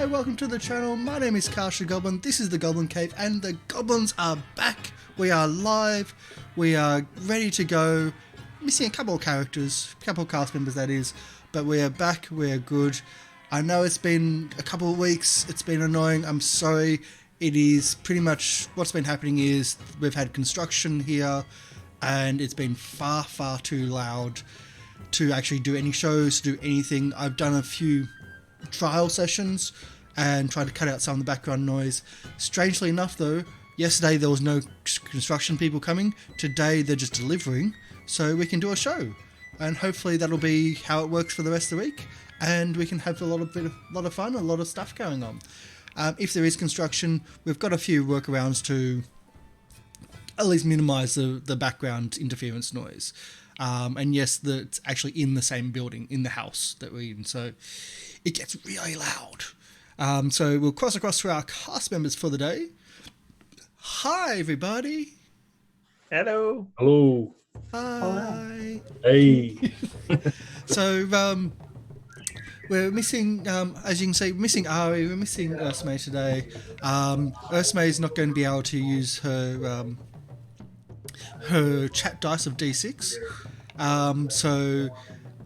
welcome to the channel. My name is Karsha Goblin. This is the Goblin Cave, and the goblins are back. We are live. We are ready to go. Missing a couple of characters, a couple of cast members, that is, but we are back. We are good. I know it's been a couple of weeks. It's been annoying. I'm sorry. It is pretty much what's been happening is we've had construction here, and it's been far too loud to actually do any shows, to do anything. I've done a few trial sessions and tried to cut out some of the background noise. Strangely enough though, yesterday there was no construction people coming. Today they're just delivering, so we can do a show, and hopefully that'll be how it works for the rest of the week, and we can have a lot of fun, a lot of stuff going on. If there is construction, we've got a few workarounds to at least minimize the background interference noise. And yes, it's actually in the same building, in the house that we're in, so it gets really loud. So we'll cross across to our cast members for the day. Hi, everybody. Hello. Hello. Hi. Hey. So we're missing, as you can see, missing Ari, we're missing Ursmay today. Ursmay is not going to be able to use her chat dice of D6, so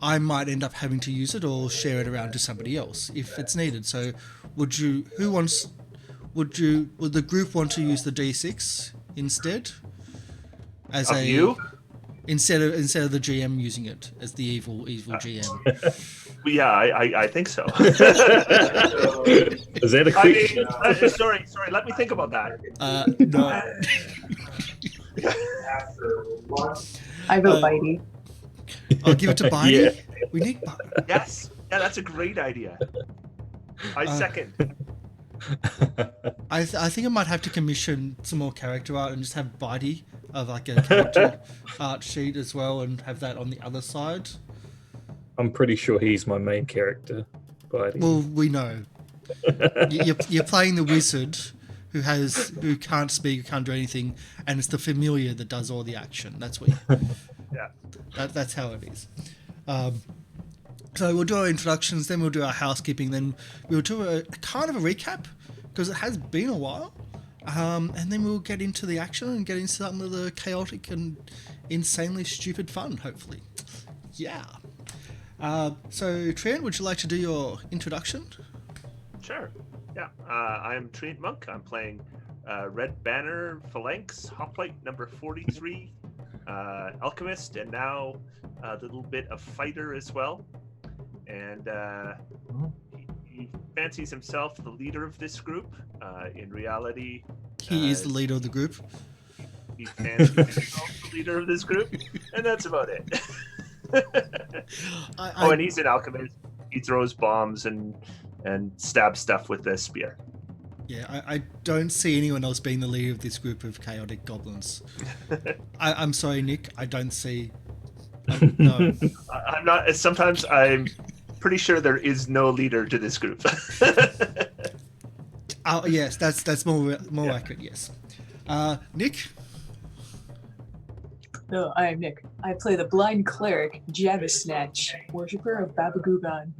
I might end up having to use it or share it around to somebody else if it's needed. So would the group want to use the D6 instead? As you? Instead of the GM using it as the evil GM. Yeah, I think so. Is that a quick? Sorry. Let me think about that. No. I vote Bitey. I'll give it to Bitey. Yeah. We need Yes. Yeah, that's a great idea. I second. I think I might have to commission some more character art and just have Bitey of like a character art sheet as well, and have that on the other side. I'm pretty sure he's my main character. But Well, we know. You're playing the wizard who can't speak, can't do anything, and it's the familiar that does all the action. That's what. Yeah. That's how it is. So we'll do our introductions, then we'll do our housekeeping, then we'll do a kind of a recap because it has been a while, and then we'll get into the action and get into some of the chaotic and insanely stupid fun. Hopefully, yeah. So Trent, would you like to do your introduction? Sure. Yeah. I'm Trent Monk. I'm playing Red Banner Phalanx Hoplite number 43, Alchemist, and now a little bit of fighter as well. And he fancies himself the leader of this group. In reality, He is the leader of the group. he fancies himself the leader of this group, and that's about it. And he's an alchemist. He throws bombs and stabs stuff with a spear. Yeah, I don't see anyone else being the leader of this group of chaotic goblins. I'm sorry, Nick. I don't see. No. I'm not. Sometimes I'm pretty sure there is no leader to this group. Oh yes, that's more accurate. Yes, Nick. No, I am Nick. I play the blind cleric, Javisnatch, worshipper of Babagugan.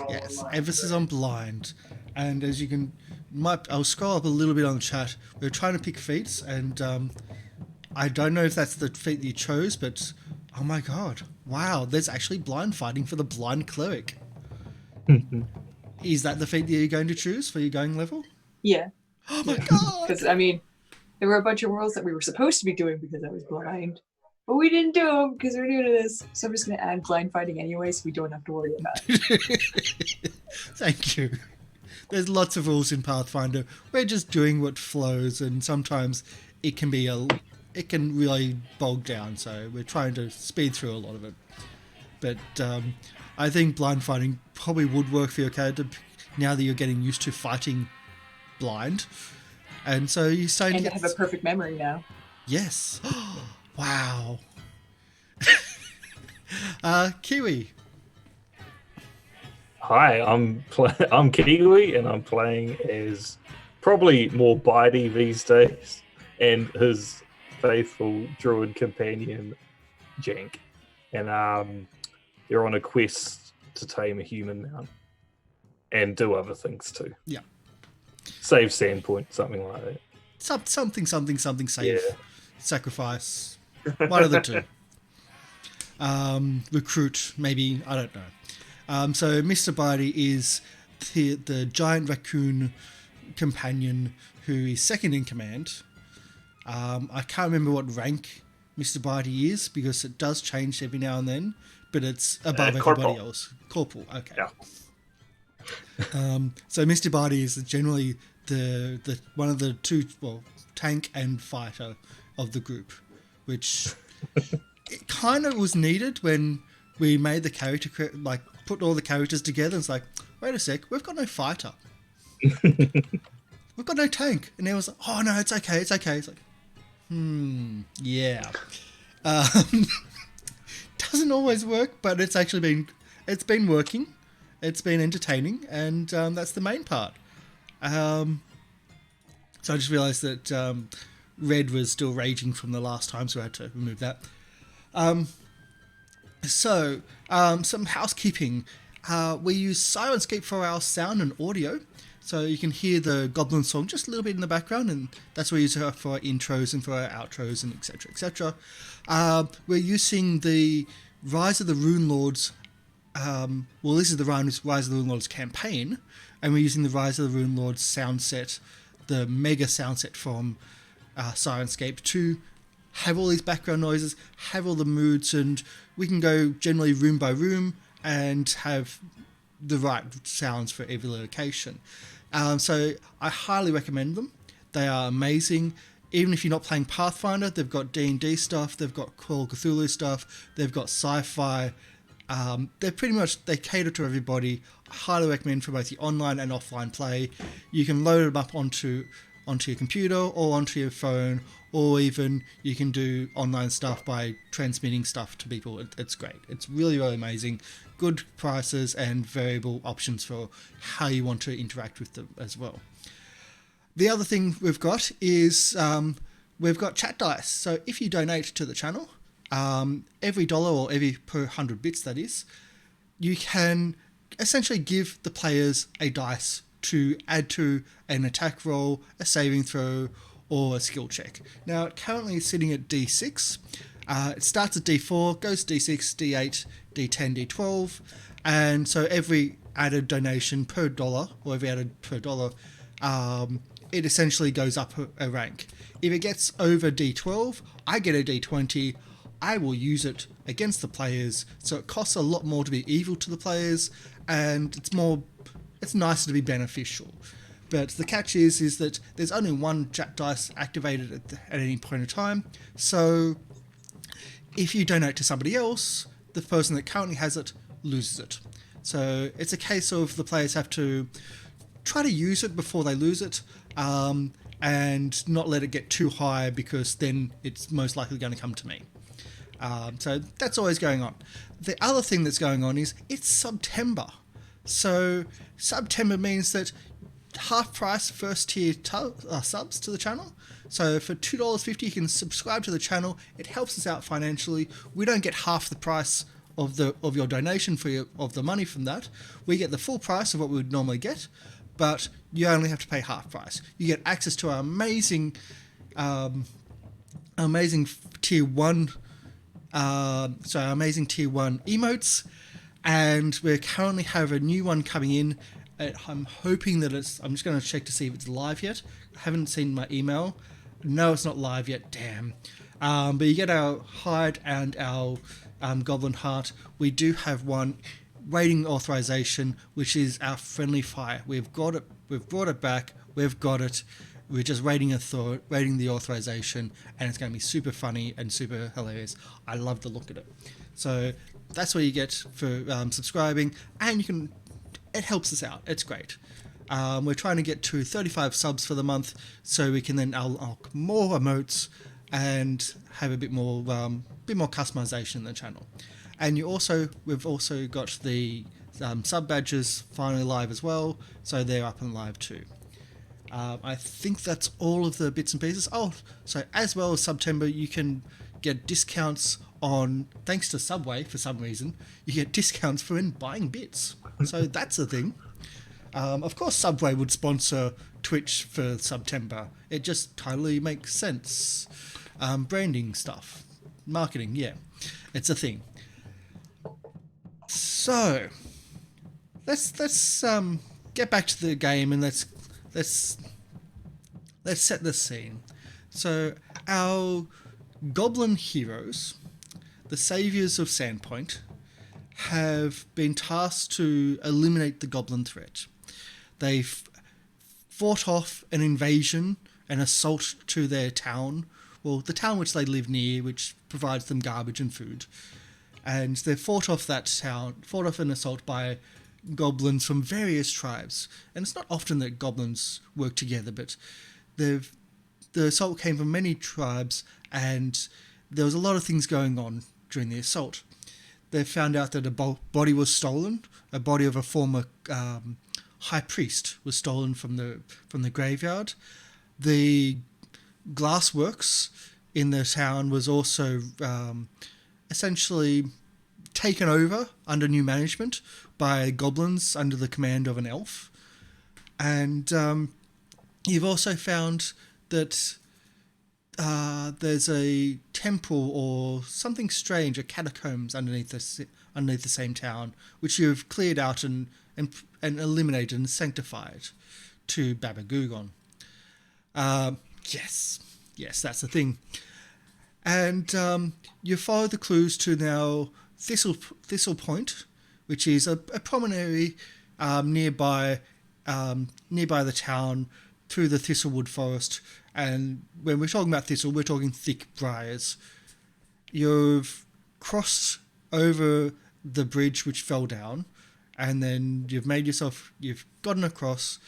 Yes, emphasis on blind, and as you can, I'll scroll up a little bit on the chat. We're trying to pick feats, and I don't know if that's the feat that you chose, but oh my god, wow! There's actually blind fighting for the blind cleric. Is that the feat that you're going to choose for your going level? Yeah. Oh my god! Because, I mean, there were a bunch of worlds that we were supposed to be doing because I was blind. But we didn't do them because we're new to this. So I'm just going to add blind fighting anyway so we don't have to worry about it. Thank you. There's lots of rules in Pathfinder. We're just doing what flows, and sometimes it can really bog down. So we're trying to speed through a lot of it. But I think blind fighting probably would work for your character now that you're getting used to fighting blind. And so you're starting And to I have a perfect memory now. Yes. Wow. Kiwi. Hi, I'm Kiwi, and I'm playing as probably more Bitey these days, and his faithful druid companion, Jank. And they're on a quest to tame a human now. and do other things too. Yeah. Save Sandpoint, something like that. Something save. Yeah. Sacrifice. One of the two. Recruit, maybe, I don't know. So Mr. Barty is the giant raccoon companion who is second in command. I can't remember what rank Mr. Barty is because it does change every now and then, but it's above everybody else. Corporal, okay. Yeah. So Mr. Barty is generally the one of the two, well, tank and fighter of the group, which it kind of was needed when we made the character, like put all the characters together. It's like, wait a sec, we've got no fighter. We've got no tank. And it was like, oh no, it's okay. It's like, yeah. Doesn't always work, but it's actually been working. It's been entertaining, and that's the main part. So I just realised that Red was still raging from the last time, so I had to remove that. Some housekeeping. We use Syrinscape for our sound and audio, so you can hear the Goblin song just a little bit in the background, and that's what we use it for our intros and for our outros and etc. etc. We're using the Rise of the Rune Lords. This is the Rise of the Rune Lords campaign, and we're using the Rise of the Rune Lords sound set, the mega sound set from Syrinscape, to have all these background noises, have all the moods, and we can go generally room by room and have the right sounds for every location. So I highly recommend them. They are amazing. Even if you're not playing Pathfinder, they've got D&D stuff, they've got Call of Cthulhu stuff, they've got sci-fi. They cater to everybody. I highly recommend for both the online and offline play. You can load them up onto your computer or onto your phone, or even you can do online stuff by transmitting stuff to people. It's great. It's really, really amazing. Good prices and variable options for how you want to interact with them as well. The other thing we've got is we've got chat dice. So if you donate to the channel, every dollar or every per 100 bits that is, you can essentially give the players a dice to add to an attack roll, a saving throw, or a skill check. Now, currently it's sitting at D6. It starts at D4, goes to D6, D8, D10, D12, and so every added donation per dollar, or every added per dollar, it essentially goes up a rank. If it gets over D12, I get a D20. I will use it against the players, so it costs a lot more to be evil to the players, and it's nicer to be beneficial. But the catch is that there's only one chat dice activated at any point in time, so if you donate to somebody else, the person that currently has it loses it. So it's a case of the players have to try to use it before they lose it, and not let it get too high, because then it's most likely going to come to me. So that's always going on. The other thing that's going on is it's September. So September means that half price first tier subs to the channel. So for $2.50 you can subscribe to the channel. It helps us out financially. We don't get half the price of your donation of the money from that. We get the full price of what we would normally get, but you only have to pay half price. You get access to our amazing tier 1 amazing tier 1 emotes, and we currently have a new one coming in. I'm hoping that I'm just going to check to see if it's live yet. I haven't seen my email. No, it's not live yet, damn. But you get our hide and our goblin heart. We do have one rating authorization, which is our friendly fire. We've got it. We've brought it back. We've got it. We're just rating the authorization, and it's going to be super funny and super hilarious. I love the look at it. So that's what you get for subscribing, and it helps us out. It's great. We're trying to get to 35 subs for the month, so we can then unlock more emotes and have a bit more customization in the channel. And we've also got the sub badges finally live as well, so they're up and live too. I think that's all of the bits and pieces. Oh, so as well as September, you can get discounts on, thanks to Subway for some reason, you get discounts for buying bits. So that's a thing. Of course, Subway would sponsor Twitch for September. It just totally makes sense. Branding stuff, marketing, yeah, it's a thing. So let's get back to the game and let's set the scene. So our goblin heroes, the saviors of Sandpoint, have been tasked to eliminate the goblin threat. They've fought off an invasion, an assault to their town, well, the town which they live near, which provides them garbage and food. And they've fought off an assault by goblins from various tribes. And it's not often that goblins work together, but the assault came from many tribes, and there was a lot of things going on during the assault. They found out that a body was stolen. A body of a former high priest was stolen from the graveyard. The glassworks in the town was also essentially taken over under new management by goblins under the command of an elf. And you've also found that there's a temple or something strange, a catacombs underneath the same town, which you've cleared out and eliminated and sanctified to Baba Gugon. Yes, that's the thing. And you follow the clues to now Thistle Point, which is a promontory nearby the town through the Thistlewood Forest. And when we're talking about thistle, we're talking thick briars. You've crossed over the bridge which fell down, and then you've gotten across.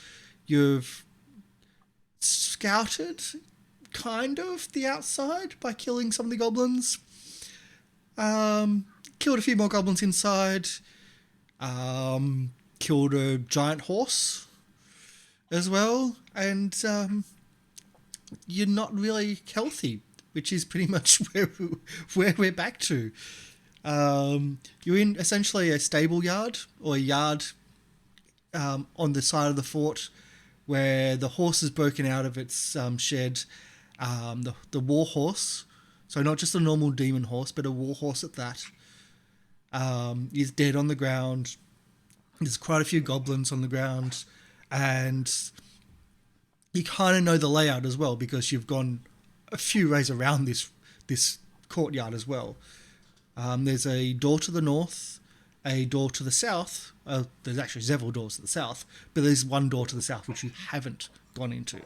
You've scouted kind of the outside by killing some of the goblins. Killed a few more goblins inside. Killed a giant horse as well, and you're not really healthy, which is pretty much where we're back to. You're in essentially a stable yard, or a yard on the side of the fort, where the horse is broken out of its shed. The war horse, so not just a normal demon horse, but a war horse at that, is dead on the ground. There's quite a few goblins on the ground, and you kind of know the layout as well because you've gone a few ways around this courtyard as well. There's a door to the north, a door to the south. There's actually several doors to the south, but there's one door to the south which you haven't gone into.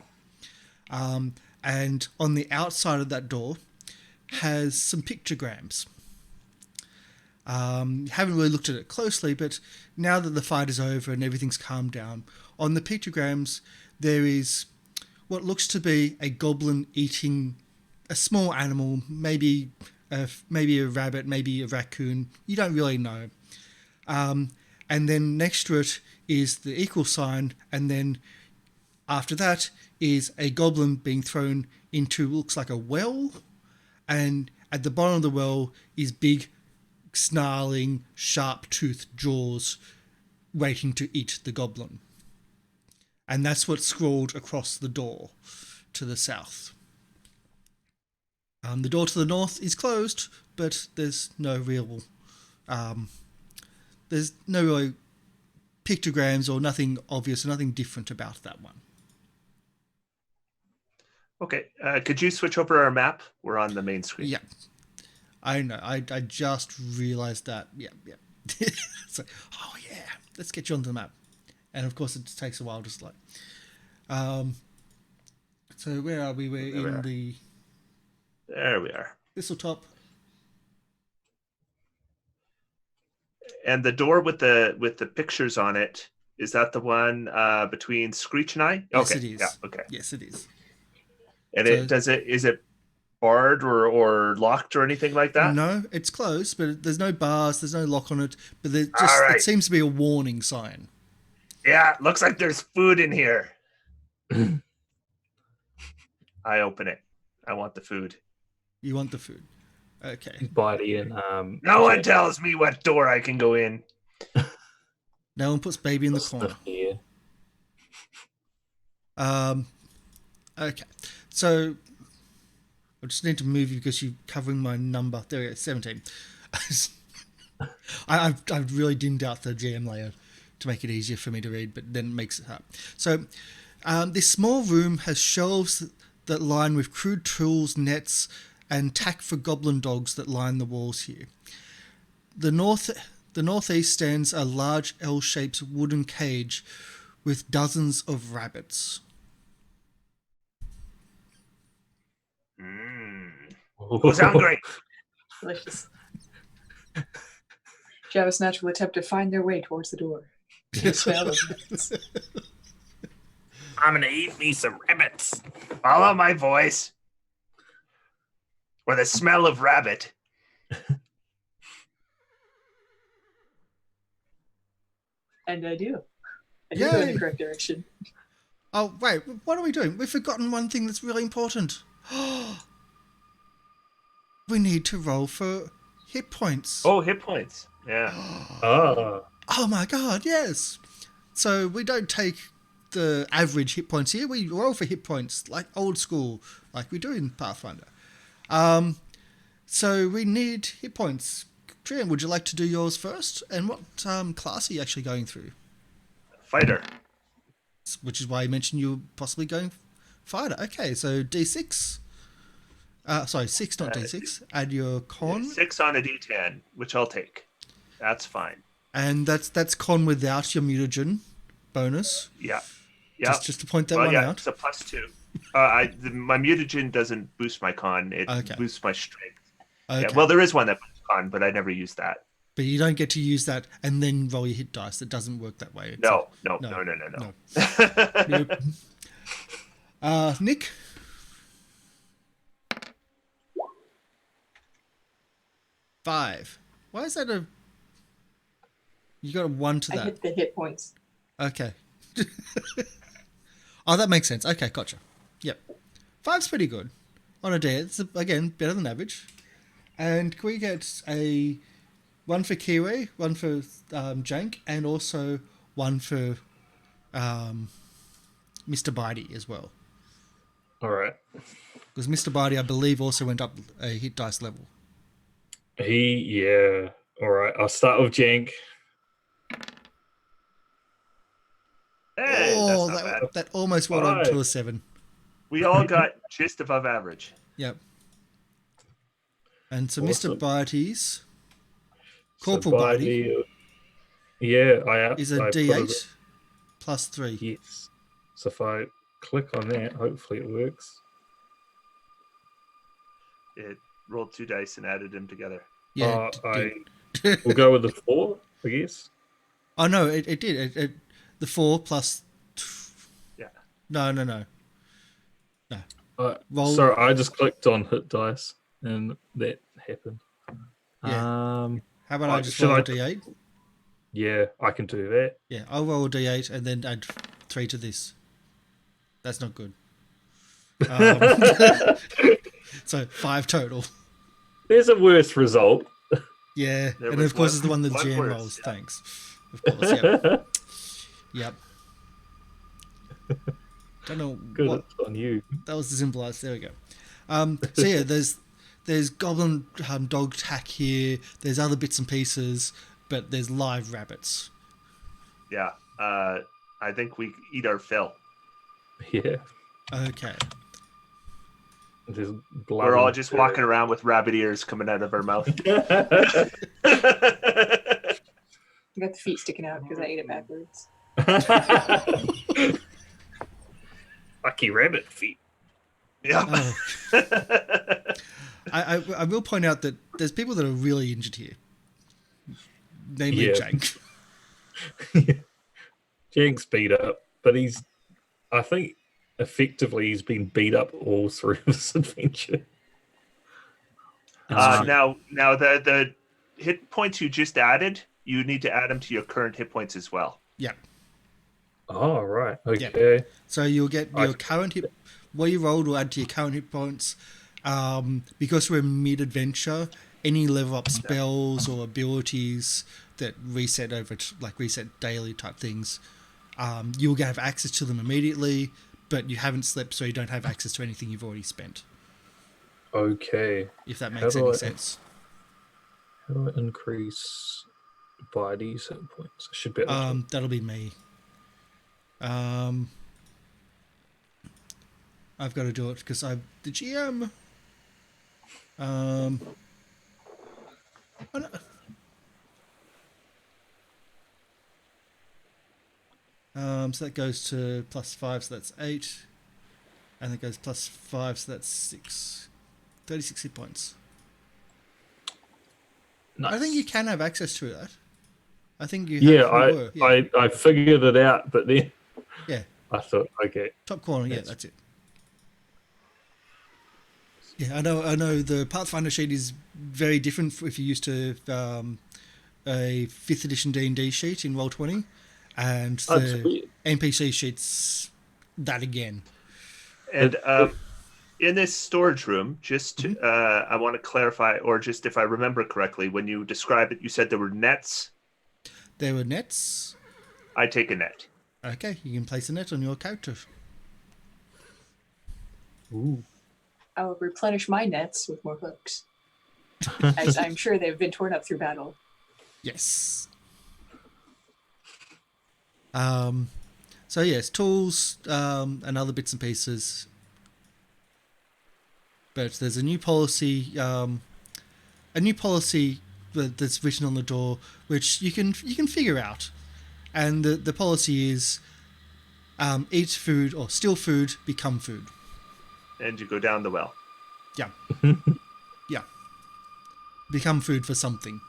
And on the outside of that door has some pictograms. Haven't really looked at it closely, but now that the fight is over and everything's calmed down, on the pictograms there is what looks to be a goblin eating a small animal, maybe a rabbit, maybe a raccoon. You don't really know. And then next to it is the equal sign, and then after that is a goblin being thrown into looks like a well, and at the bottom of the well is big, snarling, sharp-toothed jaws waiting to eat the goblin. And that's what's scrawled across the door to the south. The door to the north is closed, but there's no real pictograms or nothing obvious, nothing different about that one. Okay, could you switch over our map? We're on the main screen. Yeah, I know. I just realised that. Yeah. So, oh yeah, let's get you onto the map. And of course, it takes a while, just like. So where are we? There we are. Thistletop. And the door with the pictures on it, is that the one between Screech and I? Yes, Okay. it is. Yeah. Okay. Yes, it is. And So- is it barred or locked or anything like that? No, it's closed, but there's no bars, there's no lock on it. But All right. it seems to be a warning sign. Yeah, looks like there's food in here. I open it. I want the food. You want the food. Okay. Bitey and No one tells me what door I can go in. No one puts baby in the stuff corner. here. Okay, so I just need to move you because you're covering my number. There we go, 17. I've really dimmed out the GM layer to make it easier for me to read, but then it makes it hard. So this small room has shelves that line with crude tools, nets, and tack for goblin dogs that line the walls here. The northeast stands a large L-shaped wooden cage with dozens of rabbits. Who's hungry? Delicious. Javis naturally attempt to find their way towards the door. The smell of rabbits. I'm gonna eat me some rabbits. Follow my voice. Or the smell of rabbit. And I do. I do go in Yay. the correct direction. Oh, wait, what are we doing? We've forgotten one thing that's really important. We need to roll for hit points. Oh, hit points. Yeah. Oh my god, yes. So we don't take the average hit points here. We roll for hit points, like old school, like we do in Pathfinder. So we need hit points. Trian, would you like to do yours first? And what class are you actually going through? Fighter. Which is why you mentioned you were possibly going fighter. Okay, so D6. Sorry, 6, not D6. Add your con. 6 on a D10, which I'll take. That's fine. And that's con without your mutagen bonus. Yeah. Just to point that one out. It's a +2. My mutagen doesn't boost my con. It boosts my strength. Okay. Yeah, well, there is one that boosts con, but I never use that. But you don't get to use that and then roll your hit dice. It doesn't work that way. No. Nope. Nick? Five. Why is that you got a 1 to that? I hit the hit points. Okay. Oh, that makes sense. Okay, gotcha. Yep. 5's pretty good. On a day, it's, again, better than average. And can we get a 1 for Kiwi, 1 for Jank, and also 1 for Mr. Bitey as well? All right. Because Mr. Bitey, I believe, also went up a hit dice level. Yeah. All right. I'll start with Jank. Hey, that's not bad. That almost went on to a 7. We all got just above average. Yep. And so Awesome. Mr. Bitey's Corporal So Bitey is is a D8 plus 3. Yes. So if I click on that, hopefully it works. It rolled 2 dice and added them together. Yeah. We'll go with the 4, I guess. Oh, no, it did. The 4 plus... Yeah. No. Roll... Sorry, I just clicked on hit dice and that happened. Yeah. How about I just roll a D8? Yeah, I can do that. Yeah, I'll roll a D8 and then add 3 to this. That's not good. So 5 total. There's a worse result. Yeah, There and was of course one- it's the one that one GM worse, rolls. yeah. Thanks. Of course, yep. Yep. Don't know Good, what... it's on you. That was the simple as. There we go. So yeah, there's goblin dog tack here. There's other bits and pieces, but there's live rabbits. Yeah. I think we eat our fill. Yeah. Okay. There's blood. We're all and just dirt. walking around with rabbit ears coming out of our mouth. I got the feet sticking out because I ate it backwards. Lucky rabbit feet. Yeah. Oh. I will point out that there's people that are really injured here. Namely Yeah. Jank. Jank's beat up, but I think effectively he's been beat up all through this adventure. Now the hit points you just added, you need to add them to your current hit points as well. Yeah. Oh, right. Okay. So you'll get your current hit... What you rolled will add to your current hit points. Because we're mid-adventure, any level up spells or abilities that reset reset daily type things, you'll have access to them immediately. but you haven't slept, so you don't have access to anything you've already spent. Okay. If that makes any sense. How do I increase body's hit points? I should be able to. That'll be me. I've got to do it because I'm the GM. Oh no. So that goes to +5, so that's 8. And it goes +5, so that's 6. 36 hit points. Nice. I think you can have access to that. I think you Yeah, were. I figured it out, but then Yeah. I thought, okay. Top corner, yeah, that's it. Yeah, I know the Pathfinder sheet is very different if you're used to a 5th edition D&D sheet in Roll20, and the NPC sheet's that again. And in this storage room, just I want to clarify, or just if I remember correctly, when you described it, you said there were nets. There were nets. I take a net. Okay, you can place a net on your character. Ooh. I will replenish my nets with more hooks, as I'm sure they've been torn up through battle. Yes. So yes, tools and other bits and pieces. But there's a new policy that's written on the door, which you can figure out. And the policy is eat food or steal food, become food. And you go down the well. Yeah. Yeah. Become food for something,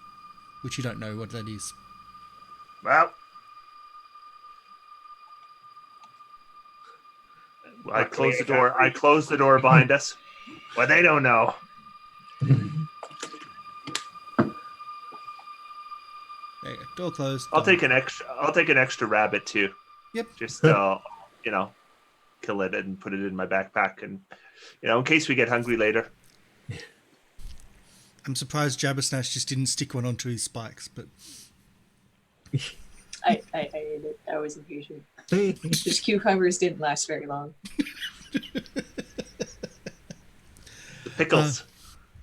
which you don't know what that is. Well, I close the door. I close the door behind us. Well, they don't know. There you go. Door closed. I'll done. take an extra rabbit too. Yep. Just kill it and put it in my backpack, and in case we get hungry later. I'm surprised Jabbersnash just didn't stick one onto his spikes, but I ate it. I was impatient. Those cucumbers didn't last very long. The pickles.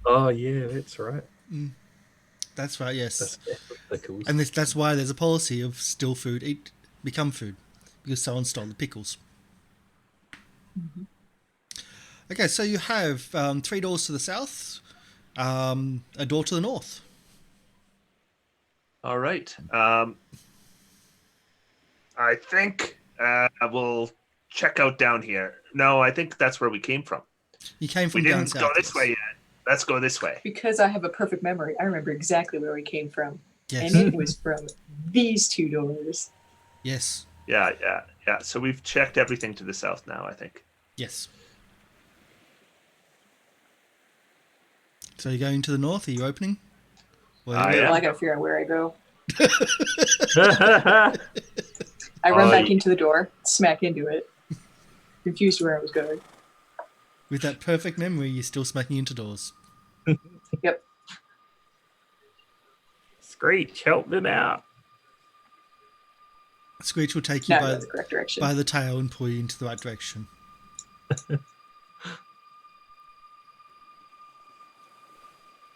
Oh yeah, that's right. that's right. Yes, That's pickles. and that's why there's a policy of steal food, eat, become food, because someone stole the pickles. Mm-hmm. Okay, so you have 3 doors to the south, a door to the north. All right. I think we'll check out down here. No, I think that's where we came from. You came from We down didn't south. go this way yet. Let's go this way. Because I have a perfect memory, I remember exactly where we came from. Yes. And it was from these 2 doors. Yes. Yeah. So we've checked everything to the south now, I think. Yes. So you're going to the north? Are you opening? Yeah. Well, I gotta figure out where I go. I run back into the door, smack into it, confused where I was going. With that perfect memory, you're still smacking into doors. Yep. Screech, help them out. Screech will take you Now I by go the correct direction. the tail and pull you into the right direction.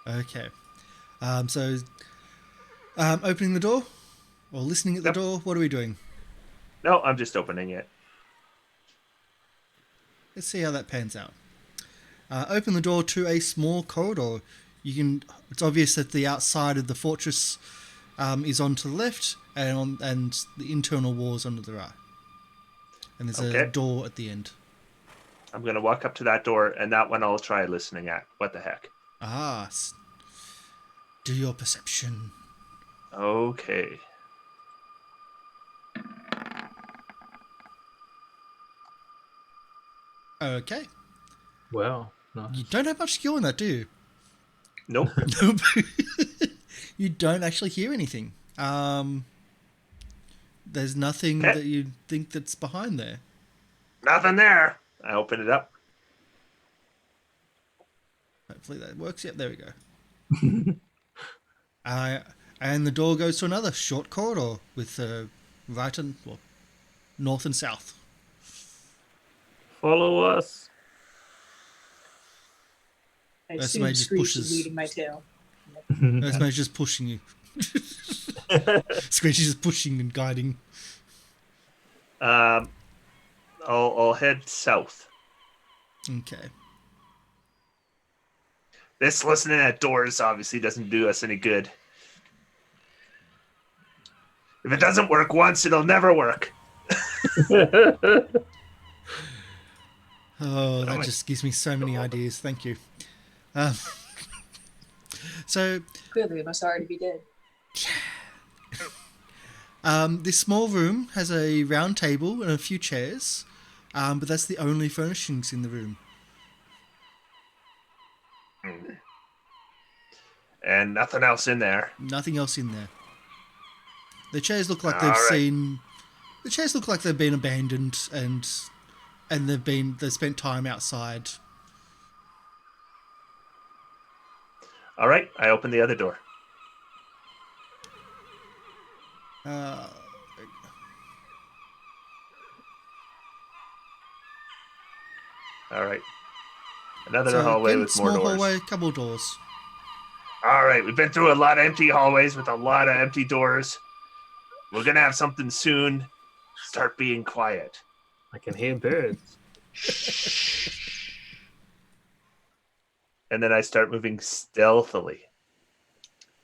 Okay. So, opening the door or listening at the door, what are we doing? No, I'm just opening it. Let's see how that pans out. Open the door to a small corridor. It's obvious that the outside of the fortress is on to the left, and the internal walls on to the right. And there's a door at the end. I'm going to walk up to that door, and that one I'll try listening at. What the heck? Do your perception. Okay. Okay. Wow. Nice. You don't have much skill in that, do you? Nope. Nope. You don't actually hear anything. There's nothing that you think that's behind there. Nothing there. I open it up. Hopefully that works. Yep, there we go. And the door goes to another short corridor with right and north and south. follow us. I That's assume why he just Screech pushes. is leading my tail. Earthmage's just pushing you. Screech is just pushing and guiding. I'll head south. Okay. This listening at doors obviously doesn't do us any good. If it doesn't work once, it'll never work. Oh, that just gives me so many ideas. Thank you. Um, so, Clearly, they must already be dead. this small room has a round table and a few chairs, but that's the only furnishings in the room. And nothing else in there. Nothing else in there. The chairs look like they've All right. seen. The chairs look like they've been abandoned and they've spent time outside. All right, I open the other door. All right. Another hallway again, with more small doors. hallway, couple doors. All right, we've been through a lot of empty hallways with a lot of empty doors. We're going to have something soon. Start being quiet. I can hear birds. And then I start moving stealthily.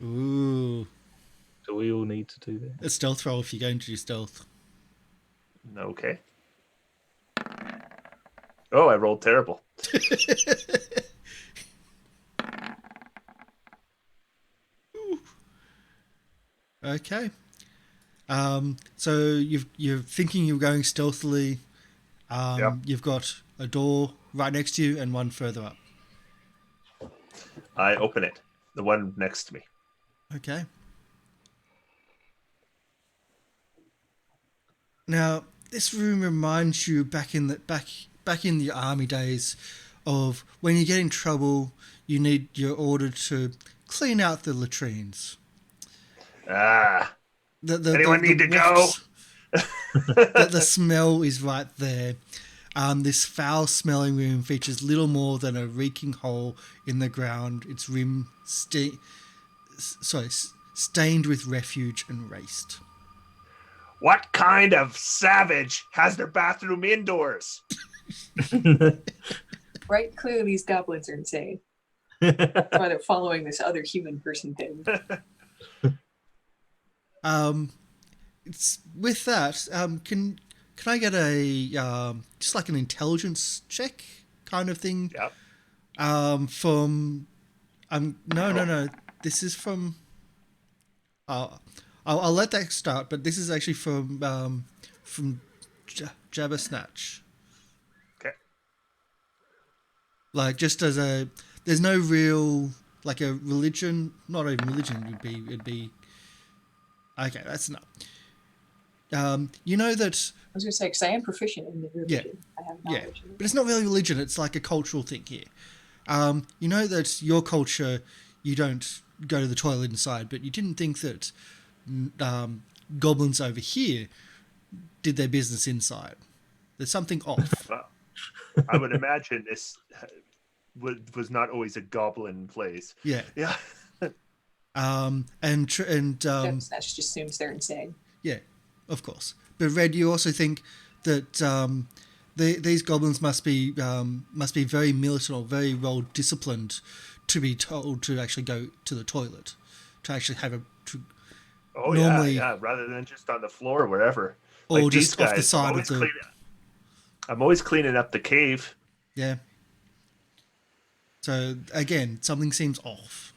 Ooh, Do we all need to do that? a stealth roll if you're going to do stealth. Okay. Oh, I rolled terrible. Okay. So you're thinking you're going stealthily. Yep. You've got a door right next to you and one further up. I open it. The one next to me. Okay. Now, this room reminds you back in the army days of when you get in trouble, you're ordered to clean out the latrines. Anyone need to go? The smell is right there. This foul-smelling room features little more than a reeking hole in the ground. Its rim stained with refuge and waste. What kind of savage has their bathroom indoors? Right? Clearly, these goblins are insane. That's why they're following this other human person thing. It's with that. Can I get a just like an intelligence check kind of thing? Yep. From no. This is from. I'll let that start, but this is actually from Jabba Snatch. Okay. Like just as there's no real like a religion, not even religion. It'd be. Okay, that's enough. You know that. I was going to say, because I am proficient in the religion. I have knowledge. Yeah, but it's not really religion. It's like a cultural thing here. You know that your culture, you don't go to the toilet inside, but you didn't think that goblins over here did their business inside. There's something off. Well, I would imagine this was not always a goblin place. Yeah. Yeah. Snatch just assumes they're insane. Yeah, of course. But Red, you also think that these goblins must be very militant or very well disciplined to be told to actually go to the toilet, to actually have normally, yeah, rather than just on the floor or wherever. Or like just these off the guys, side of the. I'm always cleaning up the cave. Yeah. So again, something seems off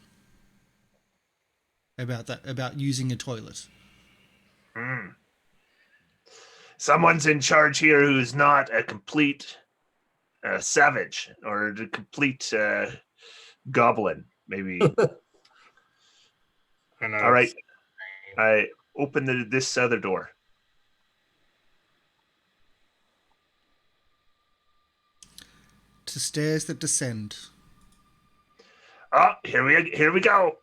about that, about using a toilet. Someone's in charge here who's not a complete savage or a complete goblin, maybe. All right. I open this other door. To stairs that descend. Oh, here we go.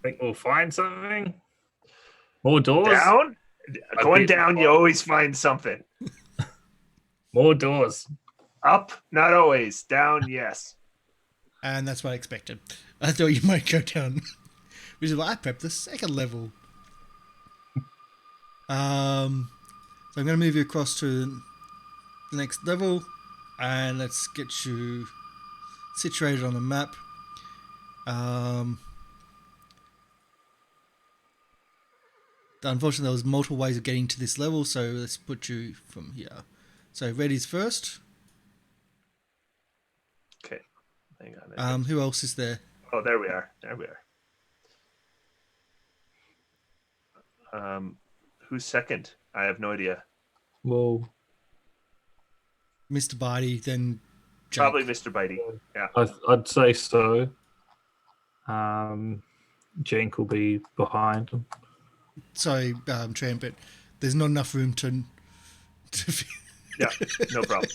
Think we'll find something? More doors? Down? Going down, you always find something. More doors. Up, not always. Down, yes. And that's what I expected. I thought you might go down. Which is why I prepped the second level. So I'm going to move you across to the next level. And let's get you situated on the map. Unfortunately, there was multiple ways of getting to this level, so let's put you from here. So red is first. Okay. Hang on. Who else is there? Oh, there we are. There we are. Who's second? I have no idea. Well, Mr. Barty, then Jake. Probably Mr. Bitey. Yeah. I'd say so. Jenk will be behind him. Sorry, Tramp, but there's not enough room to Yeah, no problem.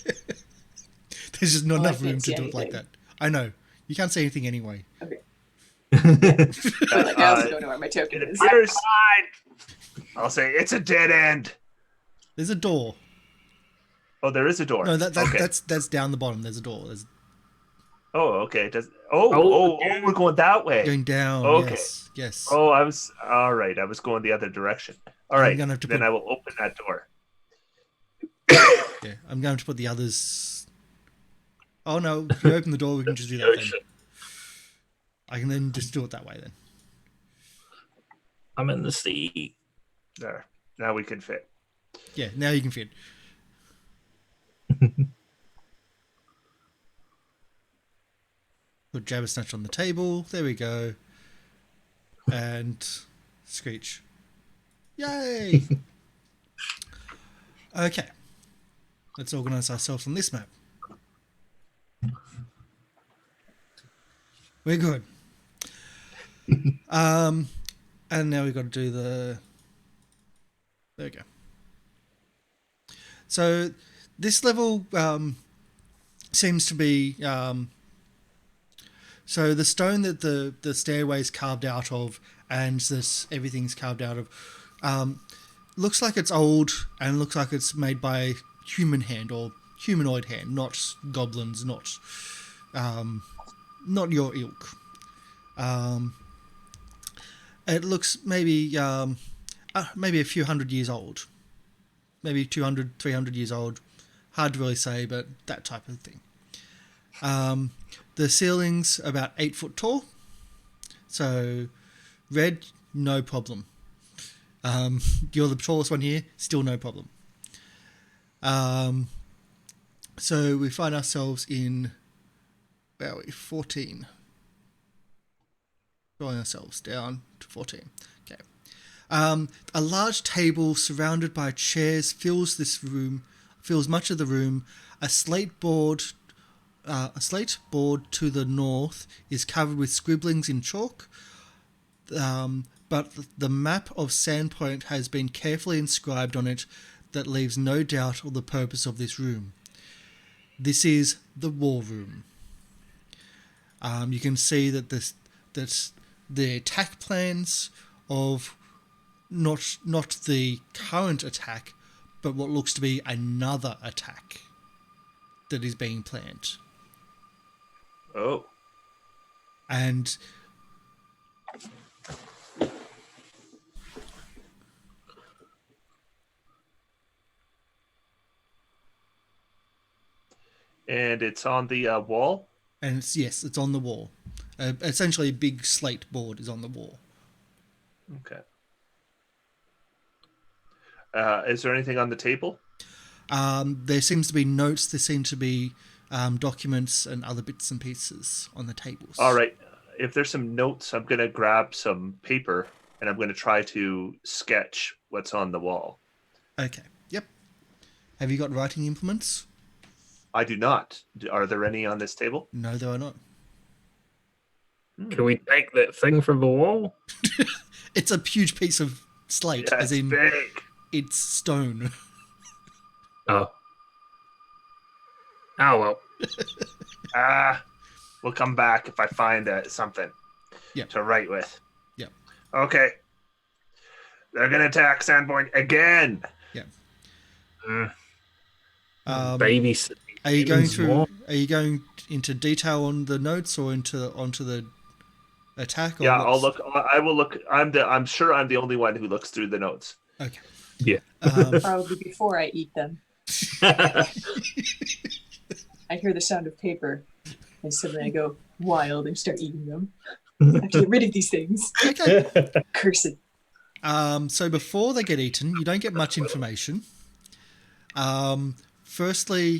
There's just not Oh, I enough room can't to see do it like anything. that. I know. You can't say anything anyway. Okay. Like, I also don't know where my token It is. appears. I'll say it's a dead end. There's a door. Oh, there is a door. No, okay. that's down the bottom. There's a door. There's Oh, okay. We're going that way. going down. Okay. Yes. Oh, I was all right. I was going the other direction. All I'm right. gonna have to Then put- I will open that door. Yeah, I'm going to put the others. Oh no! If you open the door, we can just do that. Then. Ocean. I can then just do it that way. Then. I'm in the sea. There. Now we can fit. Yeah. Now you can fit. Put Jabber Snatch on the table. There we go. And Screech. Yay! Okay. Let's organise ourselves on this map. We're good. And now we've got to do the... There we go. So this level seems to be... so the stone that the stairway is carved out of and this everything's carved out of looks like it's old and looks like it's made by human hand or humanoid hand, not goblins, not your ilk. It looks maybe a few hundred years old, maybe 200, 300 years old. Hard to really say, but that type of thing. The ceiling's about 8 foot tall, so red, no problem. You're the tallest one here, still no problem. So we find ourselves in, 14. Drawing ourselves down to 14. Okay. A large table surrounded by chairs fills much of the room. A slate board to the north is covered with scribblings in chalk, but the map of Sandpoint has been carefully inscribed on it that leaves no doubt of the purpose of this room. This is the war room. You can see that the attack plans of not the current attack, but what looks to be another attack that is being planned. Oh. And it's on the wall? And it's on the wall. Essentially, a big slate board is on the wall. Okay. Is there anything on the table? There seems to be notes. There seem to be documents and other bits and pieces on the tables. All right. If there's some notes, I'm going to grab some paper and I'm going to try to sketch what's on the wall. Okay. Yep. Have you got writing implements? I do not. Are there any on this table? No, there are not. Can we take that thing from the wall? It's a huge piece of slate, Yeah, as it's in big. it's stone. Oh. Oh, well. We'll come back if I find something Yep. to write with. Yep. Okay. They're going to attack Sandpoint again. Yep. Babysitting. Are you going demons more. through? Are you going into detail on the notes or onto the attack? Or Yeah, I'll what's- look. I will look. I'm sure I'm the only one who looks through the notes. Okay. Yeah. Probably before I eat them. I hear the sound of paper, and suddenly I go wild and start eating them. I have to get rid of these things. Okay. Curse it. So before they get eaten, you don't get much information. Firstly,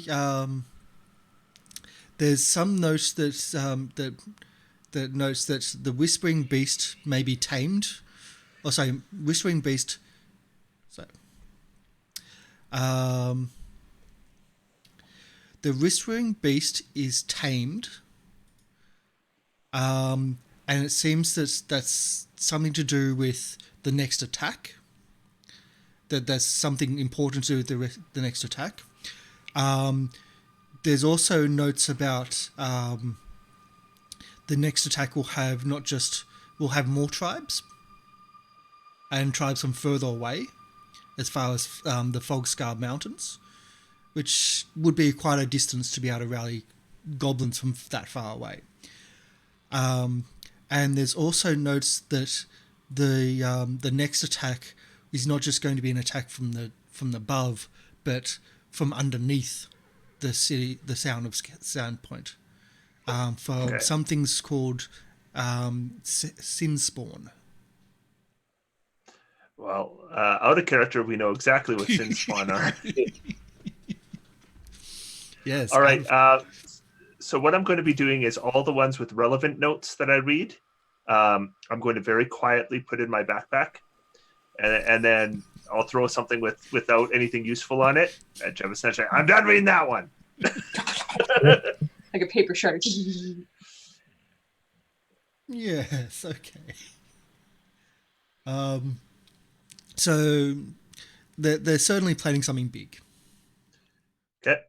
there's some notes that notes that the Whispering Beast may be tamed. Or sorry, Whispering Beast. So, the Whispering Beast is tamed. And it seems that that's something to do with the next attack. That's something important to do with the next attack. There's also notes about the next attack will have have more tribes, and tribes from further away, as far as the Fogscar Mountains, which would be quite a distance to be able to rally goblins from that far away. And there's also notes that the next attack is not just going to be an attack from above, but from underneath the city, the sound point. For some things called sin spawn. Well, out of character, we know exactly what sin spawn are. Yes. All right. So what I'm going to be doing is all the ones with relevant notes that I read, I'm going to very quietly put in my backpack, and then I'll throw something without anything useful on it. And Jeff essentially, I'm done reading that one. Like a paper shredder. Yes. Okay. So they're certainly planning something big. Okay.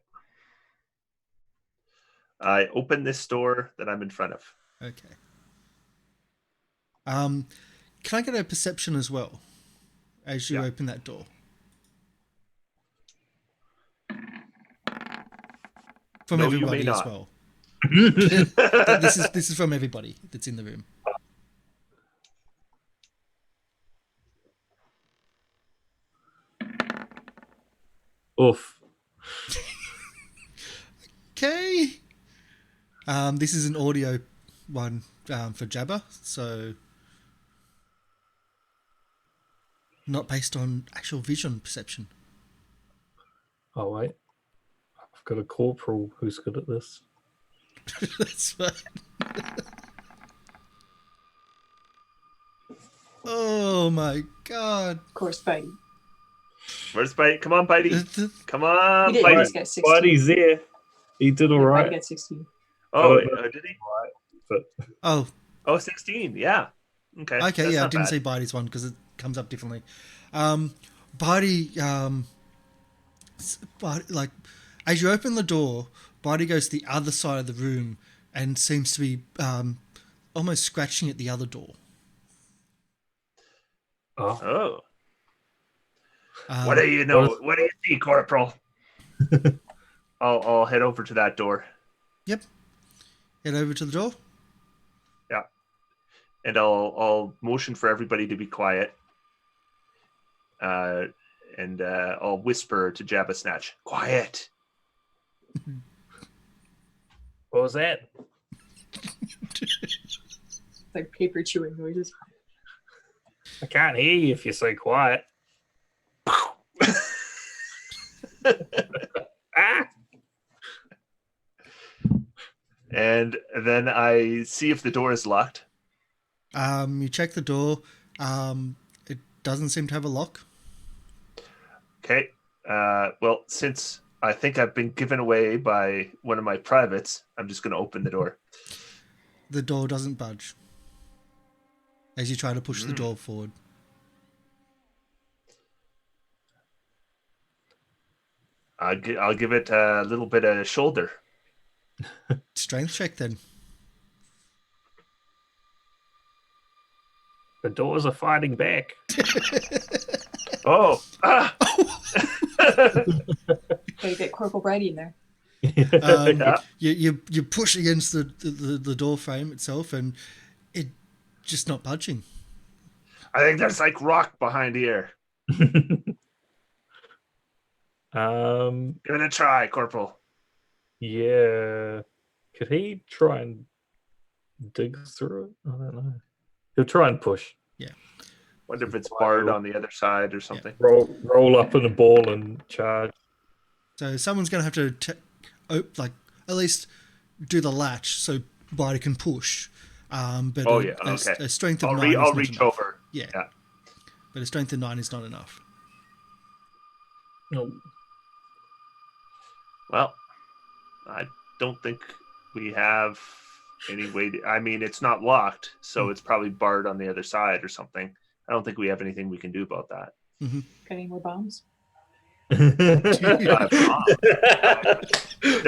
I open this door that I'm in front of. Okay. Can I get a perception as well as you open that door? From No, you may everybody as not. well. This is from everybody that's in the room. Oof. Okay. This is an audio one for Jabba, so not based on actual vision perception. Oh, wait. I've got a corporal who's good at this. That's fine. Oh my god. Of course, Bitey. Where's Bitey? Come on, Bitey. Come on, He did. Bitey. He's got 16. Buddy's there. He did all Bitey right. got 16. Oh, Oh, did he? But Oh, 16. Yeah. Okay. Okay, That's yeah, I not didn't bad. say Bitey's one because it comes up differently. Bitey, like, as you open the door, Bitey goes to the other side of the room and seems to be almost scratching at the other door. oh, Oh. What do you know? What do you see, Corporal? I'll head over to that door. Yep. Head over to the door. Yeah. And I'll motion for everybody to be quiet. And I'll whisper to Jabba Snatch, quiet. what was that? Like paper chewing noises. I can't hear you if you're so quiet. Ah! And then I see if the door is locked. You check the door. It doesn't seem to have a lock. Okay. Well, since I think I've been given away by one of my privates, I'm just going to open the door. The door doesn't budge as you try to push the door forward. I'll give it a little bit of shoulder. Strength check then. The doors are fighting back. Oh. Ah! Gotta get Corporal Brady in there. Yeah. You push against the door frame itself, and it just not budging. I think there's like rock behind here. Give it a try, Corporal. Yeah. Could he try and dig through it? I don't know. He'll try and push. Wonder if it's barred on the other side or something. Roll up in a ball and charge. So someone's going to have to at least do the latch so Bida can push. But a strength of 9 I'll is reach not enough. over. Yeah. But a strength of 9 is not enough. No. Well, I don't think we have any way to... I mean, it's not locked, so it's probably barred on the other side or something. I don't think we have anything we can do about that. Mm-hmm. Got any more bombs? They're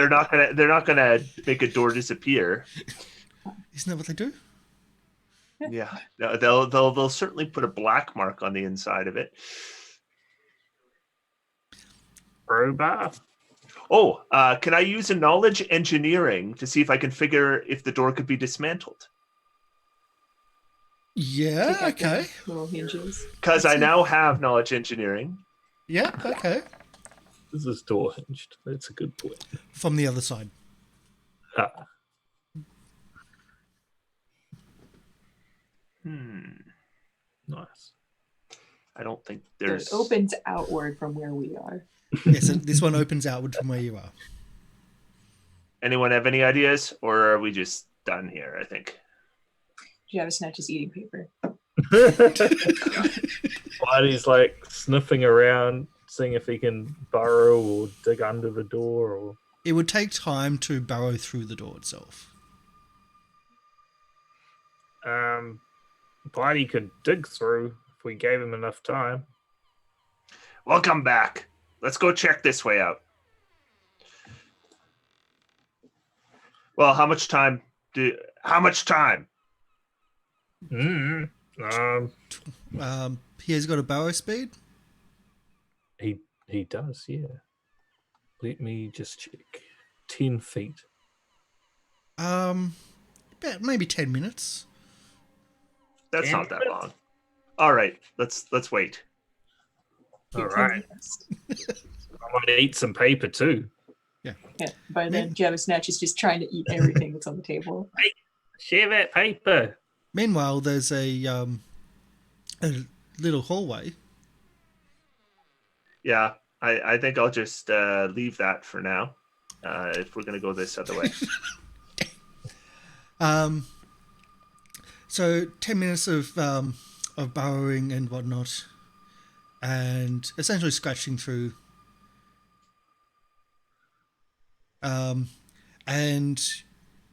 not gonna make a door disappear. Isn't that what they do? Yeah, no, they'll certainly put a black mark on the inside of it. Crowbar. Oh, can I use a knowledge engineering to see if I can figure if the door could be dismantled? Yeah, Take out the okay. Little hinges. Because I now have knowledge engineering. Yeah, okay. This is door hinged. That's a good point. From the other side. Ah. Nice. I don't think So there's... it opens outward from where we are. Yes, and this one opens outward from where you are. Anyone have any ideas? Or are we just done here, I think? Snatches eating paper. Whitey's like sniffing around, seeing if he can burrow or dig under the door. Or It would take time to burrow through the door itself. Whitey could dig through if we gave him enough time. We'll come back. Let's go check this way out. Well, how much time? How much time? He has got a burrow speed. He does, yeah. Let me just check. 10 feet. About maybe 10 minutes. That's 10 not that minutes? long. All right, let's wait. All right. I might eat some paper too. Yeah. By then, Snatch is just trying to eat everything that's on the table. Hey, share that paper. Meanwhile, there's a little hallway. Yeah, I think I'll just leave that for now. If we're gonna go this other way. So 10 minutes of burrowing and whatnot, and essentially scratching through. And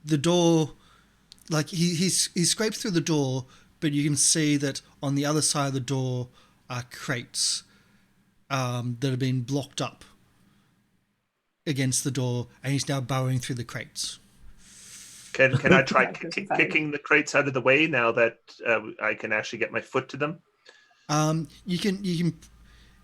the door, like he scrapes through the door, but you can see that on the other side of the door are crates that have been blocked up against the door, and he's now burrowing through the crates. Can I try kicking the crates out of the way now that I can actually get my foot to them? You can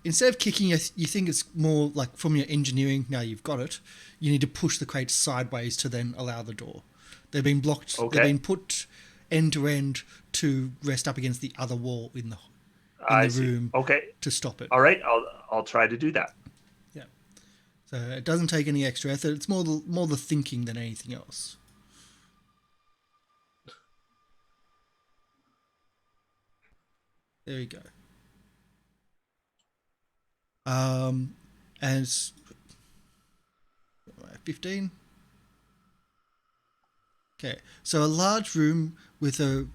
instead of kicking, you think it's more like from your engineering. Now you've got it. You need to push the crates sideways to then allow the door. They've been blocked. Okay. They've been put end to end to rest up against the other wall in the room. Okay. To stop it. All right. I'll try to do that. Yeah. So it doesn't take any extra effort. It's more the thinking than anything else. There you go. And it's 15. Okay, so a large room with a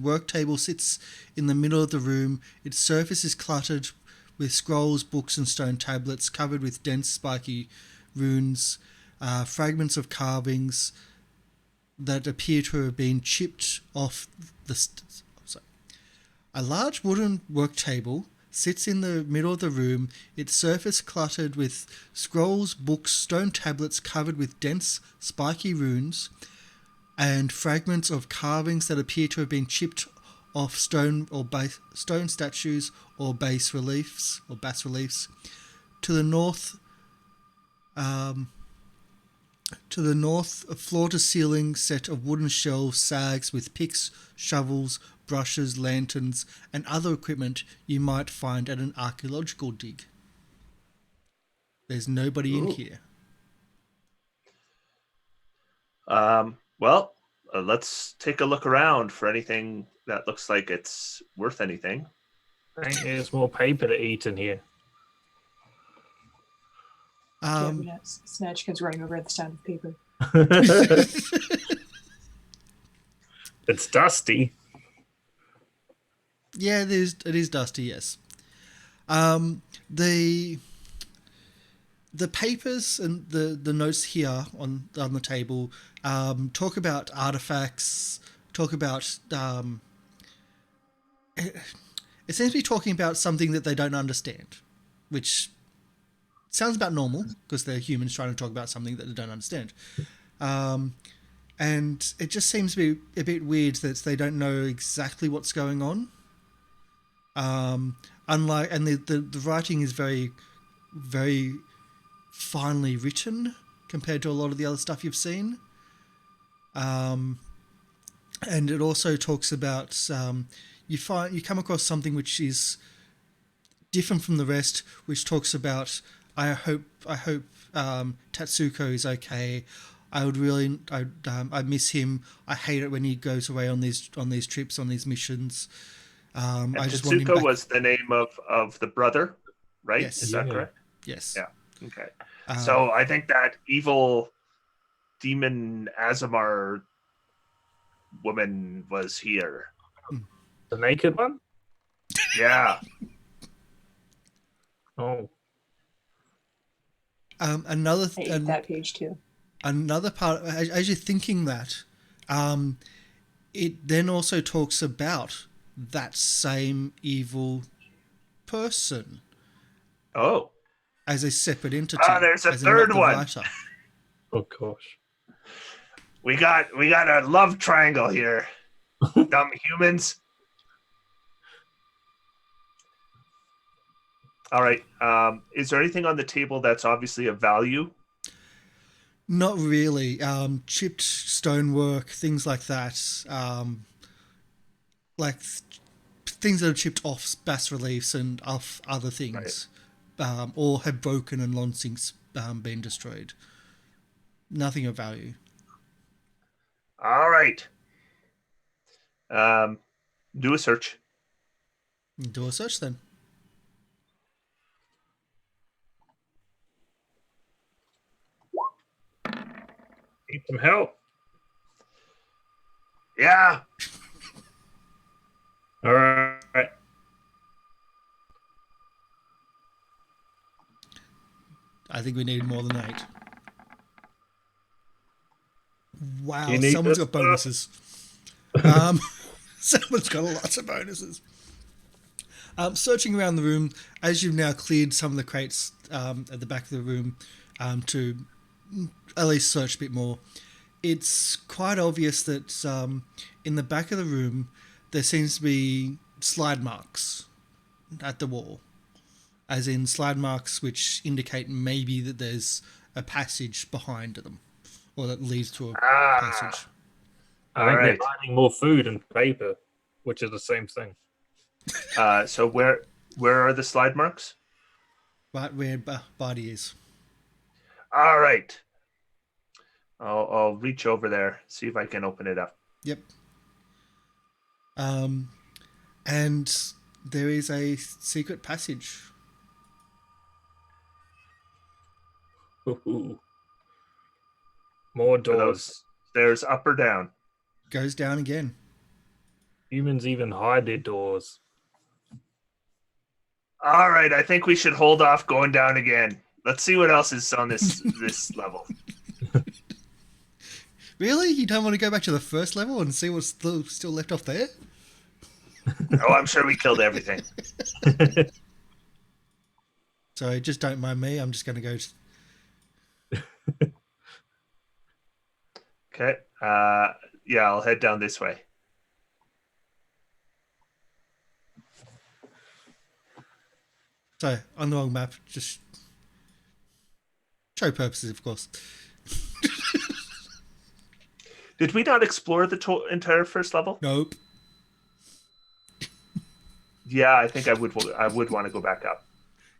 work table sits in the middle of the room. Its surface is cluttered with scrolls, books, and stone tablets covered with dense, spiky runes, fragments of carvings that appear to have been chipped off a large wooden work table sits in the middle of the room, its surface cluttered with scrolls, books, stone tablets covered with dense, spiky runes, and fragments of carvings that appear to have been chipped off stone statues or bas reliefs. to the north, a floor-to-ceiling set of wooden shelves sags with picks, shovels, brushes, lanterns, and other equipment you might find at an archaeological dig. There's nobody in Ooh. here. Well, let's take a look around for anything that looks like it's worth anything. I think there's more paper to eat in here. Snatch comes running over at the sound of paper. It's dusty. Yeah, it is dusty, yes. The papers and the notes here on the table talk about artifacts, talk about it seems to be talking about something that they don't understand, which sounds about normal because they're humans trying to talk about something that they don't understand. And it just seems to be a bit weird that they don't know exactly what's going on. Unlike, and the writing is very, very finely written compared to a lot of the other stuff you've seen. And it also talks about you come across something which is different from the rest, which talks about I hope Tatsuko is okay. I miss him. I hate it when he goes away on these trips, on these missions. And I just want him Tatsuko back. was the name of the brother, right? Yes. Is that Yeah. correct? Yes. Yeah. Okay. So I think that evil demon Azamar woman was here. The naked one? Yeah. Oh. Another I ate that page too. another part, as you're thinking that, it then also talks about that same evil person Oh. as a separate entity. There's a as in not third the one. writer. Oh gosh. We got a love triangle here. Dumb humans. All right. Is there anything on the table that's obviously of value? Not really. Chipped stonework, things like that. Things that are chipped off bas reliefs and off other things, or have broken and long since been destroyed. Nothing of value. All right. Do a search. Do a search then. Need some help. Yeah. All right. I think we need more than 8. Wow, You need someone's this got bonuses. Someone's got lots of bonuses. Searching around the room, as you've now cleared some of the crates at the back of the room to at least search a bit more, it's quite obvious that in the back of the room there seems to be slide marks at the wall. As in slide marks which indicate maybe that there's a passage behind them, or that leads to a passage. I think All right. they're hiding more food and paper, which is the same thing. So where are the slide marks? Right where body is. All right. I'll reach over there, see if I can open it up. Yep. And there is a secret passage. Ooh. More Are doors. those stairs up or down? Goes down again. Humans even hide their doors. All right, I think we should hold off going down again. Let's see what else is on this level. Really? You don't want to go back to the first level and see what's still left off there? Oh, I'm sure we killed everything. So just don't mind me. I'm just going to go. Okay. Yeah, I'll head down this way. So on the wrong map, just Show purposes, of course. Did we not explore the entire first level? Nope. Yeah, I think I would want to go back up.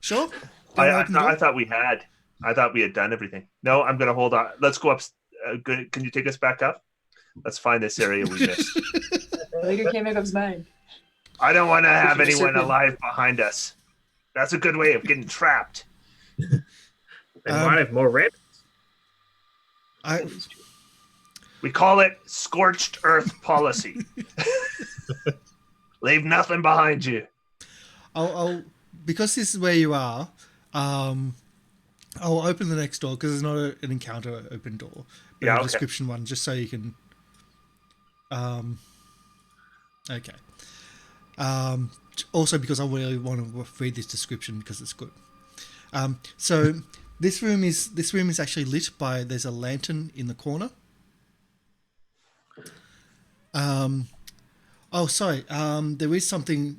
Sure. I thought we had. I thought we had done everything. No, I'm going to hold on. Let's go up. Can you take us back up? Let's find this area we missed. Later can't make up his mind. I don't want to have anyone alive behind us. That's a good way of getting trapped. They might have more rabbits. We call it scorched earth policy. Leave nothing behind you. I'll because this is where you are. I'll open the next door because it's not an encounter open door, but a description one, just so you can. Okay. Also, because I really want to read this description because it's good. So this room is actually lit by. There's a lantern in the corner. Oh, sorry. There is something.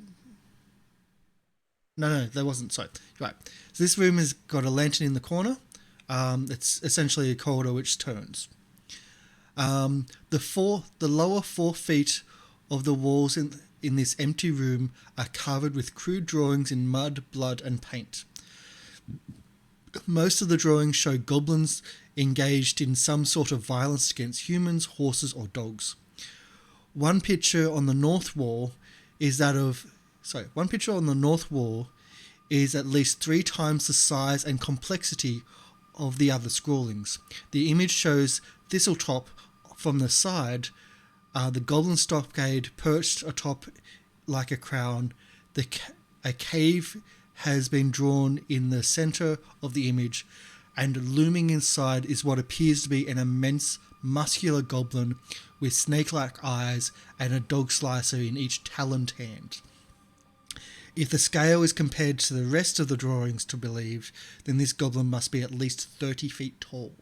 No, there wasn't. Sorry. Right. So this room has got a lantern in the corner. It's essentially a corridor which turns. The lower 4 feet of the walls in this empty room are covered with crude drawings in mud, blood, and paint. Most of the drawings show goblins engaged in some sort of violence against humans, horses, or dogs. One picture on the north wall is at least 3 times the size and complexity of the other scrawlings. The image shows Thistletop from the side, the goblin stockade perched atop like a crown. A cave has been drawn in the center of the image, and looming inside is what appears to be an immense muscular goblin with snake-like eyes and a dog slicer in each taloned hand. If the scale is compared to the rest of the drawings to believe, then this goblin must be at least 30 feet tall.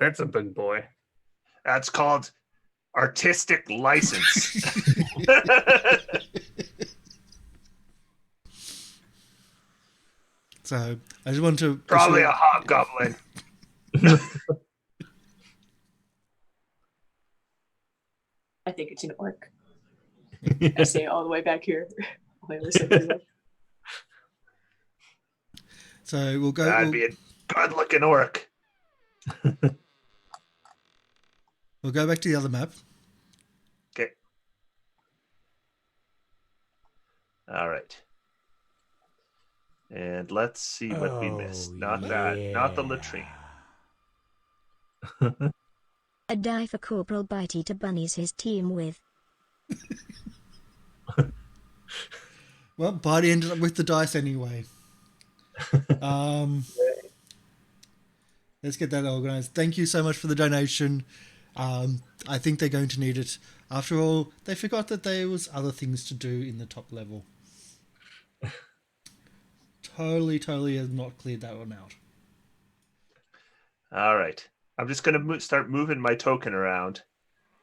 That's a big boy. That's called artistic license. So I just want to... Probably a hobgoblin. I think it's an orc. I say all the way back here. So we'll go... That'd be a good-looking orc. We'll go back to the other map. Okay. All right. And let's see what we missed. Not that. Not the latrine. A die for Corporal Bitey to bunnies his team with. Well, Bitey ended up with the dice anyway. Let's get that organised. Thank you so much for the donation. I think they're going to need it. After all, they forgot that there was other things to do in the top level. Totally have not cleared that one out. All right. I'm just going to start moving my token around,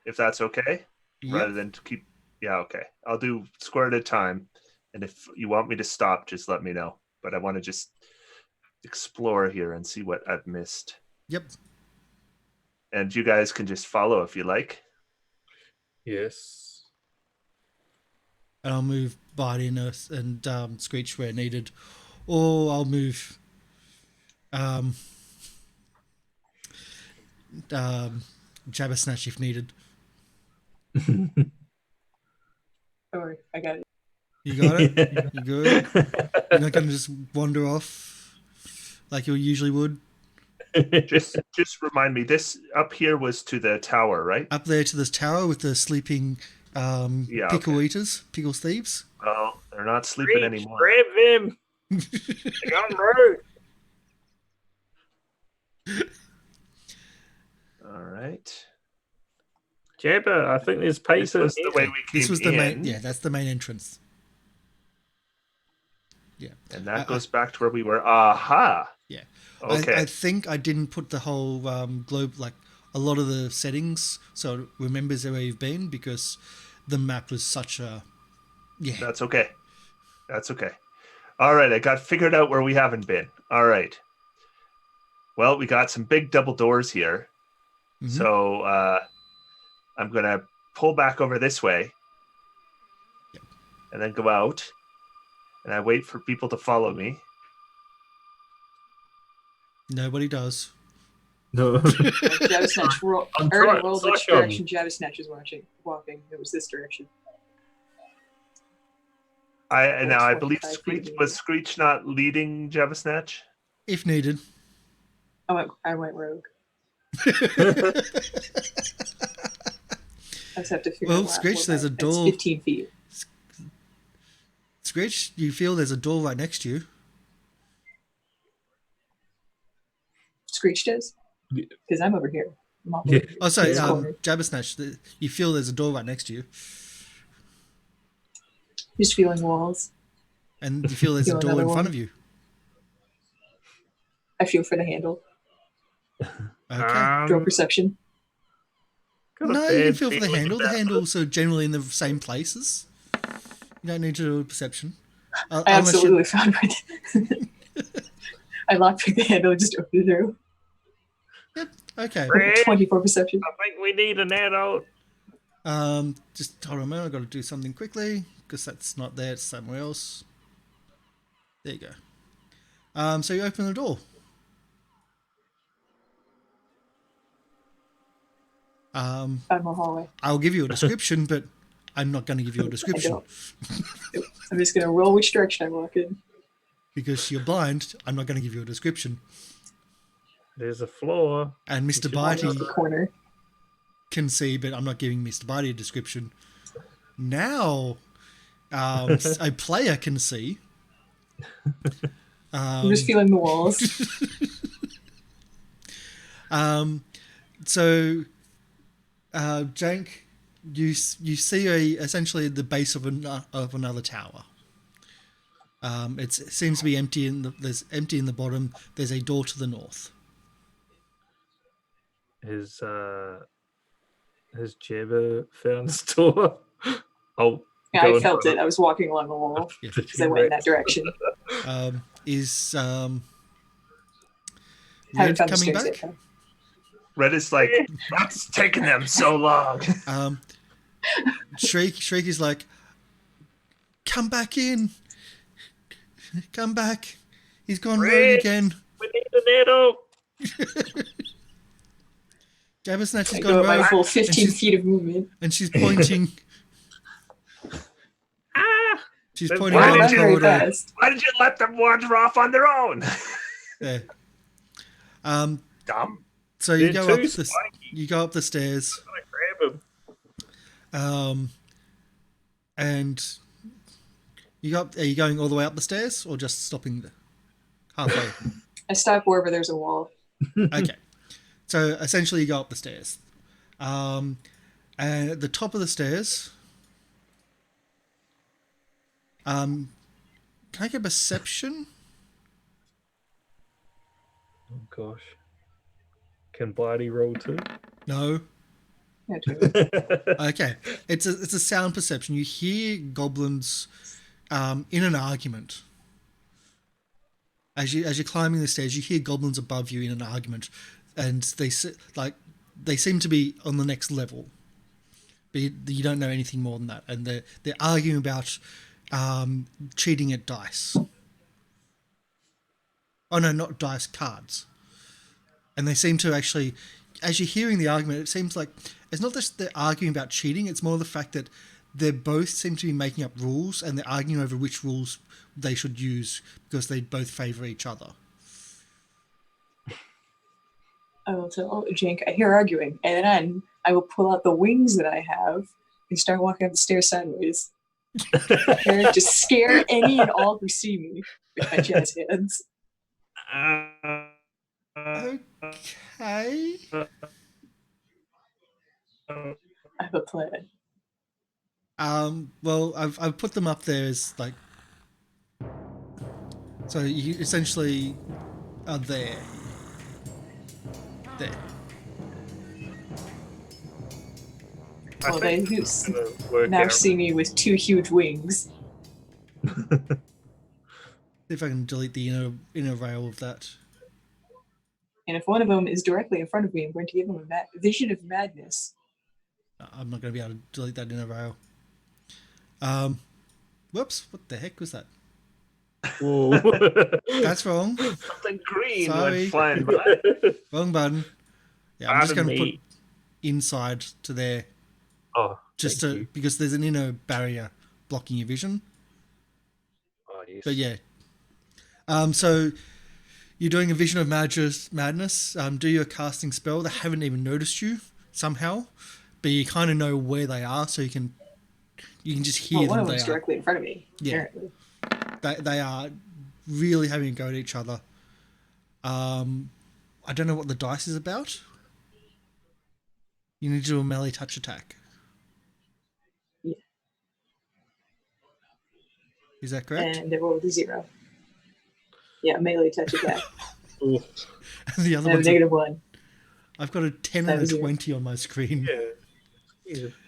if that's okay, rather than to keep... Yeah, okay. I'll do square at a time, and if you want me to stop, just let me know. But I want to just explore here and see what I've missed. Yep. And you guys can just follow if you like. Yes. And I'll move Bitey and Screech where needed. Or I'll move Jabbersnatch if needed. Don't worry, I got it. You got it? You good? You're not going to just wander off like you usually would? Just remind me, this up here was to the tower, right? Up there to this tower with the sleeping pickle eaters, pickle thieves. Well, they're not sleeping anymore. Grab them! They're on the road! All right. Jabba, I think there's paper. This was the way we came This was the in, main... Yeah, that's the main entrance. Yeah. and that goes back to where we were. Aha! Yeah. Okay. I think I didn't put the whole globe, like a lot of the settings, so it remembers where you've been, because the map was such a... Yeah. That's okay. That's okay. All right, I got figured out where we haven't been. All right. Well, we got some big double doors here. Mhm. So I'm going to pull back over this way and then go out. And I wait for people to follow me. Nobody does. No. Jabba Snatch rolled I'm trying- which it's like, direction Jabba Snatch is walking. It was this direction. Now I 25 believe feet Screech in was here. Screech not leading Jabba Snatch. If needed. I went rogue. I just have to figure Well, out Screech, there's a It's door. 15 feet. Screech, you feel there's a door right next to you. Screech does? Yeah. Because I'm over here. I'm off Yeah. over here. Oh, sorry, This corner. Jabbersnatch, you feel there's a door right next to you. Just feeling walls. And you feel there's a Feel door another in front one. of you. I feel for the handle. Okay. Draw perception. got a No, you can bad feel for the feeling handle. The about handles are generally in the same places. You don't need to do a perception. I Unless you- absolutely found it. I lockpicked the handle and just opened it through. Okay. Red, 24 perception. I think we need an adult. Just hold on a minute. I've got to do something quickly because that's not there. It's somewhere else. There you go. So you open the door. Found my hallway. I'll give you a description, but I'm not going to give you a description I'm just going to roll which direction I walk in. because you're blind. I'm not going to give you a description. There's a floor. And Mr. Walk Bitey into the corner. can see, but I'm not giving Mr. Bitey a description. Now, a player can see. I'm just feeling the walls. So, Jank, you see essentially the base of another tower. It seems to be empty there's empty in the bottom. There's a door to the north. Has Jabba found his door? Oh, Yeah, I felt it. I was walking along the wall Yeah. because I went in that direction. Is Haven't Red found the coming stairs back? yet, Red is like, what's taking them so long? Shriek is like, come back in. Come back. He's gone rogue Red. again. We need an adult. Jabbersnatch has I gone go at my rogue. full and 15 she's- feet of movement. And she's pointing. Ah! She's Then pointing why down did the you- Very corridor. fast. Why did you let them wander off on their own? There. Dumb. So you They're go up too the spiky. you go up the stairs, I grab him. and you go up. Are you going all the way up the stairs or just stopping halfway? I stop wherever there's a wall. Okay. So essentially, you go up the stairs, and at the top of the stairs, can I get perception? Oh gosh. Can Bitey roll too? No. Yeah, too. Okay. It's a sound perception. You hear goblins in an argument. As you're climbing the stairs, you hear goblins above you in an argument, and they seem to be on the next level, but you don't know anything more than that. And they're arguing about cheating at dice. Oh no, not dice, cards. And they seem to actually, as you're hearing the argument, it seems like it's not just they're arguing about cheating. It's more the fact that they both seem to be making up rules, and they're arguing over which rules they should use because they both favour each other. I will tell Jink, I hear arguing, and then I will pull out the wings that I have and start walking up the stairs sideways. And just scare any and all who see me with my jazz hands. Okay. I have a plan. Well, I've put them up there as like, so you essentially are there. There. I Well, they think who it's gonna work now out. see me with two huge wings. See if I can delete the inner rail of that. And if one of them is directly in front of me, I'm going to give him a vision of madness. I'm not going to be able to delete that inner rail. Whoops! What the heck was that? Whoa. That's wrong. Something green Sorry. went flying by. Wrong button. Yeah, I'm just Pardon going to me. put inside to there, Oh, just thank to you. because there's an inner barrier blocking your vision. Oh, yes. But yeah. So you're doing a vision of madness. Do your casting spell. They haven't even noticed you somehow, but you kind of know where they are, so you can just hear Well, one them. of them's directly in front of me. Yeah. Apparently. They are really having a go at each other. I don't know what the dice is about. You need to do a melee touch attack. Yeah. Is that correct? And they rolled a 0. Yeah, melee touch attack. Oof. The other I have a one's negative 1. I've got a 10 That and a was 20 on my screen. Yeah.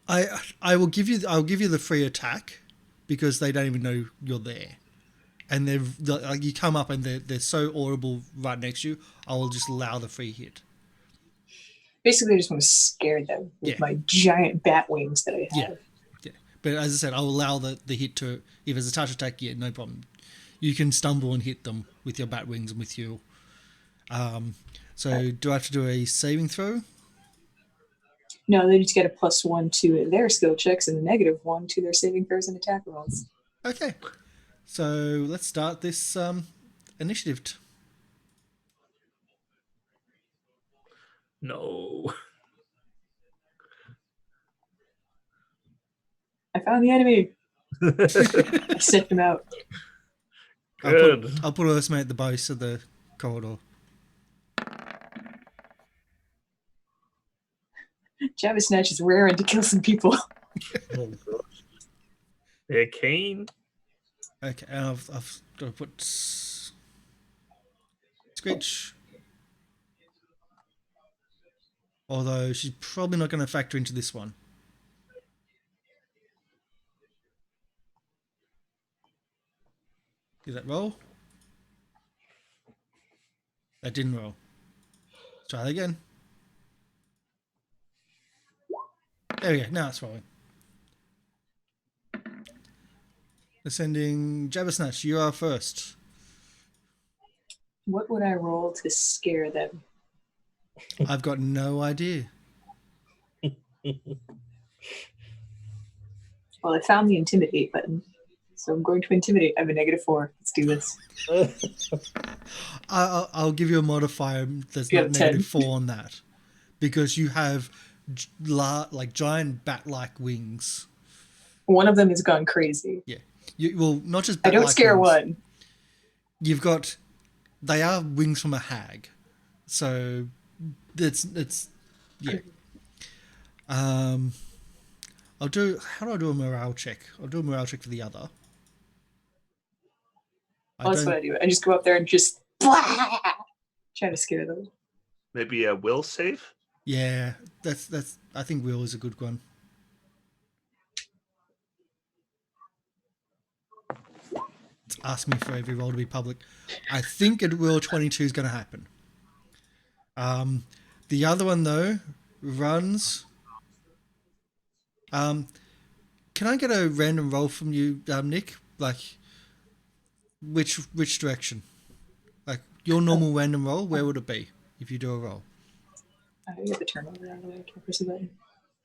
I will give you the free attack because they don't even know you're there, and like you come up and they're so audible right next to you. I will just allow the free hit. Basically, I just want to scare them with Yeah. my giant bat wings that I have. Yeah. But as I said, I'll allow the hit to, if it's a touch attack, yeah, no problem. You can stumble and hit them with your bat wings and with you. So do I have to do a saving throw? No, they just get a +1 to their skill checks and a -1 to their saving throws and attack rolls. Okay. So let's start this initiative. No. I found the enemy. I sent them out. Good. I'll put Ursma at the base of the corridor. Jabba Snatch is raring to kill some people. Oh, gosh. They're keen. Okay, and I've got to put Screech. Although she's probably not going to factor into this one. Did that roll? That didn't roll. Let's try that again. There we go. Now it's rolling. Ascending Jabbersnatch, you are first. What would I roll to scare them? I've got no idea. Well, I found the intimidate button, so I'm going to intimidate. I have a -4. Let's do this. I'll give you a modifier that's You not have 10. -4 on that, because you have like giant bat-like wings. One of them has gone crazy. Yeah, well, not just I bat-like don't scare wings. one. You've got, they are wings from a hag, so it's yeah. How do I do a morale check? I'll do a morale check for the other. Well, that's what I do. I just go up there and just try to scare them. Maybe a will save? Yeah, that's. I think Will is a good one. It's asking me for every roll to be public. I think at Will 22 is going to happen. The other one though runs. Can I get a random roll from you, Nick? Like, which direction? Like your normal random roll, where would it be if you do a roll? I have to turn over out of the way. I can't press the button.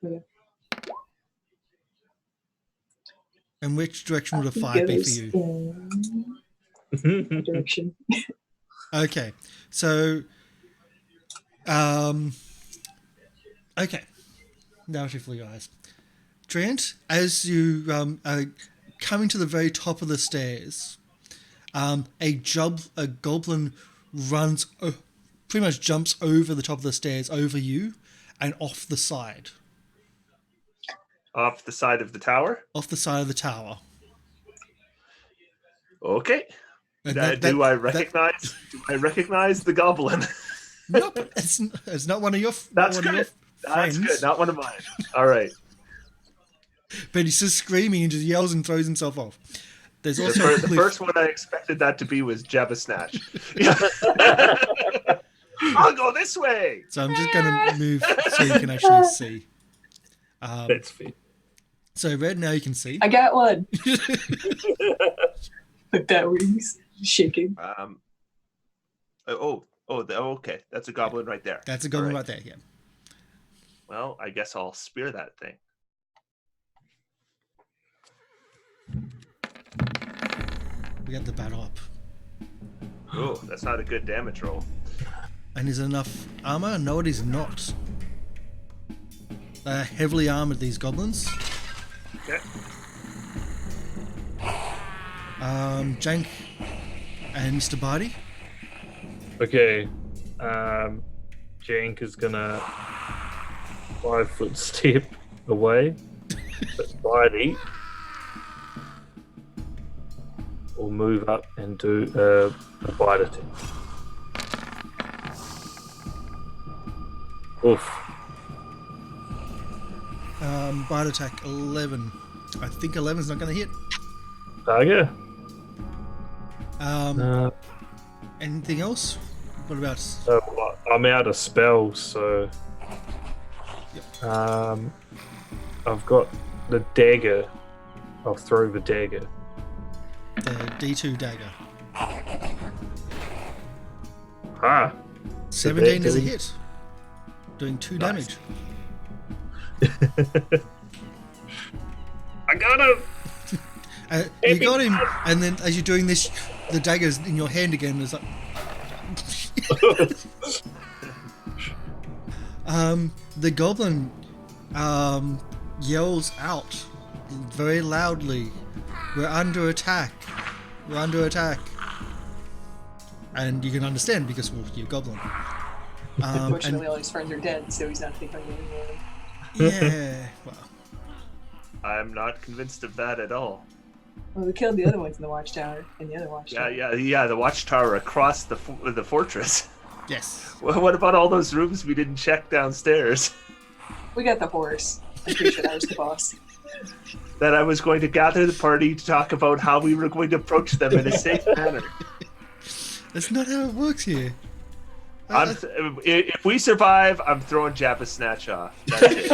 Okay. And which direction would a He 5 be for goes you? in that direction. Okay, so, okay, narrative for you guys. Trent, as you are coming to the very top of the stairs, a goblin runs, pretty much jumps over the top of the stairs, over you, and off the side. Off the side of the tower? Off the side of the tower. Okay. And Do I recognize the goblin? Nope, it's not one of your. That's one of good. your That's friends. good. Not one of mine. All right. But he's just screaming and just yells and throws himself off. There's The, also a the cliff. first one I expected that to be was Jabba Snatch. Yeah. I'll go this way. So I'm just going to move so you can actually see. That's fair. So Red, now you can see. I got one. With that wings shaking. Okay. That's a goblin right there. That's a goblin All right there, yeah. Well, I guess I'll spear that thing. We got the battle up. Oh, that's not a good damage roll. And is it enough armor? No, it is not. They're heavily armored, these goblins. Okay. Jank and Mr. Barty. Okay. Jank is gonna 5-foot step away. But Bitey will move up and do a bite attack. Oof. Bite attack 11. I think 11's not going to hit. Target? Anything else? What about? I'm out of spells, so Yep. I've got the dagger. I'll throw the dagger. The D2 dagger. Ah, 17 is a doing- hit. Doing 2 Nice. damage. I got him. You got him, and then as you're doing this, the dagger's in your hand again. It's like. The goblin yells out very loudly, "We're under attack! We're under attack!" And you can understand because, well, you're a goblin. Unfortunately, all his friends are dead, so he's not thinking anymore. Yeah, well, I'm not convinced of that at all. Well, we killed the other ones in the watchtower, and the other watchtower. Yeah. The watchtower across the fortress. yes. What about all those rooms we didn't check downstairs? We got the horse. I'm pretty sure that was the boss. That I was going to gather the party to talk about how we were going to approach them in a safe manner. That's not how it works here. If we survive, I'm throwing Jabba Snatch off. That's it.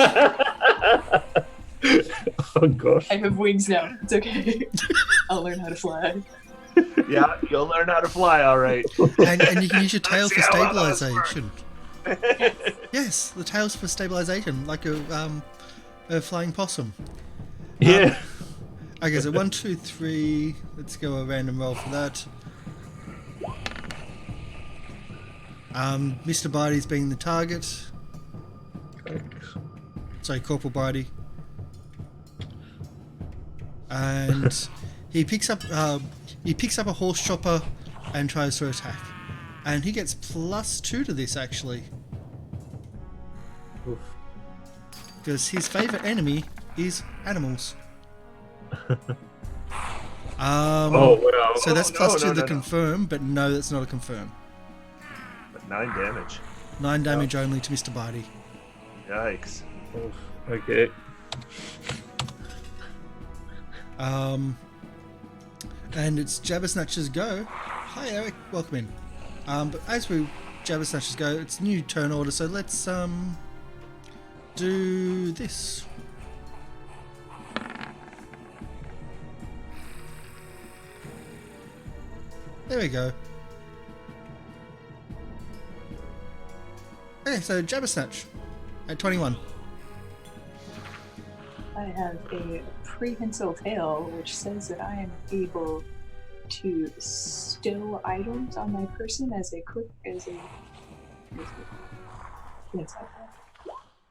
Oh gosh. I have wings now. It's okay. I'll learn how to fly. Yeah, you'll learn how to fly, all right. And you can use your tail Let's for see how well those stabilization. Yes, the tail's for stabilization, like a flying possum. Yeah. Okay, so 1, 2, 3. Let's go a random roll for that. Mr. Barty's being the target. Sorry, Corporal Barty. And he picks up a horse chopper and tries to attack. And he gets +2 to this actually. Oof. Because his favourite enemy is animals. Oh wow. So that's no, +2 no, the no. confirm, but no, that's not a confirm. But 9 damage. 9 damage only to Mr. Barty. Yikes. Oof. Okay. And it's Jabba Snatcher's go. Hi Eric, welcome in. But as we Jabba Snatcher's go, it's new turn order, so let's do this. There we go. Okay, so Jabba Snatch at 21. I have a prehensile tail, which says that I am able to stow items on my person as a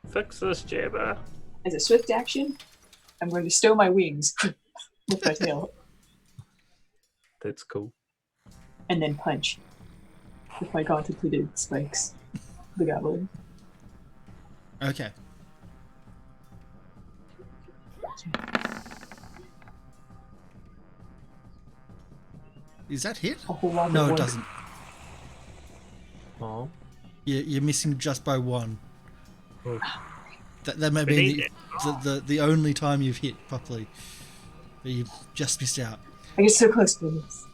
Fix this, Jabba. as a swift action. I'm going to stow my wings with my tail, That's cool. and then punch with my contemplated spikes. The goblin. Okay. Is that hit? A whole lot No, of it wood. doesn't. Oh. You're missing just by 1. Oh. That may be the only time you've hit properly. But you've just missed out. I get so close to this.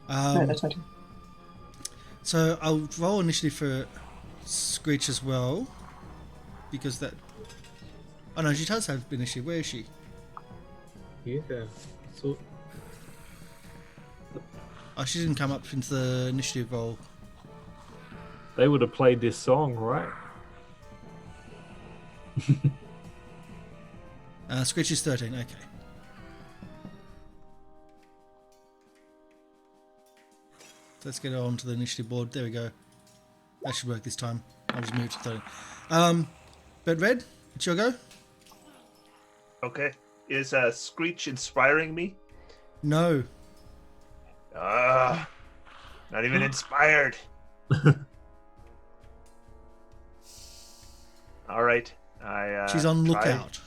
Alright, Um, that's my turn. so I'll roll initiative for Screech as well, because that. Oh no, she does have initiative. Where is she? Yeah. So Oh, she didn't come up into the initiative roll. they would have played this song, right? Screech is 13. Okay. Let's get on to the initiative board. There we go. That should work this time. I'll just move to 13. But Red, it's your go? Okay. Is Screech inspiring me? No. Not even inspired. All right. She's on try- lookout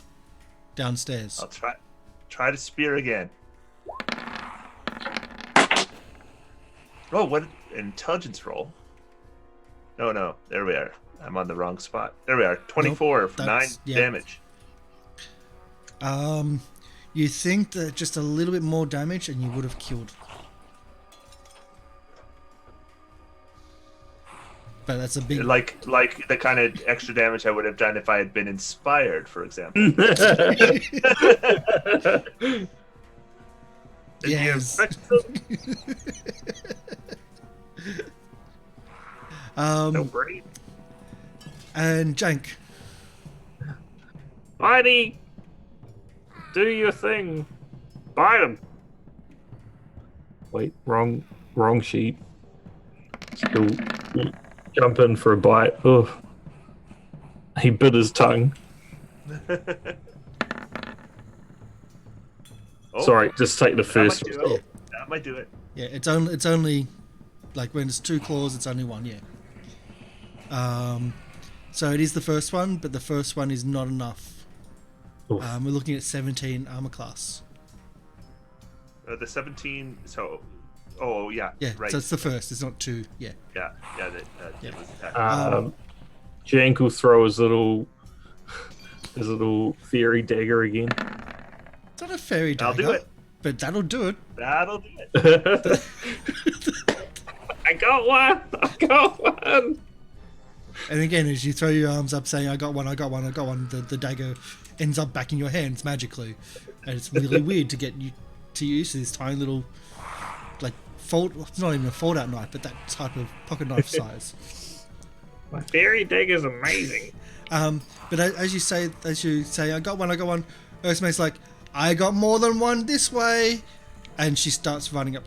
downstairs. I'll try to spear again. Oh, what intelligence roll? No, there we are. I'm on the wrong spot. There we are. 24 for 9 that's- yeah. damage. You think that just a little bit more damage and you would have killed. But that's a big... Like the kind of extra damage I would have done if I had been inspired, for example. Yes. No brain. And Jank. Bitey, do your thing. Bite him. Wait, wrong sheet. Still jumping for a bite. Oh, he bit his tongue. Oh, Sorry, just take the first. That might do it. That might do it. Yeah, it's only like when it's 2 claws, it's only 1. Yeah. So it is the first one, but the first one is not enough. Oof. We're looking at 17 armor class. The 17. So, oh yeah, Yeah, right. so it's the first. It's not 2. Yeah. Yeah. That Yeah. was that. Jank will throw his little fairy dagger again. It's not a fairy dagger. I'll do it. But that'll do it. That'll do it. I got one. And again, as you throw your arms up saying, I got one, the dagger ends up back in your hands magically. And it's really weird to get you to use this tiny little, like, it's not even a fold-out knife, but that type of pocket knife size. My fairy dagger's amazing. But as you say, I got one, Ursmay's like, I got more than one this way. And she starts running up,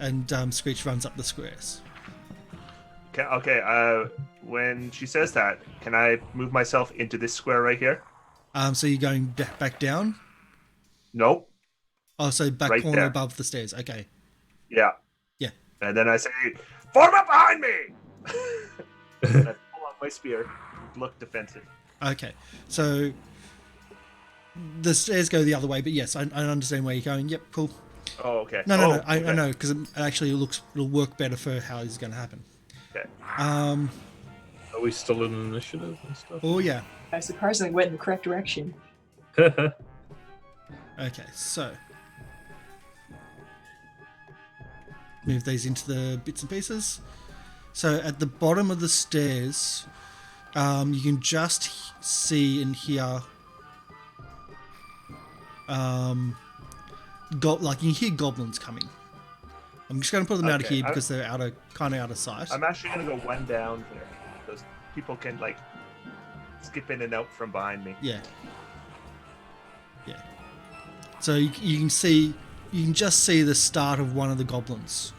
and Screech runs up the squares. Okay. When she says that, can I move myself into this square right here? So you're going back down? Nope. Oh, so back Right corner there. above the stairs. Okay. Yeah. Yeah. And then I say, form up behind me! I pull out my spear. Look defensive. Okay. So the stairs go the other way, but yes, I understand where you're going. Yep, cool. Oh, okay. No. I okay. know, because it'll work better for how it's going to happen. Okay. Are we still in initiative and stuff? Oh, yeah. I surprisingly went in the correct direction. Okay, so move these into the bits and pieces. So at the bottom of the stairs, you can just see and hear, you can hear goblins coming. I'm just going to put them out of Okay, here because they're kind of out of sight. I'm actually going to go one down there. Those people can, skip in and out from behind me. Yeah. So you can just see the start of one of the goblins.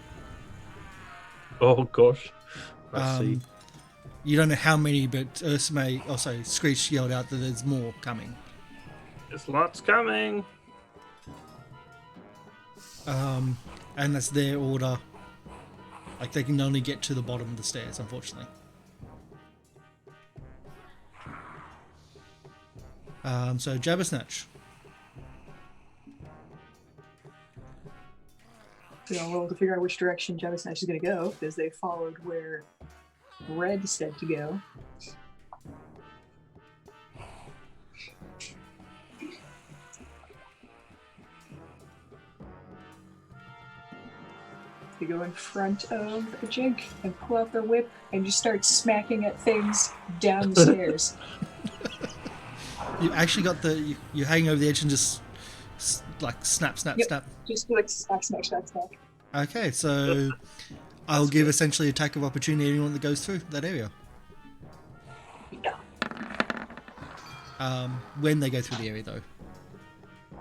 Oh gosh. I see. You don't know how many, but Screech yelled out that there's more coming. There's lots coming. And that's their order. Like, they can only get to the bottom of the stairs, unfortunately. So Jabbersnatch. So we'll have to figure out which direction Jabbersnatch is going to go, because they followed where Red said to go. They go in front of Jink and pull out their whip and just start smacking at things down the stairs. You actually got you hang over the edge and just like snap. Just like smack. Okay, so I'll give essentially attack of opportunity to anyone that goes through that area. Yeah. When they go through the area, though.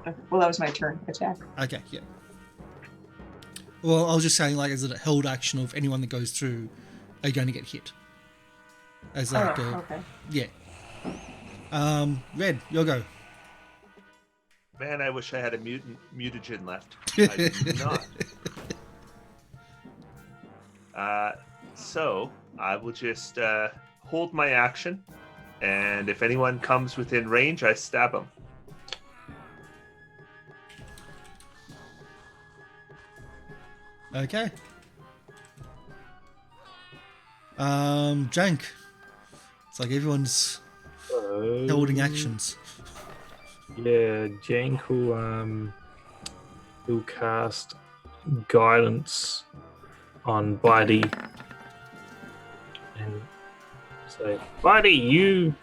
Okay. Well, that was my turn. Attack. Okay, yeah. Well, I was just saying, like, as a held action of anyone that goes through are going to get hit. As like, okay. Yeah. Red, your go. Man, I wish I had a mutagen left. I do not. So I will just hold my action, and if anyone comes within range, I stab them. Okay. Jank. It's like everyone's holding actions. Yeah, Jank will cast guidance on Bitey and say, Bitey, you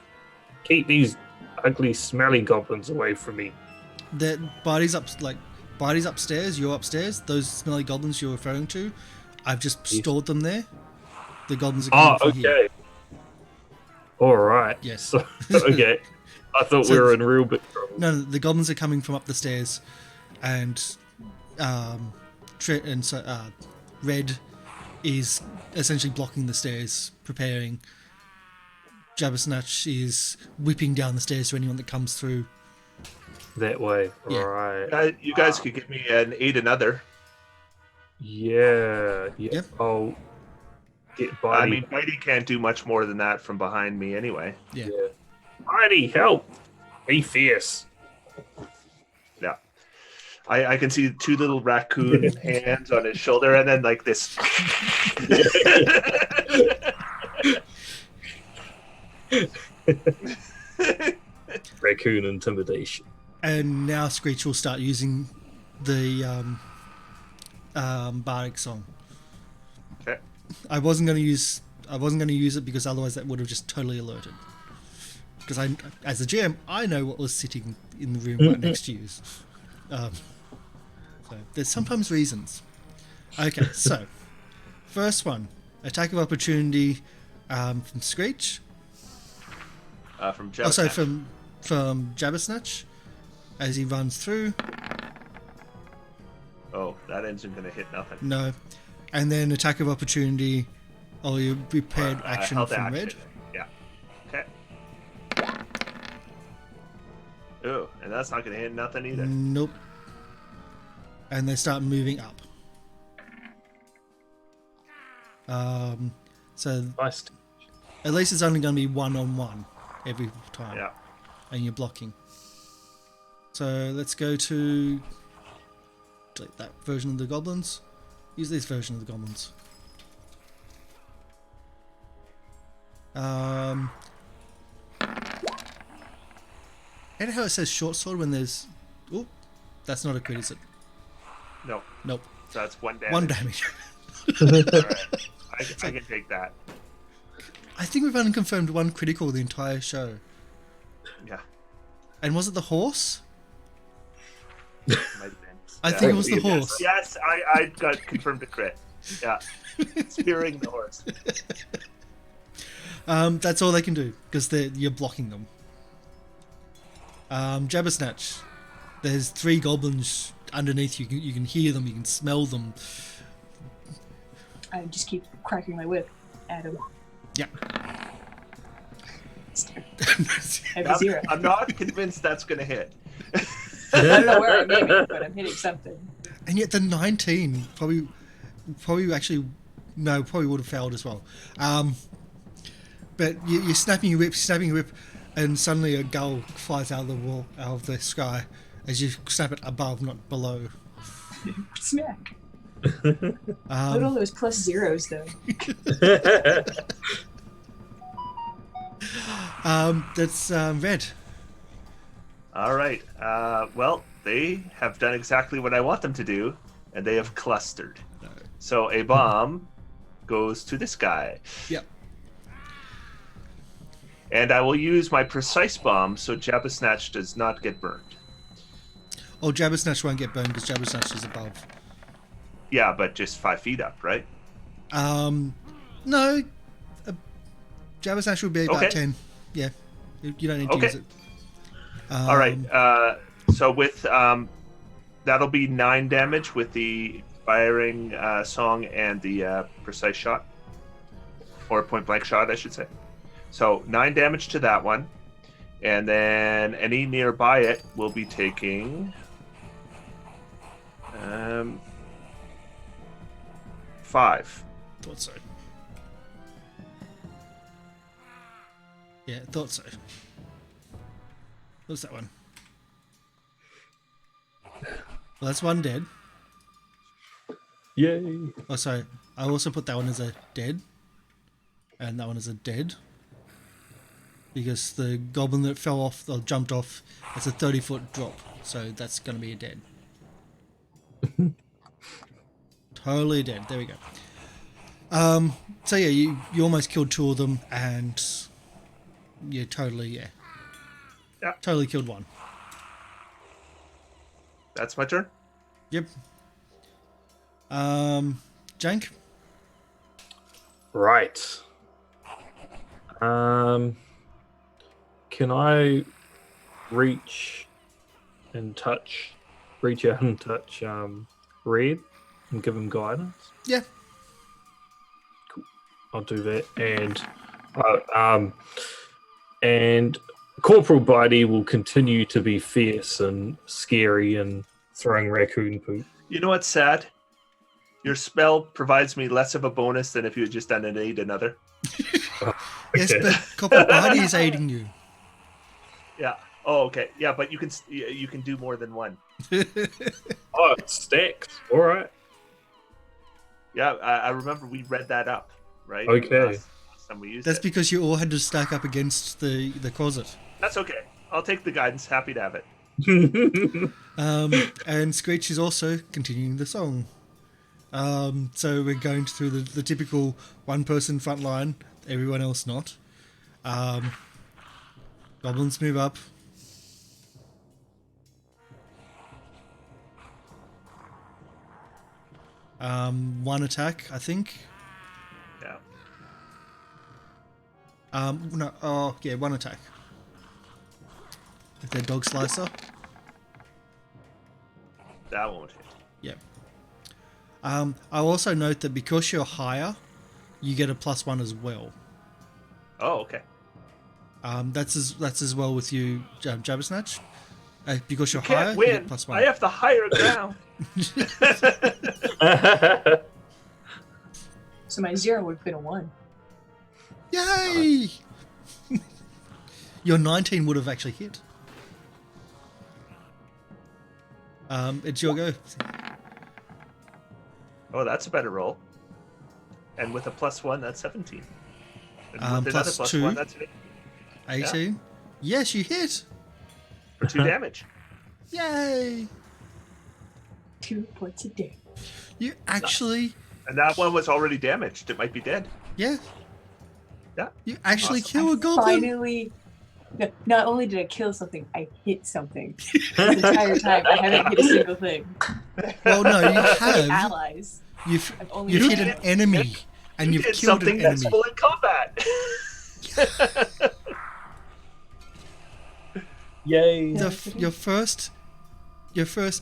keep these ugly, smelly goblins away from me. That Barty's upstairs, you're upstairs. Those smelly goblins you're referring to, I've just stored them there. The goblins are coming from here. All right. Yes. Okay. I thought we were in real big trouble. No, the goblins are coming from up the stairs, and Red is essentially blocking the stairs, preparing. Jabbersnatch is whipping down the stairs to anyone that comes through. That way. Yeah. Right. You guys could give me an aid another. Yeah. Yep. I'll get Bitey. I mean, Bitey can't do much more than that from behind me anyway. Yeah. Bitey, help! Be fierce. Yeah. I can see two little raccoon hands on his shoulder, and then like this. Raccoon intimidation. And now Screech will start using the bardic song. Okay. I wasn't going to use it because otherwise that would have just totally alerted. Because as a GM, I know what was sitting in the room right next to you. So there's sometimes reasons. Okay, so first one, attack of opportunity from Screech. From Jabbersnatch. Oh, sorry, from Jabbersnatch as he runs through. Oh, that isn't going to hit nothing. No, and then attack of opportunity. Oh, you prepared action held from action. Red. Yeah. Okay. Oh, and that's not going to hit nothing either. Nope. And they start moving up. So Nice. at least it's only going to be 1-on-1 every time. Yeah. And you're blocking. So let's go to delete that version of the goblins. Use this version of the goblins. And how it says short sword when there's... Oh, that's not a crit, is it? No. Nope. So that's 1 damage. 1 damage. Alright. I can take that. I think we've only confirmed 1 critical the entire show. Yeah. And was it the horse? Might have been. I think it was the horse. Yes, I got confirmed a crit. Yeah. Spearing the horse. That's all they can do because you're blocking them. Jabbersnatch. There's 3 goblins underneath you. You can hear them. You can smell them. I just keep cracking my whip at him. Yeah. I have a 0. I'm not convinced that's going to hit. I don't know where I'm aiming, but I'm hitting something. And yet the 19 probably would have failed as well. But you're snapping your whip, and suddenly a gull flies out of the sky as you snap it above, not below. Smack. Look at all those plus 0s though. That's Red. All right. Well, they have done exactly what I want them to do, and they have clustered. So a bomb goes to this guy. Yep. And I will use my precise bomb so Jabba Snatch does not get burned. Oh, Jabba Snatch won't get burned because Jabba Snatch is above. Yeah, but just 5 feet up, right? No. Jabba Snatch will be about Okay. 10. Yeah. You don't need to Okay. use it. All right. So with that'll be 9 damage with the firing song and the precise shot, or point blank shot, I should say. So 9 damage to that one, and then any nearby it will be taking 5. Thought so. Yeah, thought so. What's that one? Well, that's one dead. Yay. Oh, sorry. I also put that one as a dead. And that one as a dead. Because the goblin that fell off, or jumped off, it's a 30-foot drop. So that's going to be a dead. Totally dead. There we go. So yeah, you almost killed 2 of them, and you totally totally killed 1. That's my turn. Yep. Jank. Right. Can I reach out and touch Red and give him guidance? Yeah. Cool. I'll do that, and Corporal Bitey will continue to be fierce and scary and throwing raccoon poop. You know what's sad? Your spell provides me less of a bonus than if you had just done an aid another. Yes, Okay. but Copper Body is aiding you. Yeah. Oh, okay. Yeah, but you can do more than one. Oh, it stacks. All right. Yeah, I remember we read that up, right? Okay. Last time we used That's it. because you all had to stack up against the closet. That's okay. I'll take the guidance. Happy to have it. And Screech is also continuing the song. So we're going through the typical one-person front line, everyone else not. Goblins move up. One attack, I think. Yeah. No, oh yeah, one attack. With their dog slicer. That won't hit. Yep. I'll also note that because you're higher, you get a +1 as well. Oh, okay. That's as well with you, Jabba Snatch. Because you're You can't higher, you win. get +1. I have the higher ground. So my 0 would have been a 1. Yay! Your 19 would have actually hit. It's your go. Oh, that's a better roll. And with a +1, that's 17. And with another +2. +1, that's 18. Yes, you hit. for 2 damage. Yay! 2 points a day. You actually, And that one was already damaged. It might be dead. yeah, Yeah. you actually Awesome. kill a goblin. Finally, no, not only did I kill something, I hit something. The entire time, I haven't hit a single thing. Well, no, you Hit have. allies. You've I've only you've You hit an did- enemy, and You you've did killed something an that's enemy. full in combat. Yay. Your first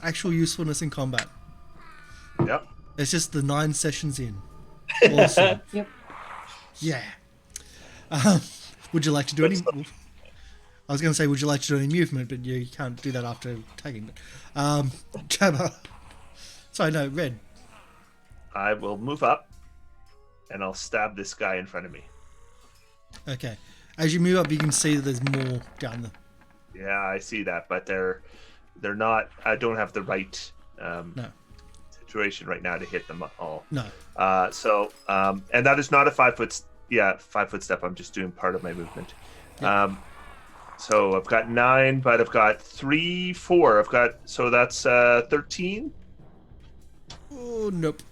actual usefulness in combat. Yep. It's just the 9 sessions in. Awesome. Yep. Yeah. Would you like to do any? I was going to say, would you like to do any movement, but you can't do that after tagging. Jabba. Sorry, no, Red. I will move up, and I'll stab this guy in front of me. Okay. As you move up, you can see that there's more down the. Yeah, I see that, but they're not. I don't have the right No. situation right now to hit them all. No. And that is not a 5 foot. 5 foot step. I'm just doing part of my movement. Yeah. So I've got 9, but I've got 3, 4. So that's 13. Oh, nope.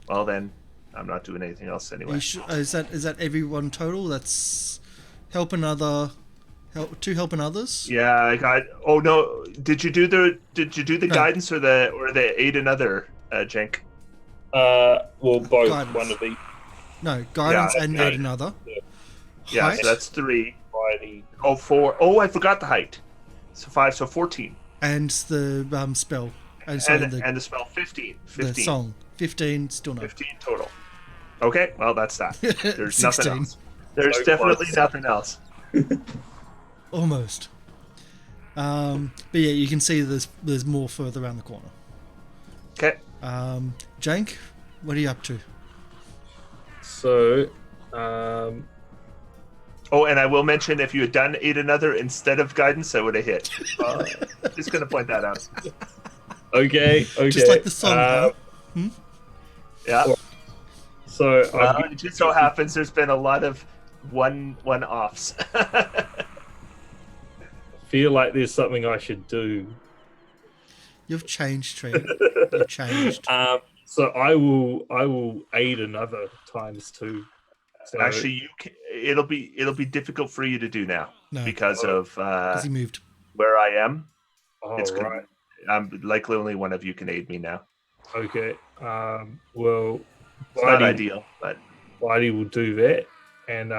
Well then, I'm not doing anything else anyway. Is that everyone total? That's helping others. Yeah, I got. Oh no! Did you do the No. guidance or the aid another, Jenk? Well, both. Guidance. One of each. No, guidance Yeah, and okay. aid another. Yeah, Height so that's 3. Mighty. Oh, 4. Oh, I forgot the height. So 5, so 14. and the spell. And The the spell 15. the 15. song 15. Still no. 15 total. Okay, well that's that. There's 16. nothing else. There's So definitely close. nothing else. Almost. But yeah, you can see there's more further around the corner. Okay. Jank, what are you up to? So, Oh, and I will mention if you had done aid another instead of guidance, I would have hit. Just gonna point that out. okay. Just like the song, huh? Yeah. So, Well, it just so happens there's been a lot of one-offs. I feel like there's something I should do. You've changed, Trent. You've changed. So I will aid another times 2. So, Actually, it'll be difficult for you to do now No, because of because he moved. where I am. oh, It's right. I'm likely only one of you can aid me now. Okay. Well, It's not Whitey, ideal, but Whitey will do that. And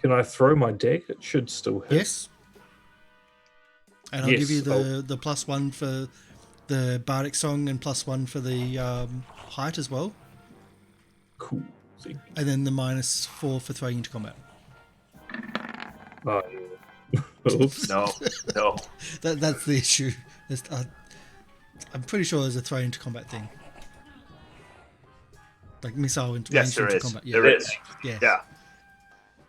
can I throw my deck? It should still hit. Yes. And I'll Yes, give you the +1 for the bardic song and +1 for the height as well, Cool. See. and then the -4 for throwing into combat. Oh, yeah. Oops. no. That's the issue. I'm pretty sure there's a throw into combat thing, like missile into Yes, there into is. combat. Yeah. There is. Yeah. Yeah.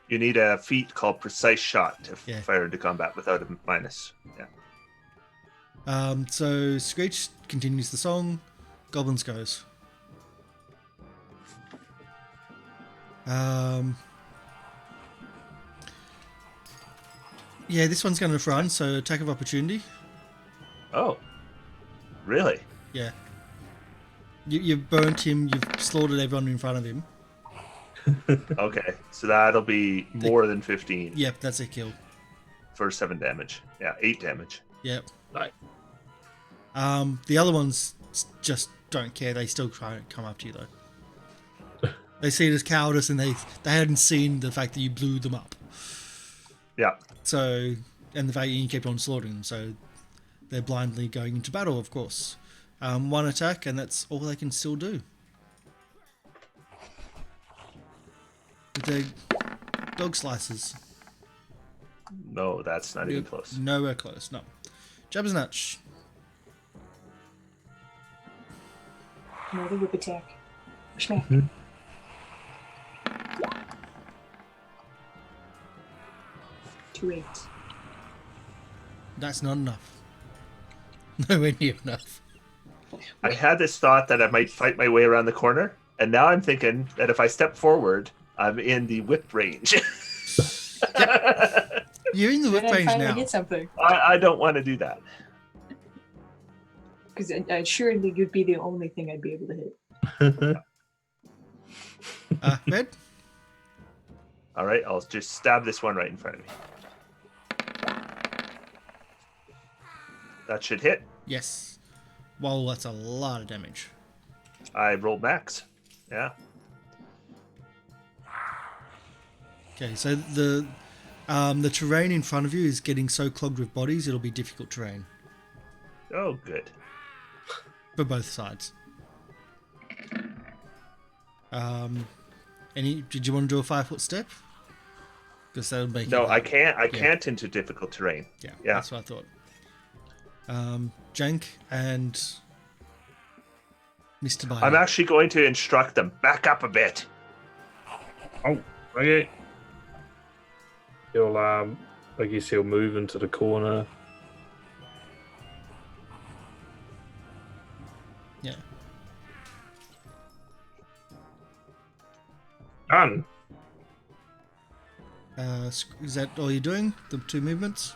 You need a feat called Precise Shot to Yeah. fire into combat without a minus. Yeah. So Screech continues the song. Goblins goes. Yeah, this one's going to run, so attack of opportunity. Oh. Really? Yeah. You've burnt him, you've slaughtered everyone in front of him. Okay. So that'll be more than 15 Yep, that's a kill. for 7 damage. Yeah, 8 damage. Yep. Right. The other ones just don't care. They still try to come up to you, though. They see it as cowardice, and they hadn't seen the fact that you blew them up. Yeah. So, and the fact that you kept on slaughtering them, so they're blindly going into battle, of course. 1 attack, and that's all they can still do. With their dog slices. No, that's not even You're close. Nowhere close, no. Jabbersnatch. Another whip attack. Smack. 2 8. That's not enough. Nowhere near enough. I had this thought that I might fight my way around the corner, and now I'm thinking that if I step forward, I'm in the whip range. You're in the whip Then I range finally now. get something. I don't want to do that. Because surely you'd be the only thing I'd be able to hit. Red? All right, I'll just stab this one right in front of me. That should hit. Yes. Well, that's a lot of damage. I rolled max. Yeah. Okay, so the terrain in front of you is getting so clogged with bodies, it'll be difficult terrain Oh, good. for both sides. Did you want to do a 5-foot step? Because that would make No, it I can't. I Yeah. can't into difficult terrain. Yeah, Yeah. that's what I thought. Jank and Mr. Biden. I'm actually going to instruct them. Back up a bit. Oh, okay. He'll I guess he'll move into the corner. Yeah. Done. Is that all you're doing? The 2 movements?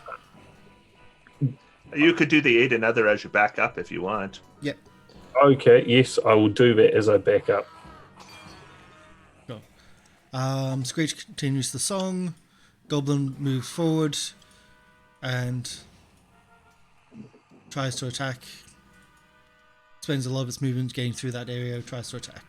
You could do the aid another as you back up if you want. Yep. Okay, yes, I will do that as I back up. Sure. Screech continues the song. Goblin moves forward and tries to attack. Spends a lot of its movement getting through that area, tries to attack.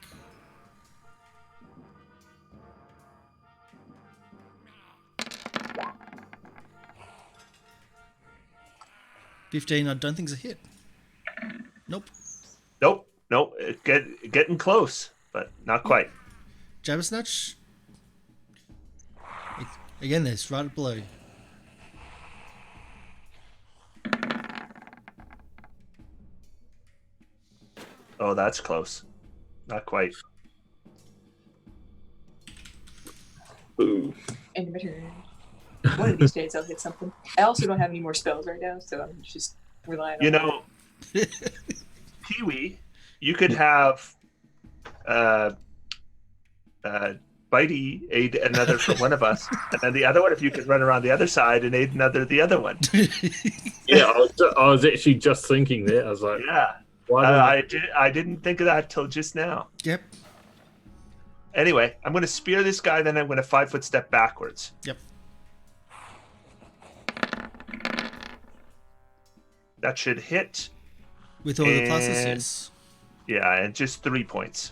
$15, I don't think is a hit. Nope. Nope. Getting close, but not quite. Jabber Snatch. Again, this right below. Oh, that's close. Not quite. Ooh. End of my turn. One of these days I'll hit something. I also don't have any more spells right now, so I'm just relying on You know, Pee-wee, you could have Bitey aid another for one of us, and then the other one, if you could run around the other side and aid the other one. Yeah, I was actually just thinking that. I was like, Yeah. why I didn't think of that till just now. Yep. Anyway, I'm going to spear this guy, then I'm going to 5-foot step backwards. Yep. That should hit. With all the pluses, And- yes. Yeah, and just 3 points.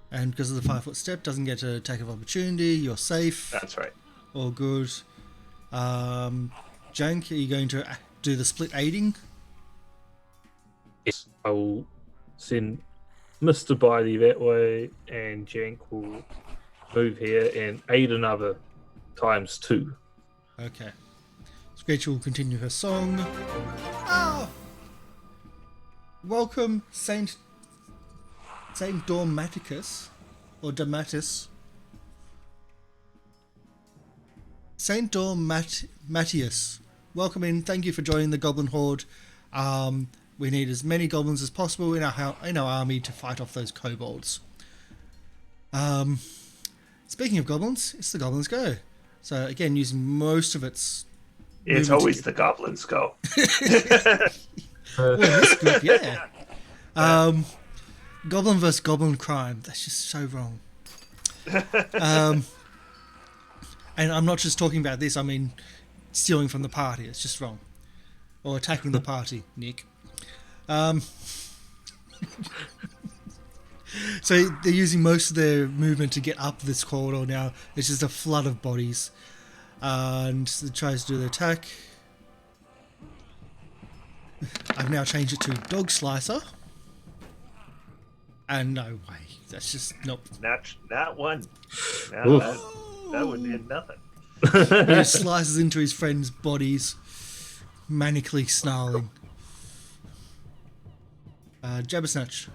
And because of the 5-foot step, doesn't get an attack of opportunity. You're safe. That's right. All good. Jank, are you going to do the split aiding? Yes, I will send Mr. Bitey that way, and Jank will move here and aid another ×2. Okay. Screech will continue her song. Oh! Welcome, Saint Dormaticus, or Damatus. Saint Dormatius. Welcome in. Thank you for joining the Goblin Horde. We need as many goblins as possible in our army to fight off those kobolds. Speaking of goblins, it's the Goblins Go. So again, using most of its It's movement always the goblins go. well, this group, yeah. Goblin versus Goblin crime. That's just so wrong. And I'm not just talking about this. I mean, stealing from the party. It's just wrong. Or attacking the party, Nick. So they're using most of their movement to get up this corridor now. It's just a flood of bodies. And it tries to do the attack. I've now changed it to Dog Slicer. And no way. That's just nope. Not one. No, Oof. that would mean nothing. He just slices into his friends' bodies, manically snarling. Jabber Snatch.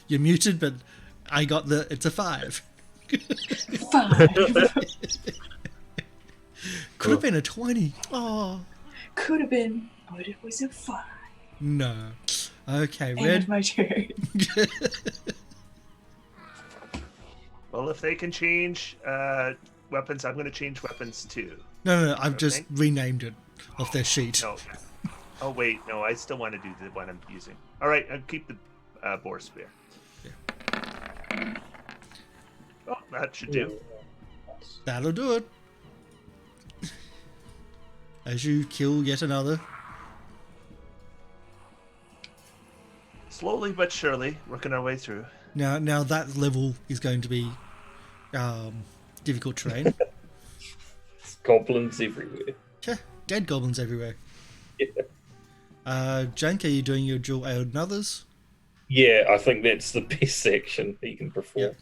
You're muted, but I got it's a 5. 5. Could have been a 20. Oh, Could have been, but it was a 5. no. Okay, End of Red. my turn. Well, if they can change weapons, I'm going to change weapons too. No, I've just Okay. renamed it off their sheet. No. Oh wait, no, I still want to do the one I'm using. All right, I'll keep the boar spear. Oh, that should do. That'll do it. As you kill yet another. Slowly but surely, working our way through. Now that level is going to be difficult terrain. Goblins everywhere. Yeah, dead goblins everywhere. Yeah. Jank, are you doing your dual aid others? Yeah, I think that's the best action he can perform. Yep.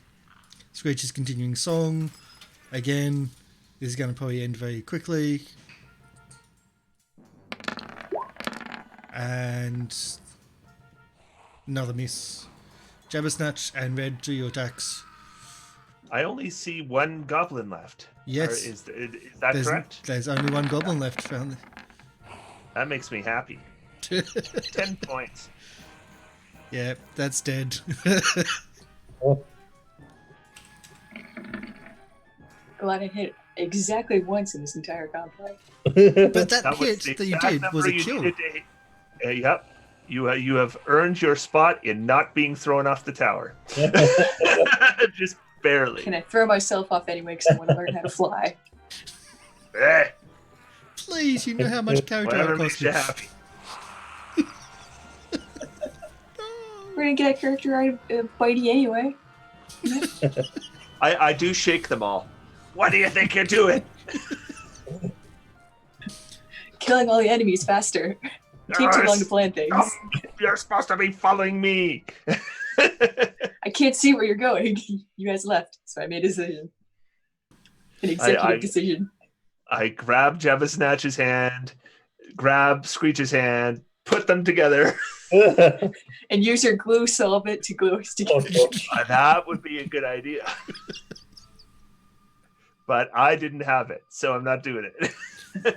Screech is continuing song. Again, this is going to probably end very quickly. And another miss. Jabber Snatch and Red, do your attacks. I only see one goblin left. Yes. Or is that correct? There's only one goblin left. Found. That makes me happy. 10 points. Yeah, that's dead. glad I hit exactly once in this entire combat. But that That was hit the that you exact did was number a you kill. needed to hit. Yep. You have earned your spot in not being thrown off the tower. Just barely. Can I throw myself off anyway because I want to learn how to fly? Eh, Please, you know how much character whatever that makes cost you me. happy. We're gonna get a character out of Bitey anyway. I do shake them all. What do you think you're doing? Killing all the enemies faster. Take too long to plan things. You're supposed to be following me. I can't see where you're going. You guys left, so I made a decision. An executive decision. I grab Jabba hand, grab Screech's hand, put them together. And use your glue solvent to glue us together. That would be a good idea. But I didn't have it, so I'm not doing it.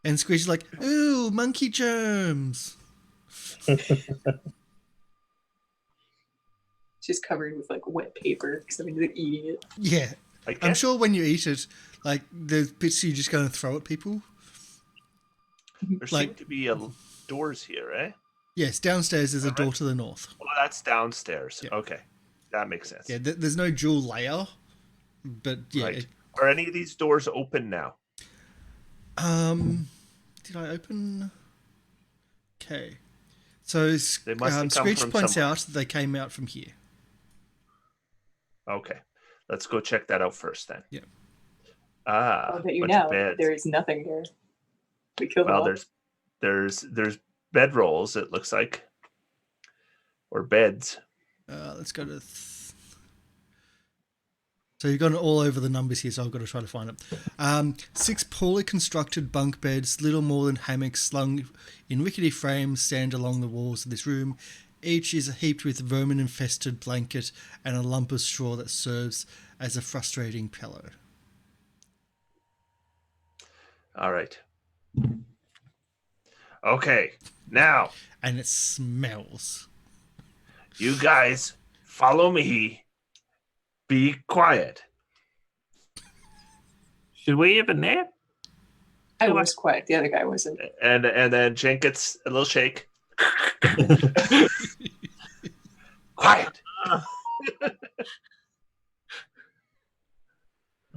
And Squeeze is like, ooh, monkey germs. Just covered with like wet paper because I'm eating it. Yeah. I'm sure when you eat it, like there's bits you're just going to throw at people. There like, seem to be doors here, eh? Yes, downstairs there's a door to the north. Well, that's downstairs. Yeah. Okay, that makes sense. Yeah, there's no dual layer, but yeah. Right. Are any of these doors open now? Did I open? Okay. So Screech points out that they came out from here. Okay. Let's go check that out first then. Yeah. I'll bet you now there is nothing there. We killed them all. There's bedrolls, it looks like. Or beds. Let's go to so you've gone all over the numbers here, so I've got to try to find it. 6 poorly constructed bunk beds, little more than hammocks slung in rickety frames, stand along the walls of this room. Each is heaped with vermin-infested blanket and a lump of straw that serves as a frustrating pillow. All right. Okay, now. And it smells. You guys, follow me. Be quiet. Should we have a nap? I was quiet. The other guy wasn't. And then Jen gets a little shake. Quiet.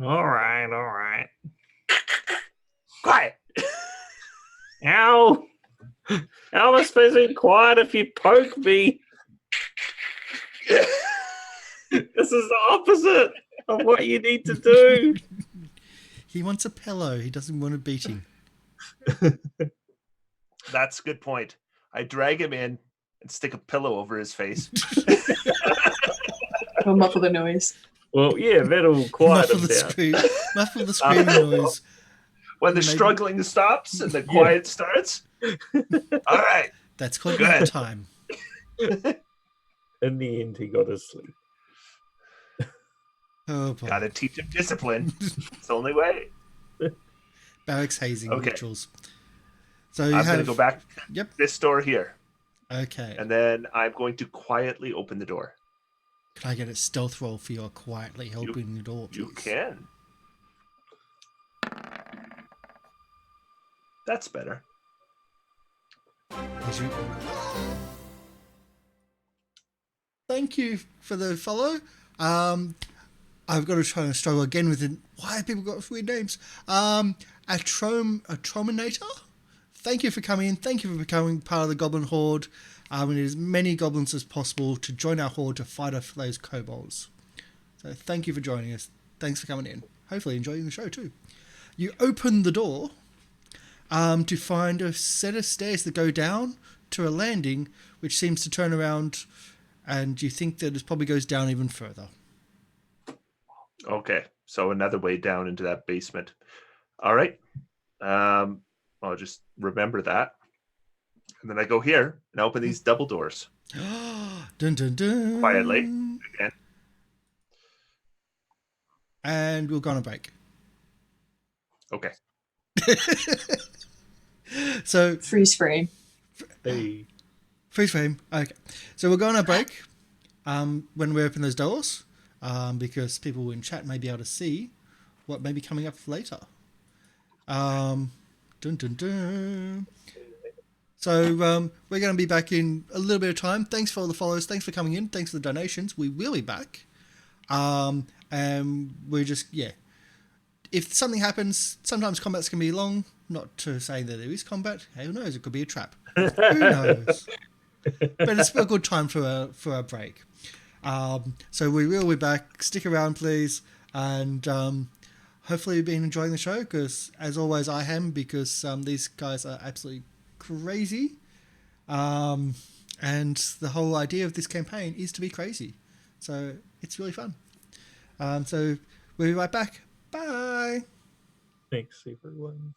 All right. Quiet. Ow! How am I supposed to be quiet if you poke me? This is the opposite of what you need to do. He wants a pillow. He doesn't want a beating. That's a good point. I drag him in and stick a pillow over his face. We'll muffle the noise. Well, yeah, that'll quiet him down. Muffle the screaming noise. When the struggling stops and the quiet starts. All right. That's called nap time. In the end, he got his sleep. Oh, boy. Gotta teach him discipline. It's the only way. Barracks hazing rituals. So I'm going to go back to this door here. Okay. And then I'm going to quietly open the door. Can I get a stealth roll for your quietly opening the door, please? You can. That's better. Thank you for the follow. I've got to try and struggle again with it. Why have people got weird names? A Trominator. Thank you for coming in. Thank you for becoming part of the Goblin Horde. We need as many goblins as possible to join our horde to fight off those kobolds. So thank you for joining us. Thanks for coming in. Hopefully enjoying the show too. You open the door to find a set of stairs that go down to a landing, which seems to turn around, and you think that it probably goes down even further. Okay, so another way down into that basement. All right. I'll just remember that. And then I go here and open these double doors. Dun, dun, dun. Quietly. Again. And we'll go on a break. Okay. So freeze frame. Freeze frame. Okay. So we'll go on a break when we open those doors, because people in chat may be able to see what may be coming up later. Dun dun dun. So we're going to be back in a little bit of time. Thanks for all the follows. Thanks for coming in. Thanks for the donations. We will be back. And we're just, yeah. If something happens, sometimes combats can be long. Not to say that there is combat. Who knows? It could be a trap. Who knows? But it's a good time for a break. So we will be back. Stick around, please. And hopefully you've been enjoying the show, because as always I am, because these guys are absolutely crazy. And the whole idea of this campaign is to be crazy. So it's really fun. So we'll be right back. Bye. Thanks, everyone.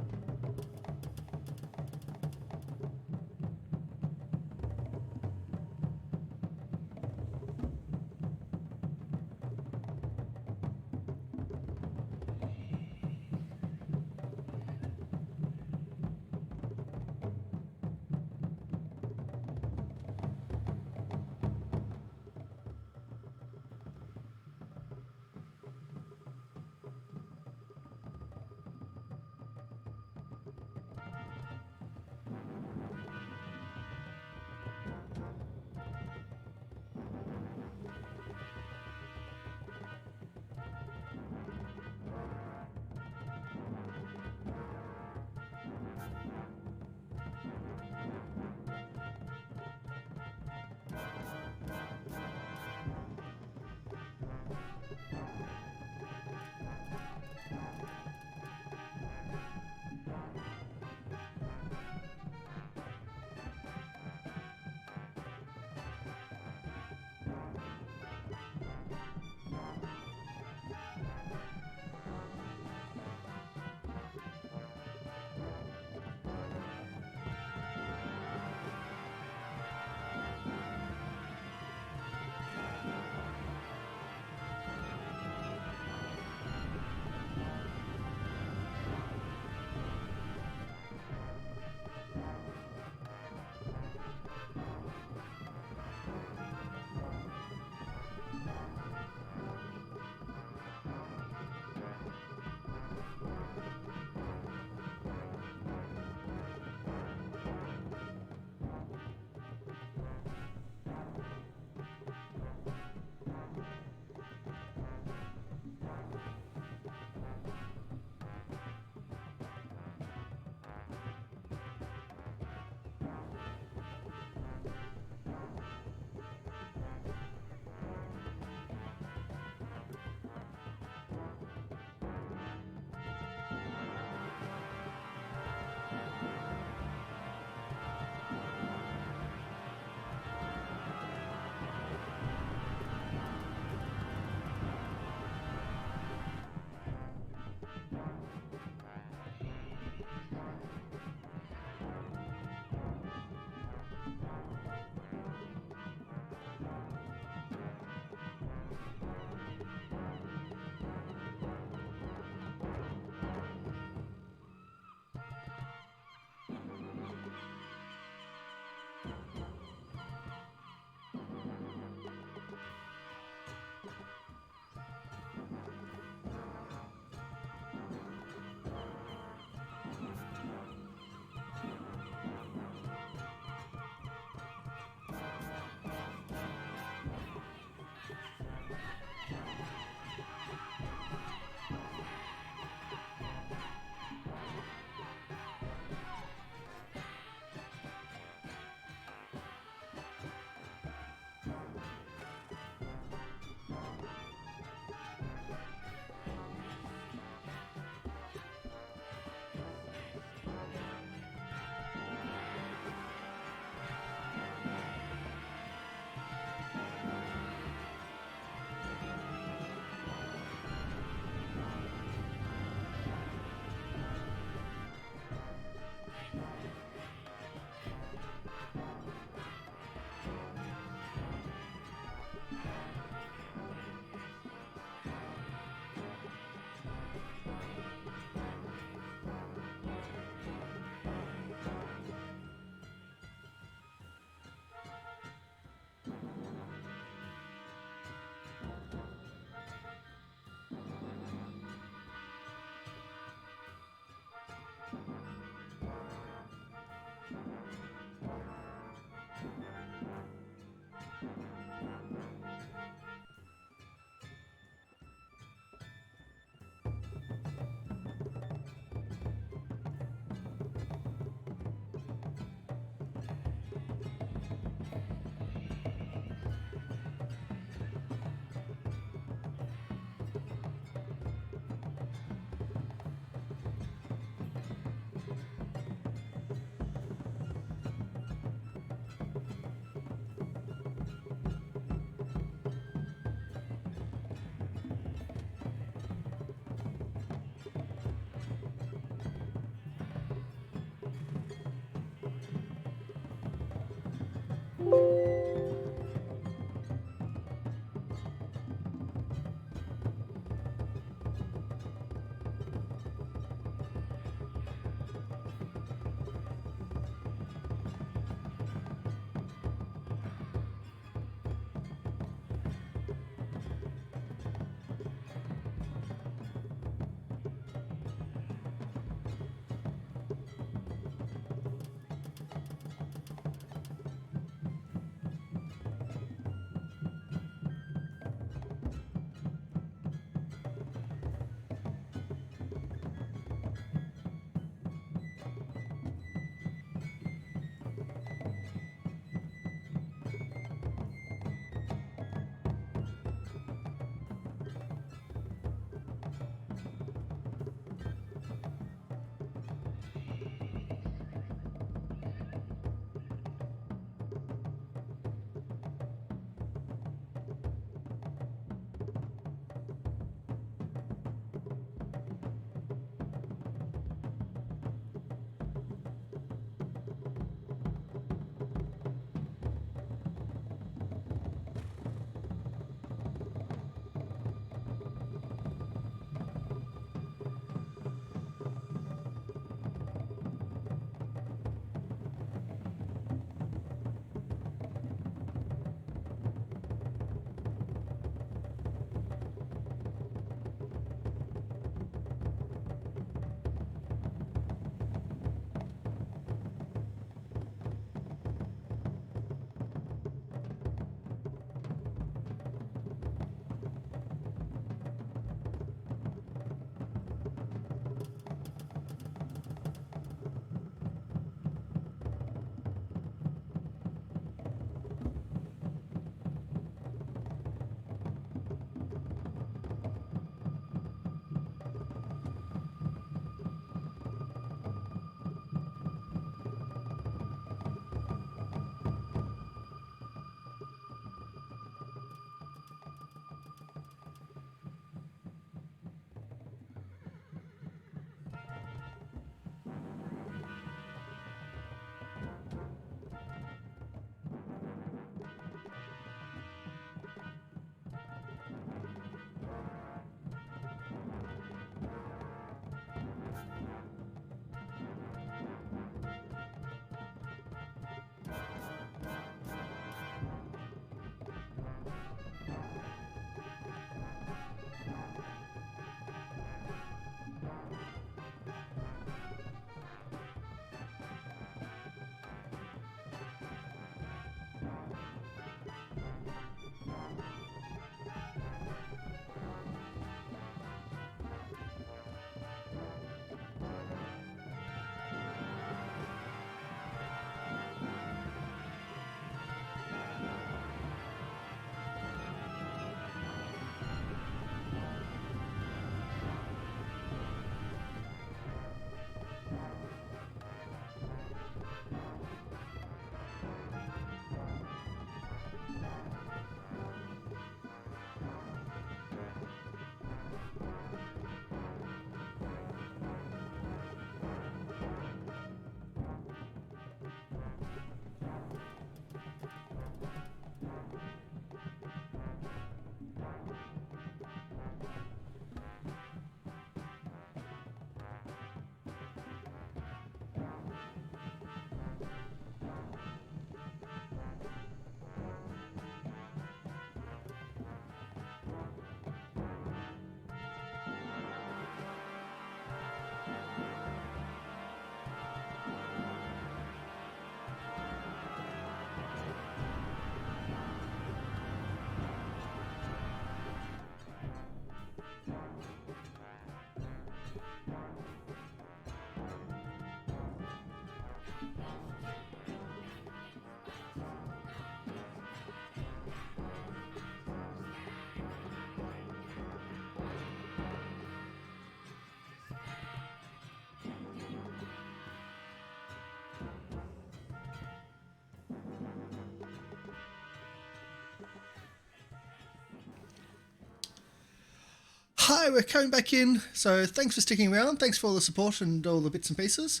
Hi, we're coming back in. So thanks for sticking around. Thanks for all the support and all the bits and pieces.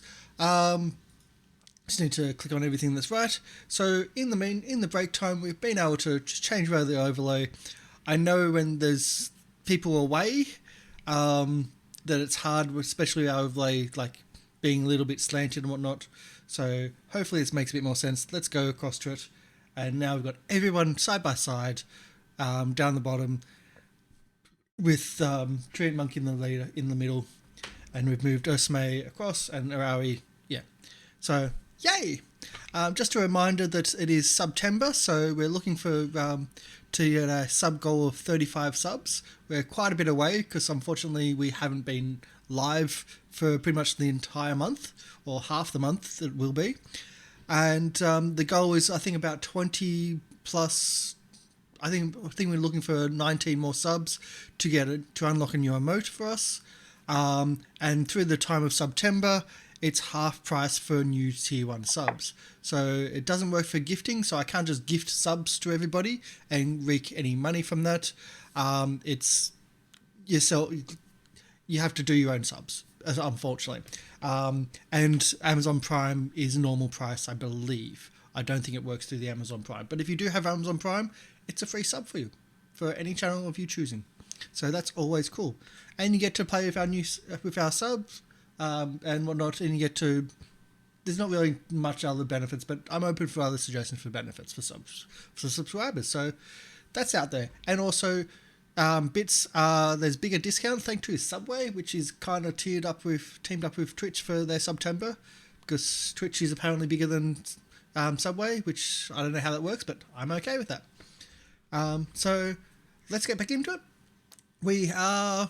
Just need to click on everything that's right. So in the break time, we've been able to just change around the overlay. I know when there's people away, that it's hard, especially our overlay like being a little bit slanted and whatnot. So hopefully this makes a bit more sense. Let's go across to it. And now we've got everyone side by side, down the bottom, with Treant Monk in the middle, and we've moved Ursmay across and Arawi, yeah. So yay! Just a reminder that it is September, so we're looking for to get a sub goal of 35 subs. We're quite a bit away because unfortunately we haven't been live for pretty much the entire month, or half the month it will be. And the goal is, I think, about 20 plus. I think we're looking for 19 more subs to unlock a new emote for us. And through the time of September, it's half price for new tier 1 subs. So it doesn't work for gifting, so I can't just gift subs to everybody and reap any money from that. It's yourself. You have to do your own subs, unfortunately. And Amazon Prime is normal price, I believe. I don't think it works through the Amazon Prime. But if you do have Amazon Prime, it's a free sub for you, for any channel of you choosing. So that's always cool. And you get to play with our subs and whatnot, and you get to... There's not really much other benefits, but I'm open for other suggestions for benefits for subscribers. So that's out there. And also... bits, there's bigger discount thanks to Subway, which is kind of teamed up with Twitch for their September, because Twitch is apparently bigger than Subway, which I don't know how that works, but I'm okay with that. So let's get back into it. We are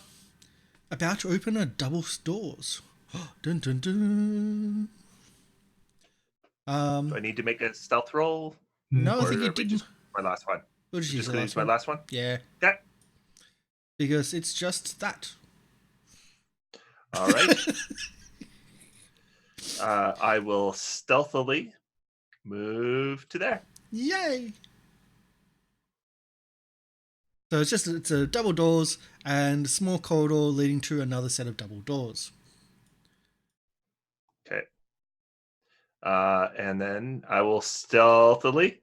about to open a double doors. Dun, dun, dun. Do I need to make a stealth roll? No, I Or think are you we didn't. just my last one. We'll just Just use the gonna last use my one. last one? Yeah, Okay. because it's just that. All right. I will stealthily move to there. Yay! So it's a double doors and a small corridor leading to another set of double doors. Okay. And then I will stealthily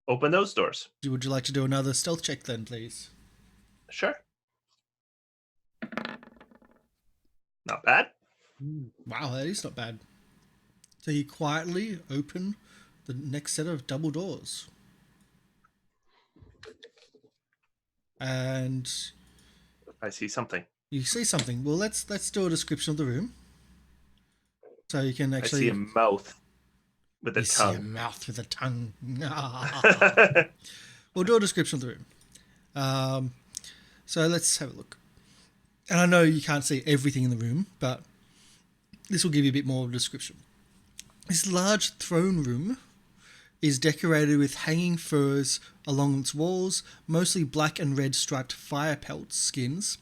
open those doors. Would you like to do another stealth check then, please? Sure. Not bad. Wow, that is not bad. So you quietly open the next set of double doors. And I see something. you see something. Well, let's do a description of the room. So you can actually... I see a mouth with a you see a tongue. mouth with a tongue. We'll do a description of the room. So let's have a look. And I know you can't see everything in the room, but this will give you a bit more of a description. This large throne room is decorated with hanging furs along its walls, mostly black and red striped fire pelt skins,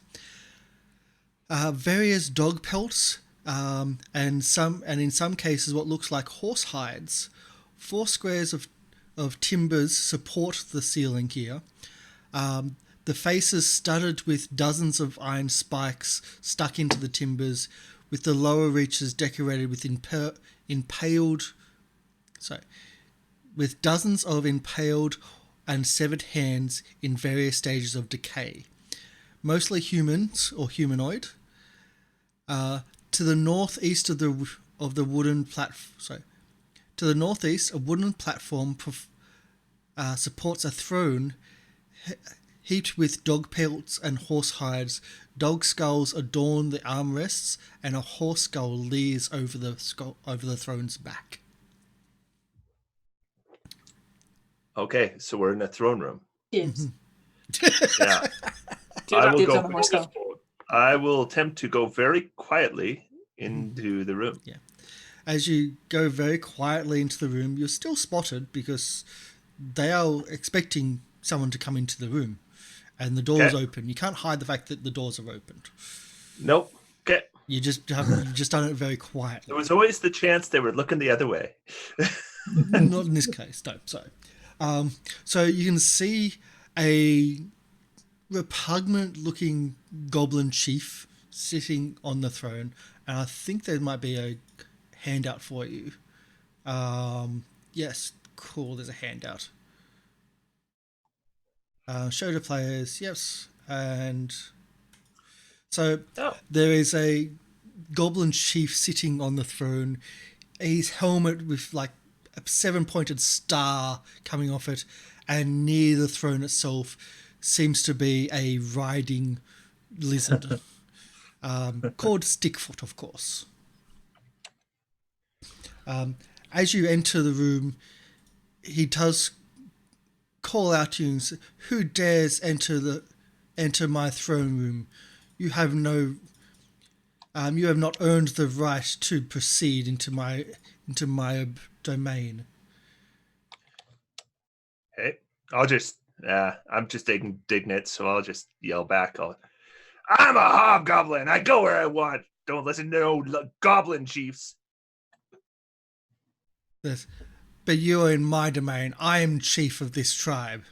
various dog pelts, and in some cases what looks like horse hides. 4 squares of timbers support the ceiling here. The faces studded with dozens of iron spikes stuck into the timbers, with the lower reaches decorated with with dozens of impaled and severed hands in various stages of decay, mostly humans or humanoid. To the northeast of the wooden platform. To the northeast, a wooden platform supports a throne heaped with dog pelts and horse hides. Dog skulls adorn the armrests, and a horse skull leers over the throne's back. Okay, so we're in a throne room. Dibs. Yeah. Dibs on the horse skull. I will attempt to go very quietly into the room. Yeah. As you go very quietly into the room, you're still spotted because they are expecting someone to come into the room, and the door's open. You can't hide the fact that the doors are opened. Nope. Okay. You just done it very quietly. There was always the chance they were looking the other way. Not in this case, no. So you can see a repugnant-looking goblin chief sitting on the throne, and I think there might be a handout for you. Yes, cool. There's a handout. Show to players. Yes, and so Oh. there is a goblin chief sitting on the throne. His helmet with like a 7-pointed star coming off it, and near the throne itself seems to be a riding lizard called Stickfoot, of course. As you enter the room, he does call out to you and say, "Who dares enter my throne room? You have you have not earned the right to proceed into my domain." Hey, I'm just indignant, so I'll just yell back. I'm a hobgoblin. I go where I want. Don't listen to no goblin chiefs. Yes. But you are in my domain. I am chief of this tribe.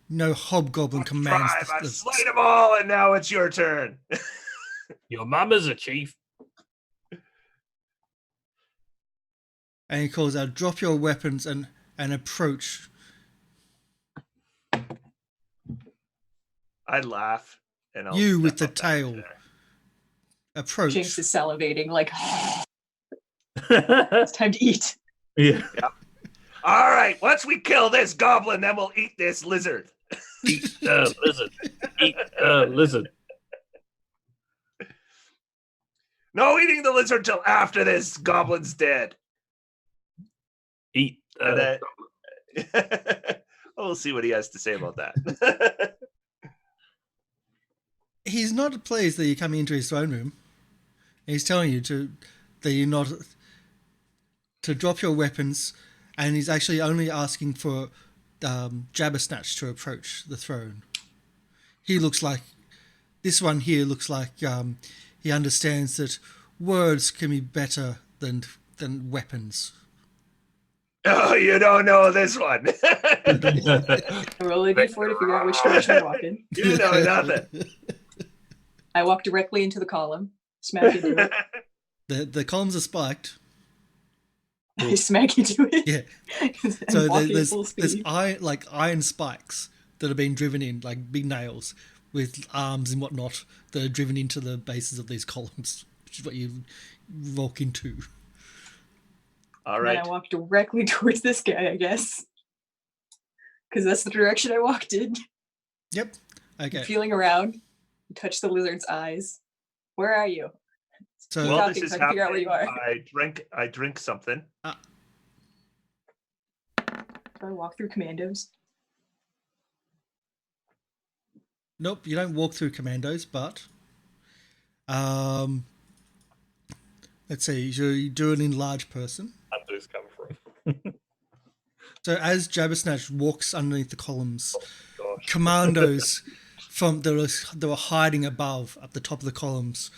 No hobgoblin commands Tribe, I've slain them all, and now it's your turn. Your mama's a chief. And he calls out, "Drop your weapons and approach." I laugh, and I'll You step with the up back tail. there. Approach. Jinx is salivating, like, Yeah. it's time to eat. All right, once we kill this goblin, then we'll eat this lizard. Eat the lizard. Eat the lizard. No eating the lizard till after this goblin's dead. Eat And the then we'll see what he has to say about that. He's not pleased that you're coming into his throne room. He's telling you that you're not to drop your weapons, and he's actually only asking for Jabbersnatch to approach the throne. He looks like this one here looks like he understands that words can be better than weapons. Oh, you don't know this one. Roll a d4 to figure out which direction I walk in. You know nothing. I walk directly into the column, smack into it. The columns are spiked. I smack into it. Yeah. and So walk in there's full speed. iron spikes that have been driven in, like big nails with arms and whatnot, that are driven into the bases of these columns, which is what you walk into. All And right. then I walk directly towards this guy, I guess. Because that's the direction I walked in. Yep. I'm Okay. feeling around. Touch the lizard's eyes. Where are you? So While talking this is so I can figure out where happening, you are. I drink something. Do I walk through commandos? nope, you don't walk through commandos, but let's see, you do an enlarged person. Undo's come from. So as Jabbersnatch walks underneath the columns, Gosh. commandos that were hiding above at the top of the columns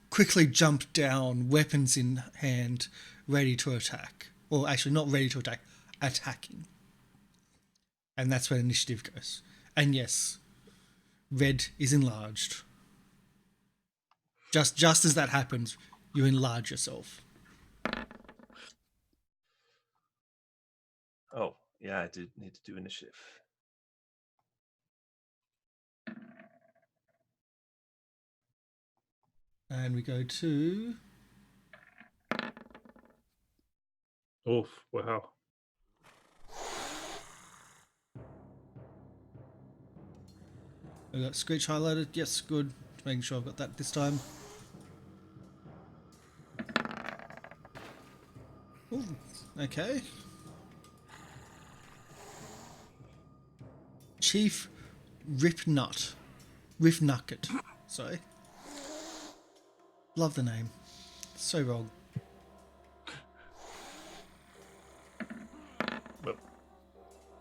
quickly jump down, weapons in hand, ready to attack. Or actually not ready to attack, attacking. And that's where initiative goes. And yes, red is enlarged. Just as that happens, you enlarge yourself. Oh, yeah, I did need to do initiative. And we go to Oof, wow. we got Screech highlighted. Yes, good. Making sure I've got that this time. Ooh, okay. Chief Ripnut. Rifnucket. Sorry. Love the name. So wrong.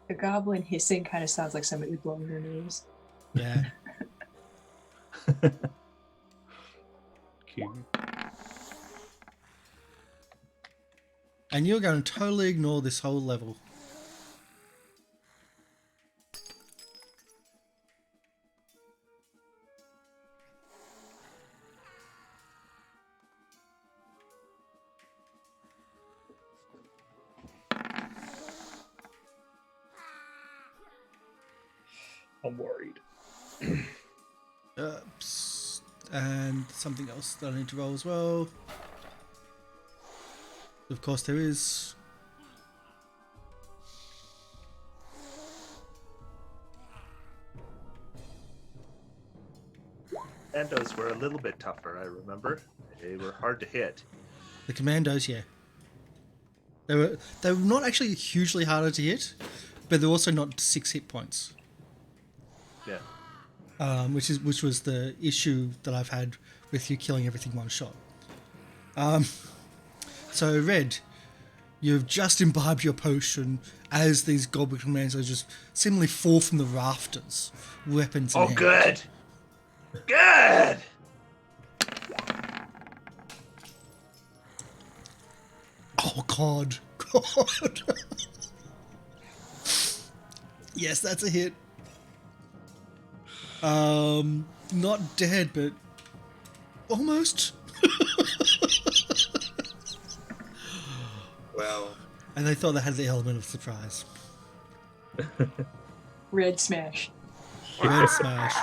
The goblin hissing kind of sounds like somebody blowing their nose. Yeah. Cute. And you're going to totally ignore this whole level. I'm worried. And something else that I need to roll as well. Of course there is. And those were a little bit tougher, I remember. They were hard to hit. The commandos, yeah. They were not actually hugely harder to hit, but they're also not 6 hit points. Yeah. Which was the issue that I've had with you killing everything one shot. So Red, you've just imbibed your potion as these goblin commandos just seemingly fall from the rafters, weapons in Oh, hand. good! Good! Oh God. Yes, that's a hit. Not dead, but almost. Wow. And they thought they had the element of surprise. Red smash. Red smash.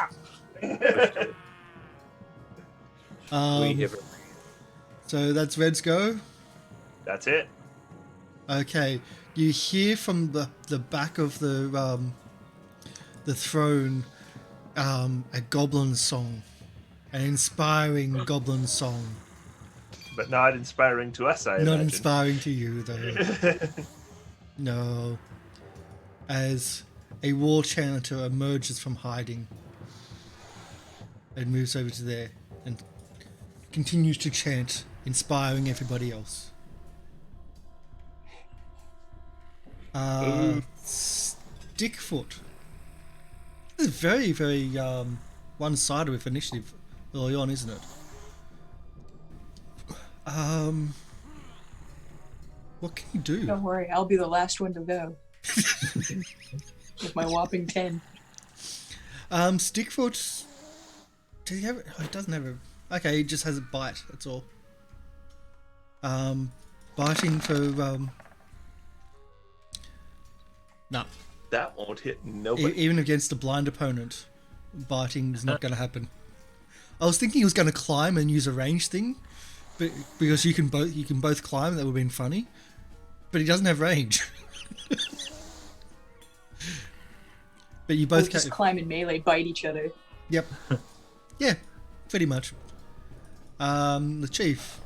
So that's Red's go. That's it. Okay, you hear from the back of the throne a goblin song, an inspiring goblin song. But not inspiring to us, I Not imagine. inspiring to you, though. No. As a war chanter emerges from hiding and moves over to there and continues to chant, inspiring everybody else. Stickfoot. This is very, very one-sided with initiative early on, isn't it? What can you do? Don't worry, I'll be the last one to go. With my whopping 10. Stickfoot. Does he have it? Oh, he doesn't have a. Okay, he just has a bite. That's all. Biting for no. That won't hit nobody. Even against a blind opponent, biting is not going to happen. I was thinking he was going to climb and use a range thing, but because you can both climb, that would have been funny. But he doesn't have range. But you both Both just climb and melee, bite each other. Yep. Yeah, pretty much. The chief.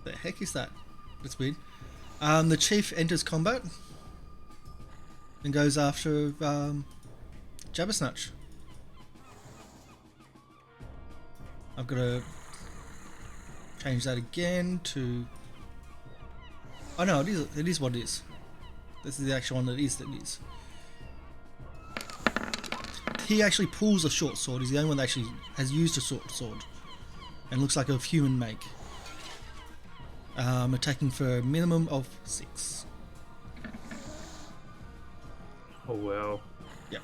The heck is that? That's weird. The chief enters combat and goes after Jabbersnatch. I've got to change that again to. Oh no, it is what it is. This is the actual one that is. He actually pulls a short sword. He's the only one that actually has used a short sword. And looks like a human make. Attacking for a minimum of 6. Oh well. Yep.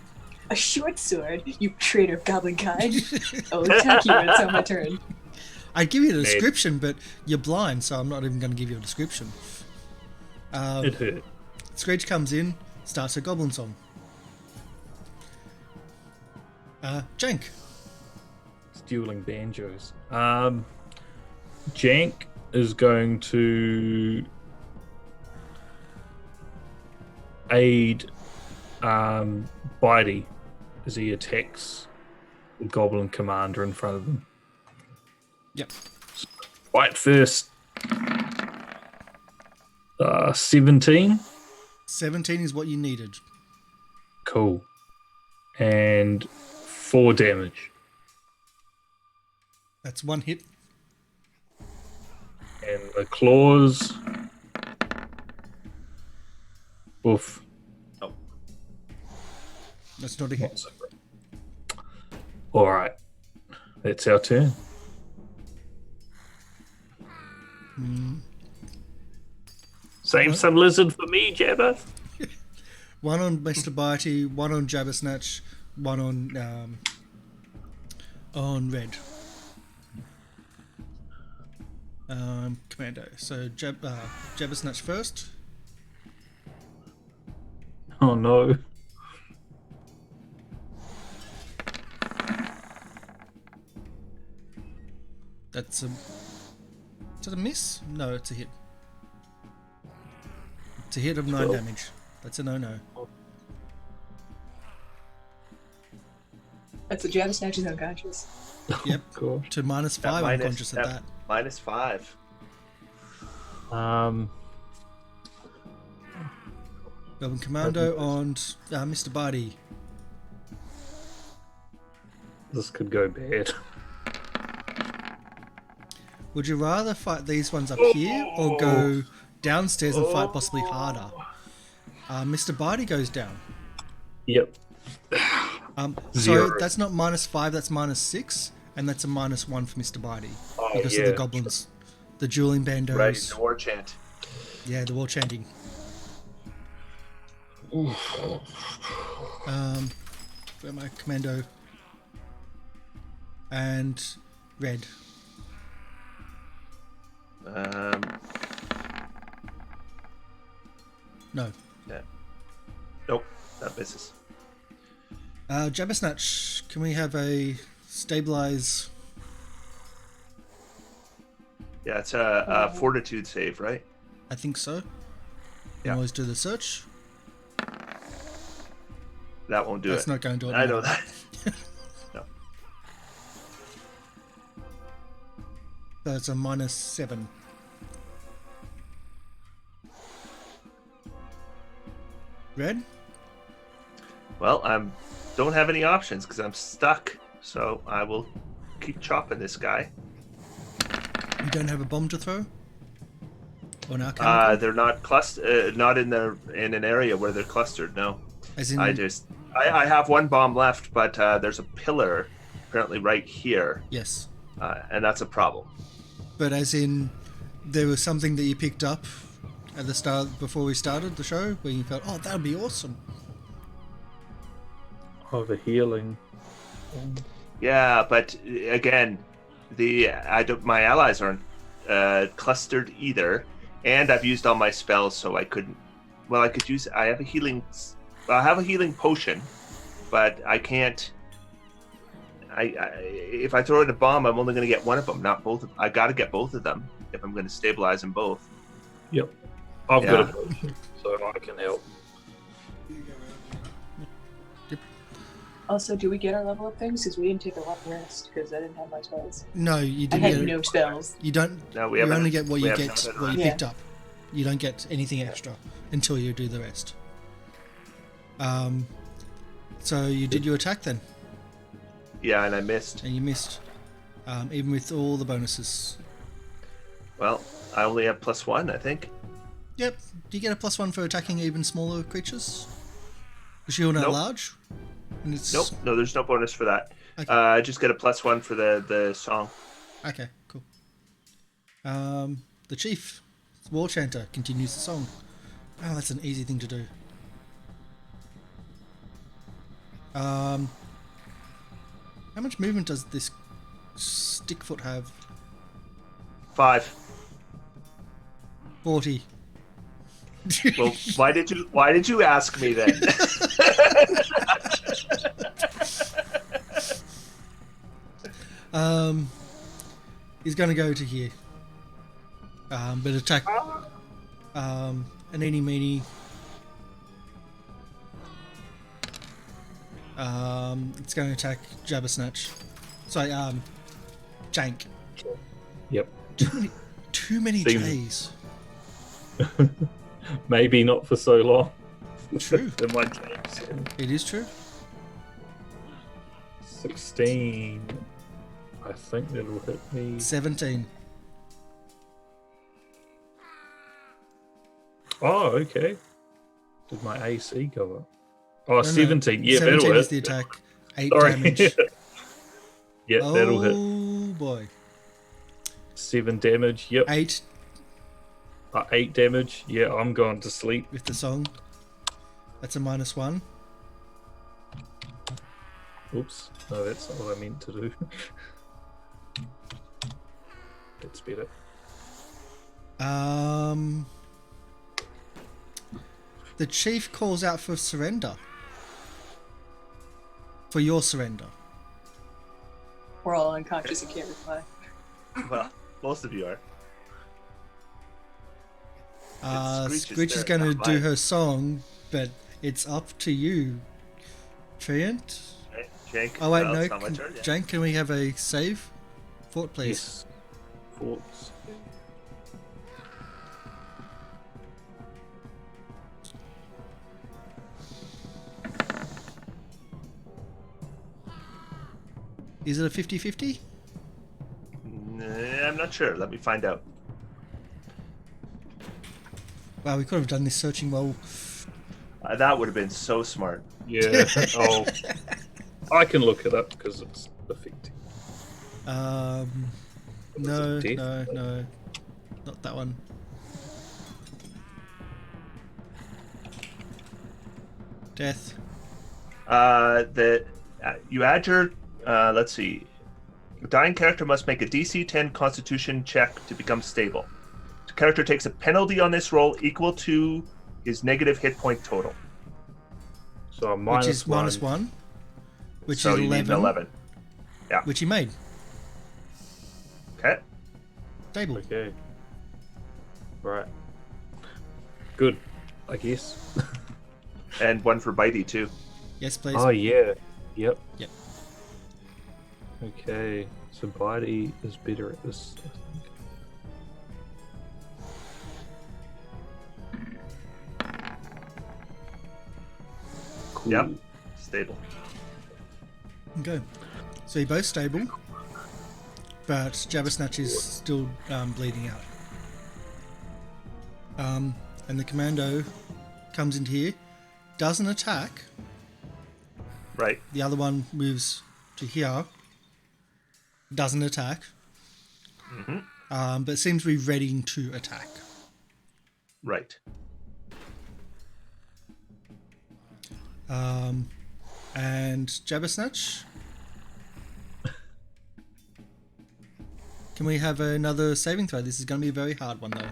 A short sword? You traitor of goblin kind. I'll attack you when it's on my turn. I'd give you a description, but you're blind, so I'm not even going to give you a description. It hurt. Screech comes in, starts a goblin song. Jank. It's dueling banjos. Jank is going to aid Bitey as he attacks the goblin commander in front of him. Yep. Bite first. 17. 17 is what you needed. Cool. And 4 damage. That's 1 hit. And the claws. Oof. Oh. That's not a hit. Alright. That's our turn. Save some lizard for me, Jabba. 1 on Mr. Bitey, 1 on Jabbersnatch, 1 on Red. Commando. So Jabbersnatch first. Oh no. That's a... Is that a miss? No, it's a hit. It's a hit of 9 Cool. damage. That's a no-no. That's a jab snatch is unconscious. Yep. Cool. To -5 unconscious at that. -5. Goblin Commando on Mr. Barty. This could go bad. Would you rather fight these ones up here or go downstairs and fight possibly harder? Mr. Barty goes down. Yep. So 0. that's not -5, that's -6, and that's a -1 for Mr. Barty Oh, because yeah. of the goblins, the dueling bandos. Right, the war chant. Yeah, the war chanting. Where my commando and red. No. Yeah. Nope, that misses. Jabbersnatch, can we have a stabilize? Yeah, it's a fortitude save, right? I think so. You Yeah. always do the search. That won't do That's it. not going to. I know that. No. So it's a -7. Red? Well, don't have any options because I'm stuck. So I will keep chopping this guy. You don't have a bomb to throw? Or an arcana? They're not not in an area where they're clustered. No, As in, I have one bomb left, but there's a pillar apparently right here, yes. and that's a problem. But as in, there was something that you picked up at the start before we started the show where you felt, oh, that would be awesome. Oh, the healing. Yeah, but again, my allies aren't clustered either, and I've used all my spells, so I couldn't. Well, I could use. I have a healing potion, but I can't. If I throw in a bomb, I'm only going to get one of them, not both. I got to get both of them if I'm going to stabilize them both. Yep. I've Yeah. got a potion, so I can help. Also, do we get our level up things? Because we didn't take a lot of rest, because I didn't have my spells. No, you I didn't had get no spells. You don't. No, we You haven't. only get what we you have get, none what you Yeah. picked up. You don't get anything extra until you do the rest. So you did your attack then, Yeah, and I missed. and you missed, even with all the bonuses. Well, I only have +1, I think. Yep. Do you get a +1 for attacking even smaller creatures? Because you're not Nope. large. And it's... Nope, no, there's no bonus for that. Okay. I just get a +1 for the song. Okay, cool. The chief, War Chanter, continues the song. Oh, that's an easy thing to do. How much movement does this stickfoot have? 5. 40. Well, why did you ask me then? He's gonna go to here. But attack. An eeny meeny. It's going to attack Jabbersnatch. Sorry, Jank. Yep. Too many Seems- J's. Maybe not for so long. True. It might change soon. It is true. 16. I think that'll hit me. 17. Oh, okay. Did my AC go up? Oh, No, 17. Yeah, 17 that'll is hit. the attack. 8 Sorry. damage. Yeah, that'll hit. Oh boy. 7 damage. Yep. 8 8 damage. Yeah, I'm going to sleep. with the song. That's a -1. Oops. No, that's not what I meant to do. That's better. The chief calls out for surrender. For your surrender. We're all unconscious and can't reply. Well, most of you are. Screech is going to do her song, but it's up to you, Treant. Jank, Oh wait, well, no, it's not my turn yet. Jank, can we have a save? Fort, please. Yes. Forts. Is it a 50-50? Nah, I'm not sure. Let me find out. Wow, we could have done this searching while... That would have been so smart. Yeah. Oh, I can look it up because it's effective. No, death? no. Not that one. Death. You add your let's see. The dying character must make a DC 10 Constitution check to become stable. The character takes a penalty on this roll equal to his negative hit point total. So Which is minus one. Which So is you 11. need an 11. Which he made. Okay. Stable. Okay. Right. Good, I guess. And one for Bitey too. Yes, please. Oh yeah. Yep. Yep. Okay. So Bitey is better at this, I think. Cool. Yep. Stable. Okay. So you're both stable, but Jabbersnatch is still bleeding out. And the commando comes into here, doesn't attack. Right. The other one moves to here, doesn't attack, but seems to be ready to attack. Right. And Jabbersnatch. Can we have another saving throw? This is going to be a very hard one, though.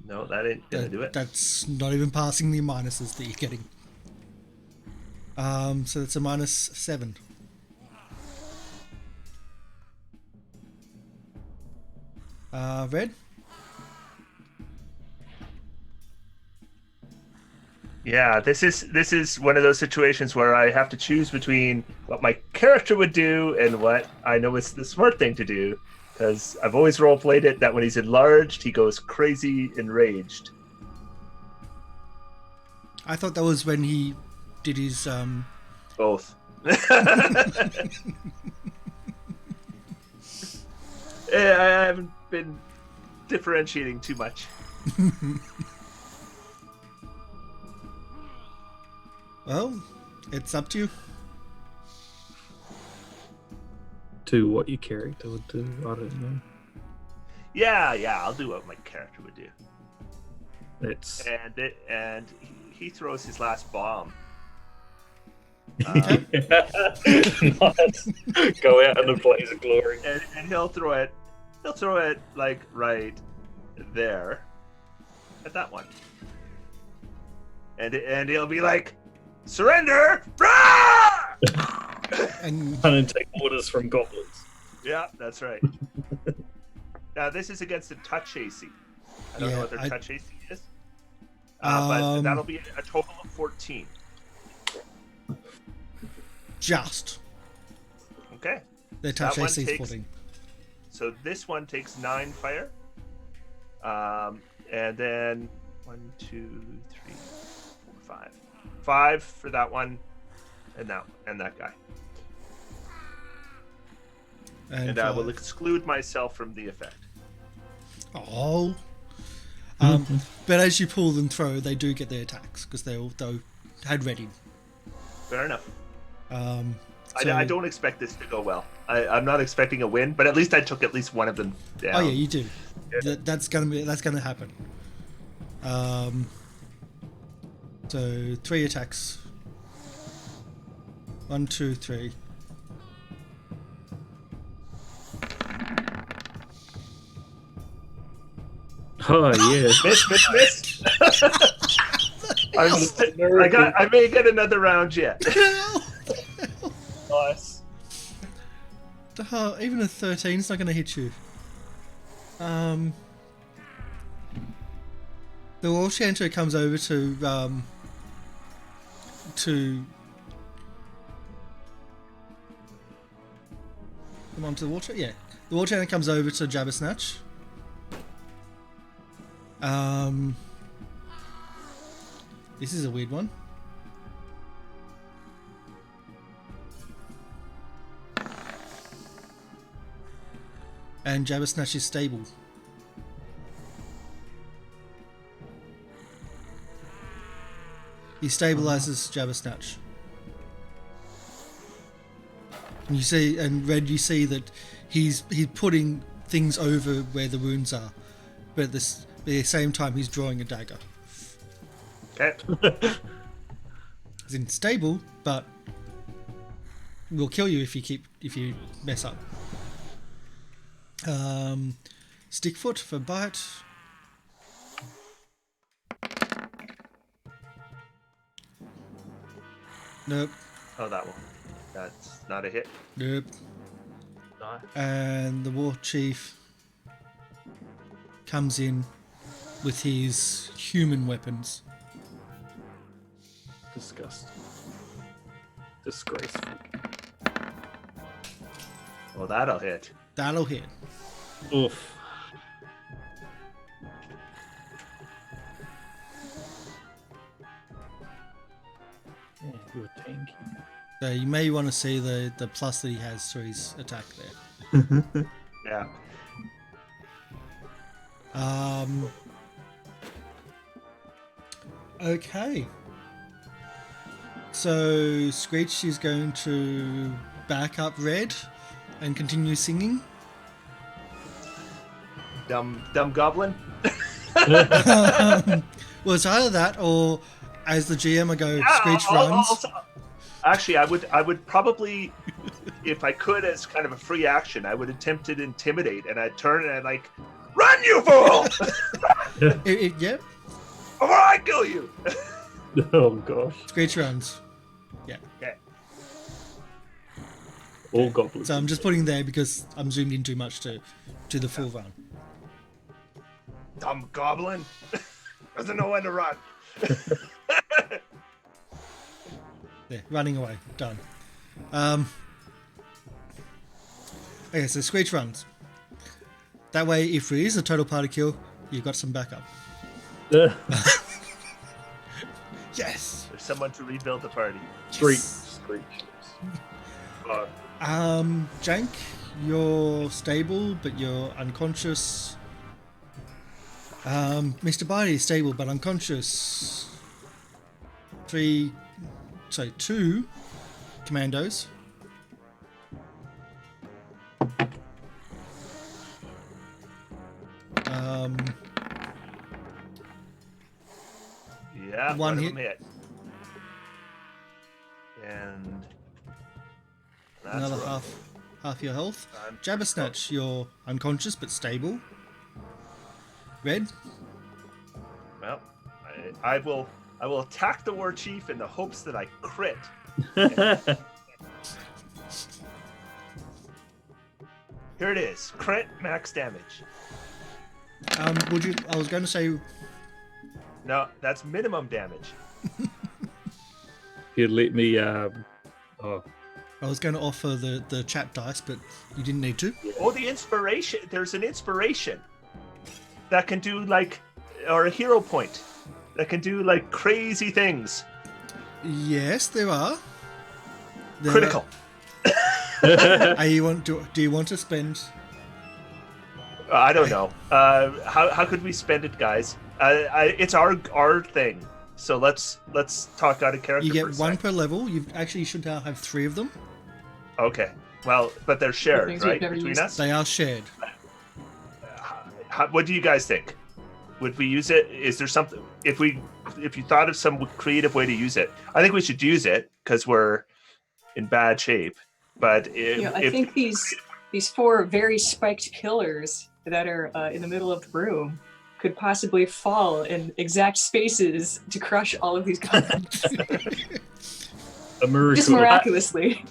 No, that ain't gonna do it. That's not even passing the minuses that you're getting. So it's a -7. Red? Yeah, this is one of those situations where I have to choose between what my character would do and what I know is the smart thing to do, because I've always role-played it that when he's enlarged, he goes crazy enraged. I thought that was when he did his... Both. Yeah, I haven't been differentiating too much. Well, it's up to you. Do what your character would do. I don't know. Yeah, I'll do what my character would do. It's And he throws his last bomb. nice. Go out in a blaze of glory. And he'll throw it like right there at that one. And he'll be like, surrender! Rah! And And take orders from goblins. Yeah, that's right. Now this is against a touch AC. I don't know what their touch AC is. But that'll be a total of 14. just. Okay. Their touch That one AC is takes- 14. So this one takes 9 fire. And then 1, 2, 3, 4, 5. 5 for that one, and that guy. And I will exclude myself from the effect. Oh. But as you pull them through, they do get their attacks because they had ready. Fair enough. So- I don't expect this to go well. I'm not expecting a win, but at least I took at least one of them down. Oh yeah, you do. That's gonna happen. So 3 attacks. 1, 2, 3. Oh yeah. Miss. I may get another round yet. Nice. Even a 13 is not going to hit you. The War Chanter comes over to come on to the water. Yeah, the War Chanter comes over to Jabba Snatch. This is a weird one. And Jabba Snatch is stable. He stabilizes Jabba Snatch. And you see, and Red, you see that he's putting things over where the wounds are, but at the same time he's drawing a dagger. Okay. It's unstable, but will kill you if you mess up. Stickfoot for bite. Nope. Oh, that one. That's not a hit. Nope. Nice. And the War Chief comes in with his human weapons. Disgusting. Disgraceful. Oh, that'll hit. That'll hit. Oof. Yeah, you're tanky. So you may want to see the plus that he has to his attack there. Yeah. Okay. So Screech is going to back up Red and continue singing. Dumb goblin. Well, it's either that or, as the GM, I go, Yeah, Screech I'll- runs. Actually, I would probably, if I could, as kind of a free action, I would attempt to intimidate, and I'd turn and I'd like, run, you fool, Yep, before I kill you. Oh gosh. Screech runs. Yeah. Okay. All goblins. So I'm just putting there because I'm zoomed in too much to the full run. Dumb goblin doesn't know when to run. There, running away. Done. Okay, so Screech runs. That way, if there is a total party kill, you've got some backup. Yes! There's someone to rebuild the party. Screech. Jank, you're stable, but you're unconscious. Mr. Barty is stable, but unconscious. 2 commandos. Yeah, One one of hit. them hit. And that's Another rough. half your health. I'm- Jabba Snatch, you're unconscious but stable. Red, Well, I will attack the war chief in the hopes that I crit. Here it is. Crit max damage. I was going to say, No, that's minimum damage. He'd let me. I was going to offer the chat dice, but you didn't need to. Oh, the inspiration. There's an inspiration that can do or a hero point that can do crazy things. Yes, there are. Critical. Do you want to spend? I don't know. How could we spend it, guys? It's our thing. So let's talk out of character. You for a get one sec. per level. You should now have 3 of them. Okay. Well, but they're shared, things we've right, never between used. us. They are shared. What do you guys think? Would we use it? Is there something? If you thought of some creative way to use it, I think we should use it because we're in bad shape. But I think these 4 very spiked killers that are in the middle of the room could possibly fall in exact spaces to crush all of these goblins. A miracle. Just miraculously.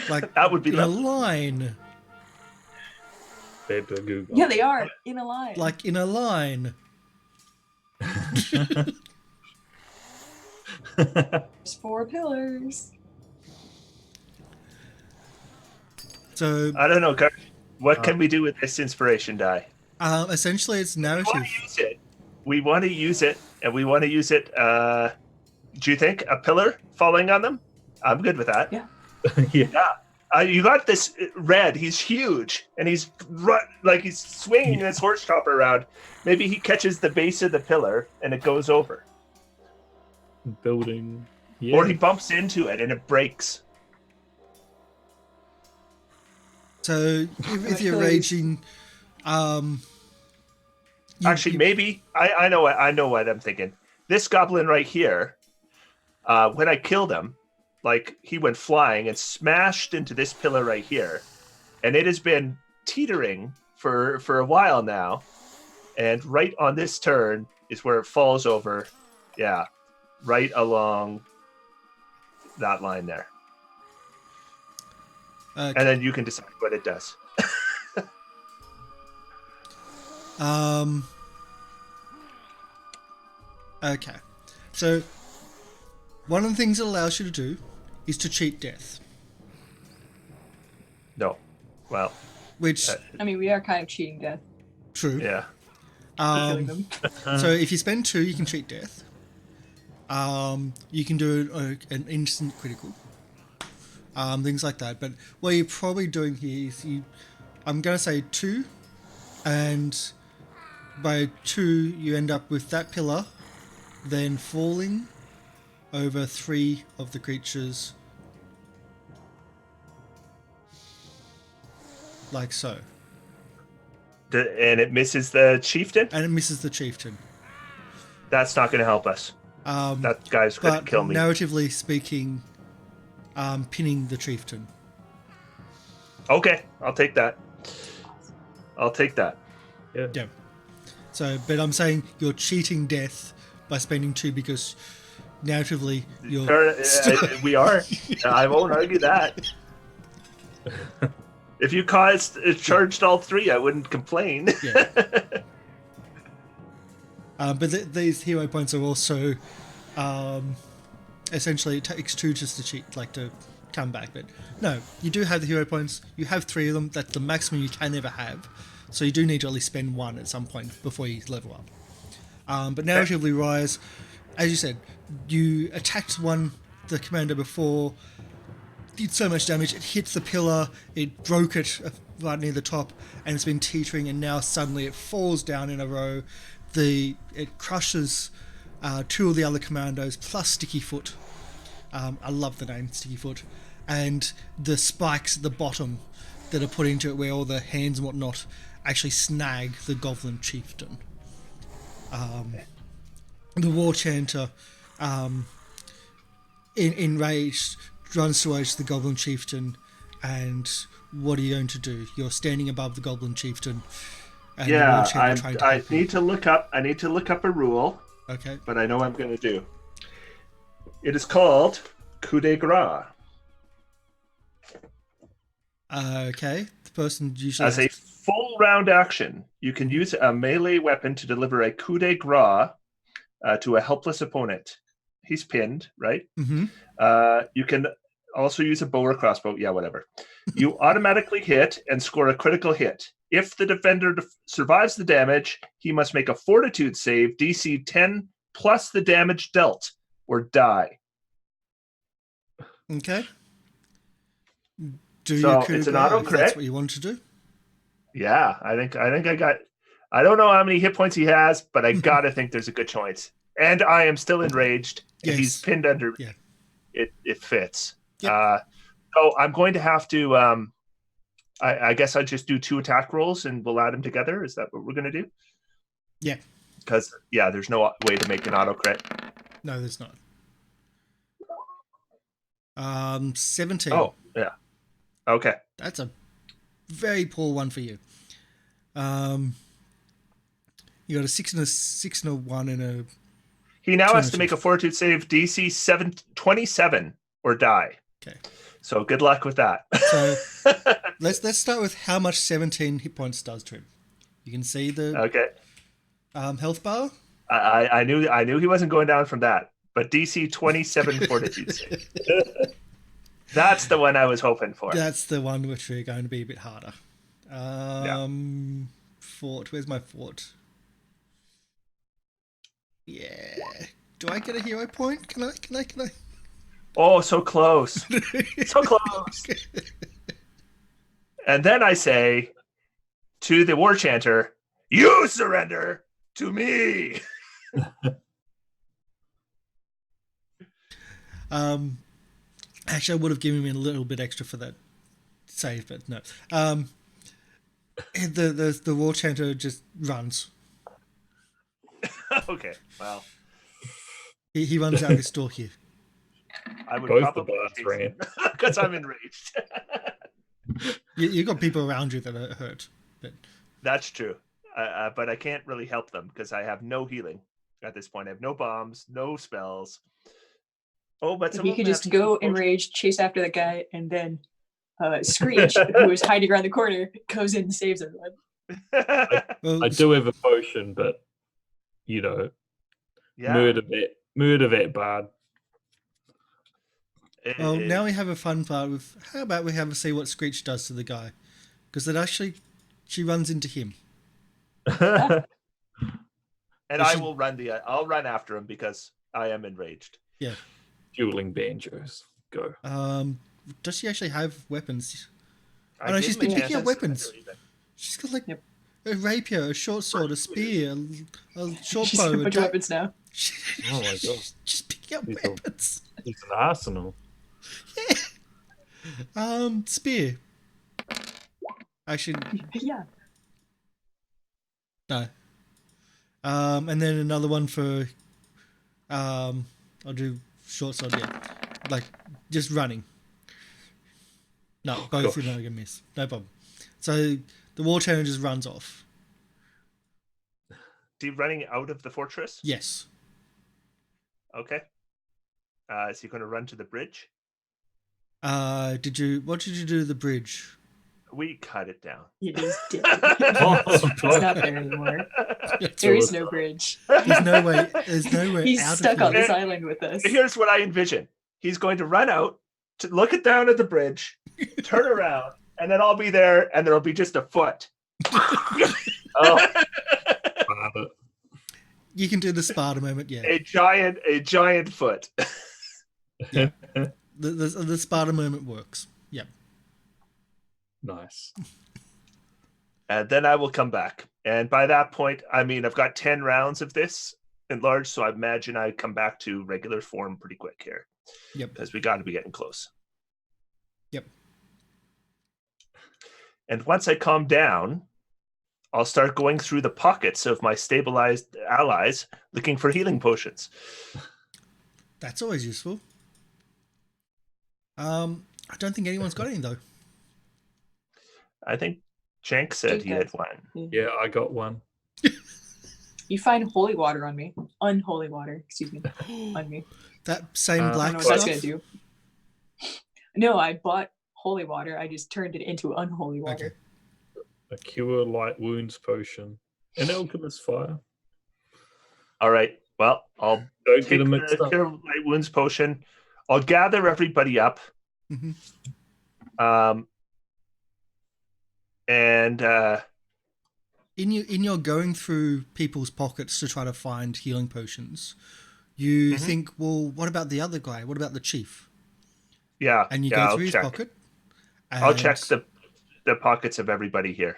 Like that would be in a lovely. line. Better Google. Yeah, they are in a line. Like in a line. There's 4 pillars. So I don't know, Kurt. What can we do with this inspiration die? essentially it's We want narrative. to use it. We want to use it, and we want to use it. Do you think a pillar falling on them? I'm good with that. Yeah. Yeah. You got this red. He's huge, and he's he's swinging his horse chopper around. Maybe he catches the base of the pillar, and it goes over, Building. Yeah. or he bumps into it, and it breaks. So if you're raging, Maybe I know what I'm thinking. This goblin right here, when I killed him, like he went flying and smashed into this pillar right here, and it has been teetering for a while now. And right on this turn is where it falls over. Yeah, right along that line there. And then you can decide what it does. Okay. So one of the things it allows you to do is to cheat death, No. Well, which I mean, we are kind of cheating death. true. yeah. Killing them. So if you spend 2, you can cheat death. You can do an instant critical. Things like that. But what you're probably doing here is I'm going to say 2, and by 2 you end up with that pillar then falling over 3 of the creatures, like so. And it misses the chieftain? And it misses the chieftain. That's not going to help us. That guy's going to But kill me. narratively speaking, pinning the chieftain. Okay, I'll take that. Yeah. So, but I'm saying you're cheating death by spending 2 because narratively you're... We are. I won't argue that. If you charged all 3, I wouldn't complain. Yeah. But these hero points are also... essentially, it takes 2 just to cheat, like to come back. But no, you do have the hero points. You have 3 of them. That's the maximum you can ever have. So you do need to at least spend 1 at some point before you level up. But narratively wise, as you said, you attacked the commander before, did so much damage, it hit the pillar, it broke it right near the top, and it's been teetering, and now suddenly it falls down in a row. It crushes 2 of the other commandos, plus Sticky Foot. I love the name Sticky Foot. And the spikes at the bottom that are put into it, where all the hands and whatnot actually snag the Goblin Chieftain. The War Chanter, enraged, runs towards the Goblin Chieftain, and what are you going to do? You're standing above the Goblin Chieftain, and the War Chanter trying to help you. need to look up a rule. Okay. But I know what I'm going to do. It is called coup de grace. Okay. The person usually As a full round action, you can use a melee weapon to deliver a coup de grace to a helpless opponent. He's pinned, right? Mm-hmm. You can also use a bow or crossbow. Yeah, whatever. You automatically hit and score a critical hit. If the defender survives the damage, he must make a fortitude save, DC 10 plus the damage dealt, or die. Okay. It's an auto crit. That's what you want to do. Yeah, I think I got. I don't know how many hit points he has, but I gotta think there's a good chance. And I am still enraged. And Yes. he's pinned under. Yeah. It fits. Yep. So I'm going to have to. I guess I'll just do 2 attack rolls and we'll add them together. Is that what we're going to do? Yeah. Because, there's no way to make an auto crit. No, there's not. 17. Oh, yeah. Okay. That's a very poor one for you. You got a 6 and a 6 and a 1 and a. He now has to 206. make a fortitude save DC 27 or die. Okay. So good luck with that. So let's start with how much 17 hit points does to him. You can see the Okay. health bar. I knew he wasn't going down from that. But DC 27 fortitude save. That's the one I was hoping for. That's the one which we're going to be a bit harder. Fort. Where's my fort? Yeah. Do I get a hero point? Can I? Oh, so close. So close. And then I say to the war chanter, you surrender to me. Actually, I would have given me a little bit extra for that save, but no. The war chanter just runs. Okay, well. He runs out this door here. I would Both the probably bards ran. because I'm enraged. You got people around you that are hurt. But That's true. But I can't really help them because I have no healing at this point. I have no bombs, no spells. Oh, but If some you of could them just have go healing enraged, chase after the guy, and then Screech, who is hiding around the corner, goes in and saves everyone. potions. well, I do have a potion, but Yeah. murder that bard. well, now we have a fun part with. How about we have a see what Screech does to the guy? Because it actually, she runs into him. And I should- will run I'll run after him because I am enraged. Yeah. Dueling banjos. Go. Does she actually have weapons? I no, gave she's him a been chance picking up to weapons. surrender even. She's got like Yep. a rapier, a short sword, a spear, a short She's bow. got a bunch of weapons now. Oh my God. She's picking up She's a- weapons. It's an arsenal. Spear. Actually, Yeah. no. And then another one for. I'll do short sword. Yeah, like just running. No, both gosh. are not gonna miss. No problem. So the war chanter just runs off. Is he running out of the fortress? Yes. Okay. Is he going to run to the bridge? What did you do to the bridge? We cut it down. It is dead. Oh, It's not there anymore. There is no bridge. There's no way. There's no way He's out stuck of on here. this island with us. Here's what I envision. He's going to run out, to look it down at the bridge, turn around, and then I'll be there, and there'll be just a foot. Oh, bard. You can do the Sparta moment. Yeah. A giant foot. The Sparta moment works. Yep. Nice. And then I will come back. And by that point, I mean, I've got 10 rounds of this enlarged, so I imagine I come back to regular form pretty quick here. Yep. Because we got to be getting close. Yep. And once I calm down, I'll start going through the pockets of my stabilized allies looking for healing potions. That's always useful. I don't think anyone's got any though. I think Jank said he had Jank one. Yeah, I got one. You find holy water on me. Unholy water, excuse me. On me. That same I don't black know what stuff. that's gonna do. No, I bought holy water. I just turned it into unholy water. Okay. A cure light wounds potion. An alchemist fire. All right. Well, I'll Don't take get them mixed the up. Cure Light Wounds potion. I'll gather everybody up. Mhm. And In your going through people's pockets to try to find healing potions, you think, well, what about the other guy? What about the chief? yeah, And you yeah, go I'll through his check. pocket. I'll and check the pockets of everybody here.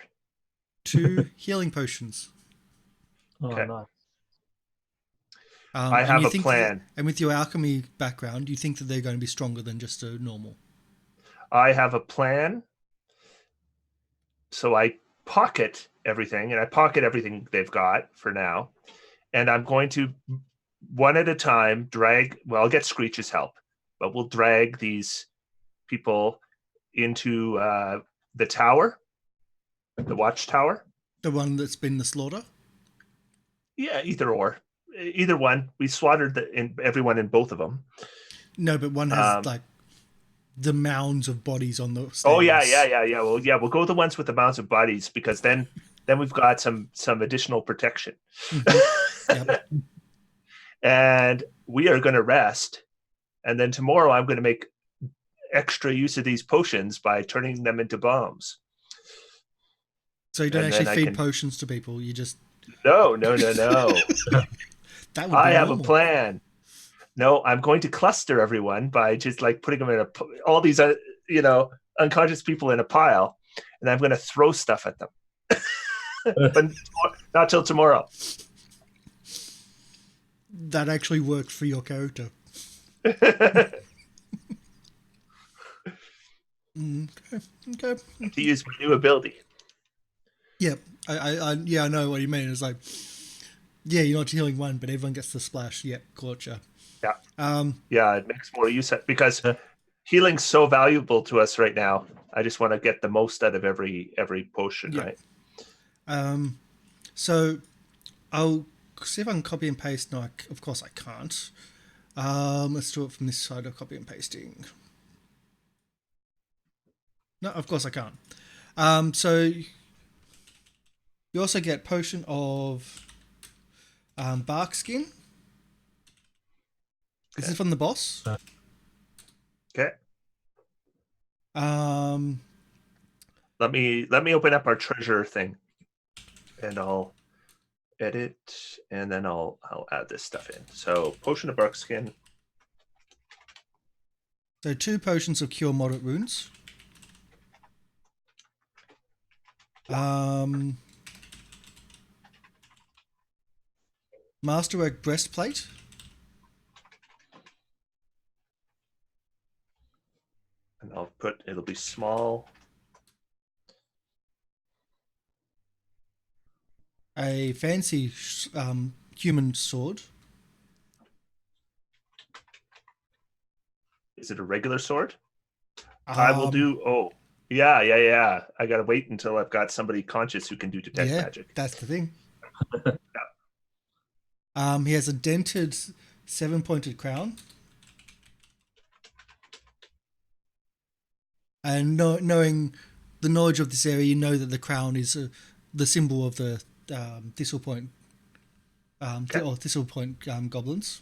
2 healing potions. Oh, Okay. nice. I And have you a think plan. and with your alchemy background, you think that they're going to be stronger than just a normal. I have a plan. So I pocket everything, and I pocket everything they've got for now. And I'm going to, one at a time, I'll get Screech's help, but we'll drag these people into the tower, the watchtower. The one that's been the slaughter. Yeah, either or. Either one. We slaughtered everyone in both of them. No, but one has like the mounds of bodies on the stairs. Oh yeah. Well, yeah, we'll go with the ones with the mounds of bodies because then we've got some additional protection. Yep. And we are going to rest, and then tomorrow I'm going to make extra use of these potions by turning them into bombs. So you don't actually feed potions to people. You just no. That would I be have normal. a plan. No, I'm going to cluster everyone by just like putting them in all these unconscious people in a pile, and I'm going to throw stuff at them. But not till tomorrow. That actually worked for your character. Okay. To use my new ability. Yep. I know what you mean. It's like, yeah, you're not healing one, but everyone gets the splash. Yep, gotcha. Yeah. Yeah, it makes more use of, because healing's so valuable to us right now. I just want to get the most out of every potion, right? So I'll see if I can copy and paste. No, of course I can't. Let's do it from this side of copy and pasting. No, of course I can't. So you also get potion of bark skin. This is from the boss. Okay. Let me open up our treasure thing, and I'll edit, and then I'll add this stuff in. So potion of bark skin. So 2 potions of cure moderate wounds. Masterwork breastplate. And it'll be small. A fancy human sword. Is it a regular sword? I will do. Oh, yeah. I gotta wait until I've got somebody conscious who can do detect magic. That's the thing. He has a dented 7-pointed crown. And knowing the knowledge of this area, you know that the crown is the symbol of the Thistle Point, or Thistle Point goblins.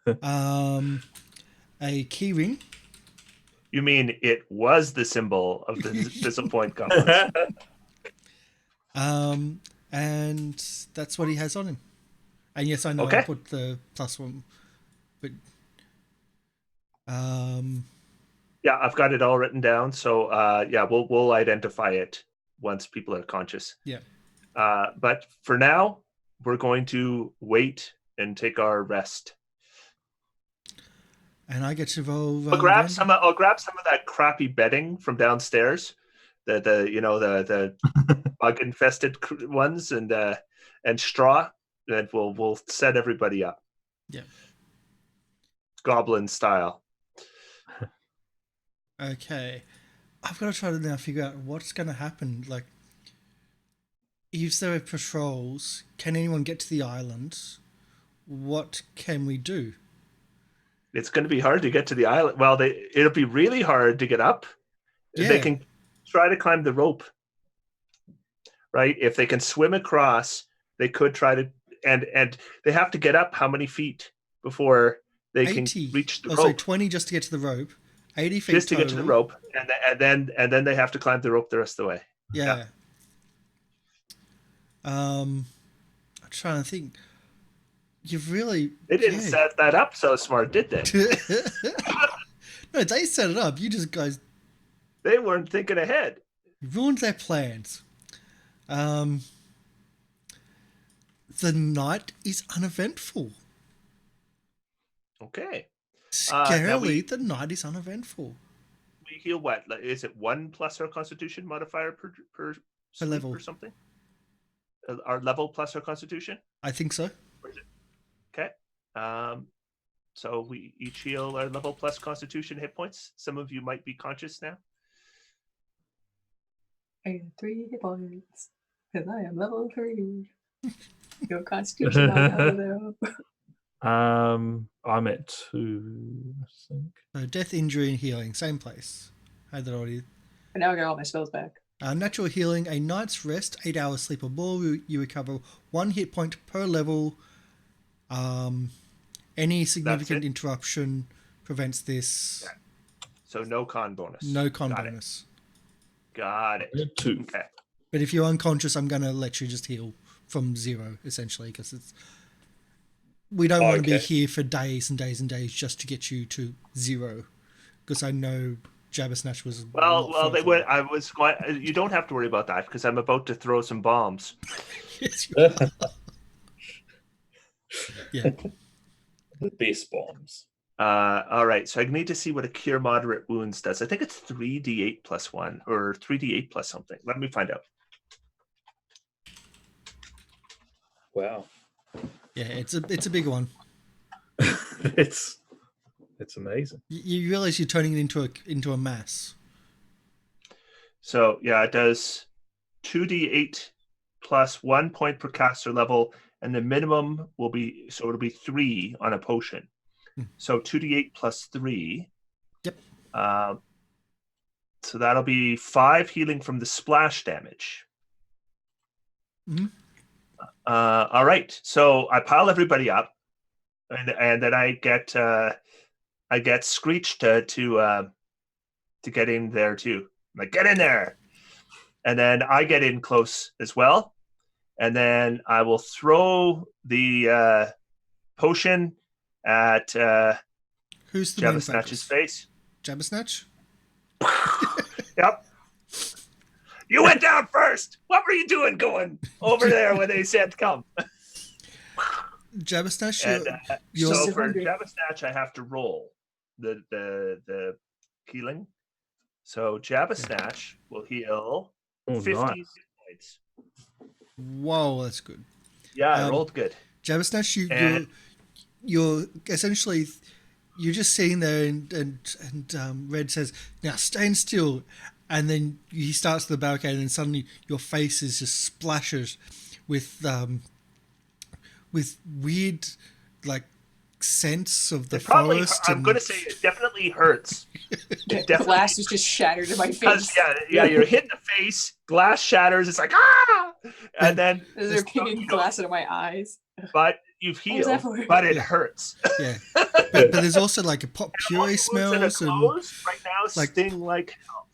A key ring. You mean it was the symbol of the Thistle Point goblins? And that's what he has on him. And yes, I know I put the +1, but yeah, I've got it all written down. So we'll identify it once people are conscious. Yeah. But for now, we're going to wait and take our rest. And I get to roll. I'll grab some of that crappy bedding from downstairs, the bug infested ones, and straw, and we'll set everybody up. Yeah. Goblin style. Okay, I've got to try to now figure out what's going to happen. Like, if there are patrols, can anyone get to the island? What can we do? It's going to be hard to get to the island. Well, it'll be really hard to get up. Yeah. They can try to climb the rope, right? If they can swim across, they could try to, and they have to get up how many feet before they 80. can reach the rope? So 20 just to get to the rope. 80 feet just to total. get to the rope, and then they have to climb the rope the rest of the way. Yeah. I'm trying to think. You've really... They didn't set that up so smart, did they? No, they set it up. You just guys... They weren't thinking ahead. You ruined their plans. The night is uneventful. Okay. Scarily, the night is uneventful. We heal what? Is it 1 plus our Constitution modifier per level or something? Our level plus our Constitution? I think so. Okay. So we each heal our level plus Constitution hit points. Some of you might be conscious now. I have 3 hit points because I am level 3. Your constitution though. I'm at 2, I think. So death, injury, and healing, same place. Had that already. But now I got all my spells back. Natural healing, a night's rest, 8 hours sleep or more. You recover 1 hit point per level. Any significant interruption prevents this. Yeah. So no con bonus. No con Got bonus. Got it. 2. Okay. But if you're unconscious, I'm going to let you just heal from 0, essentially, because we don't want to be here for days and days and days just to get you to 0. Because I know Jabbersnatch was. Well, they went. I was going. You don't have to worry about that because I'm about to throw some bombs. Yes, you are. Yeah. The best bombs. All right. So I need to see what a cure moderate wounds does. I think it's 3d8 plus 1 or 3d8 plus something. Let me find out. Wow. Yeah, it's a big one. It's amazing. You realize you're turning it into a mass. So yeah, it does 2d8 plus 1 point per caster level, and the minimum will be it'll be 3 on a potion. So 2d8 plus 3. Yep. So that'll be 5 healing from the splash damage. Mm-hmm. All right. So I pile everybody up, and then I get Screech to get in there too. I'm like, get in there, and then I get in close as well, and then I will throw the potion at Who's the main Jabbersnatch's focus? face. Jabbersnatch? Yep. You went down first. What were you doing going over there when they said come? Jabbersnatch, So for Jabbersnatch, I have to roll the healing. So Jabbersnatch will heal 50 nice. points. Whoa, that's good. Yeah, I rolled good. Jabbersnatch, you're essentially you're just sitting there, and Red says, "Now stand still," and then he starts the barricade, and then suddenly your face is just splashes with weird like scents of the forest. I'm going to say it definitely hurts. The glass is just shattered in my face. Yeah, you're hitting the face. Glass shatters. It's like and then they're pinging glass out of my eyes. But you've healed, but it hurts. Yeah, but there's also like a pot puree smells and right now like sting like hell.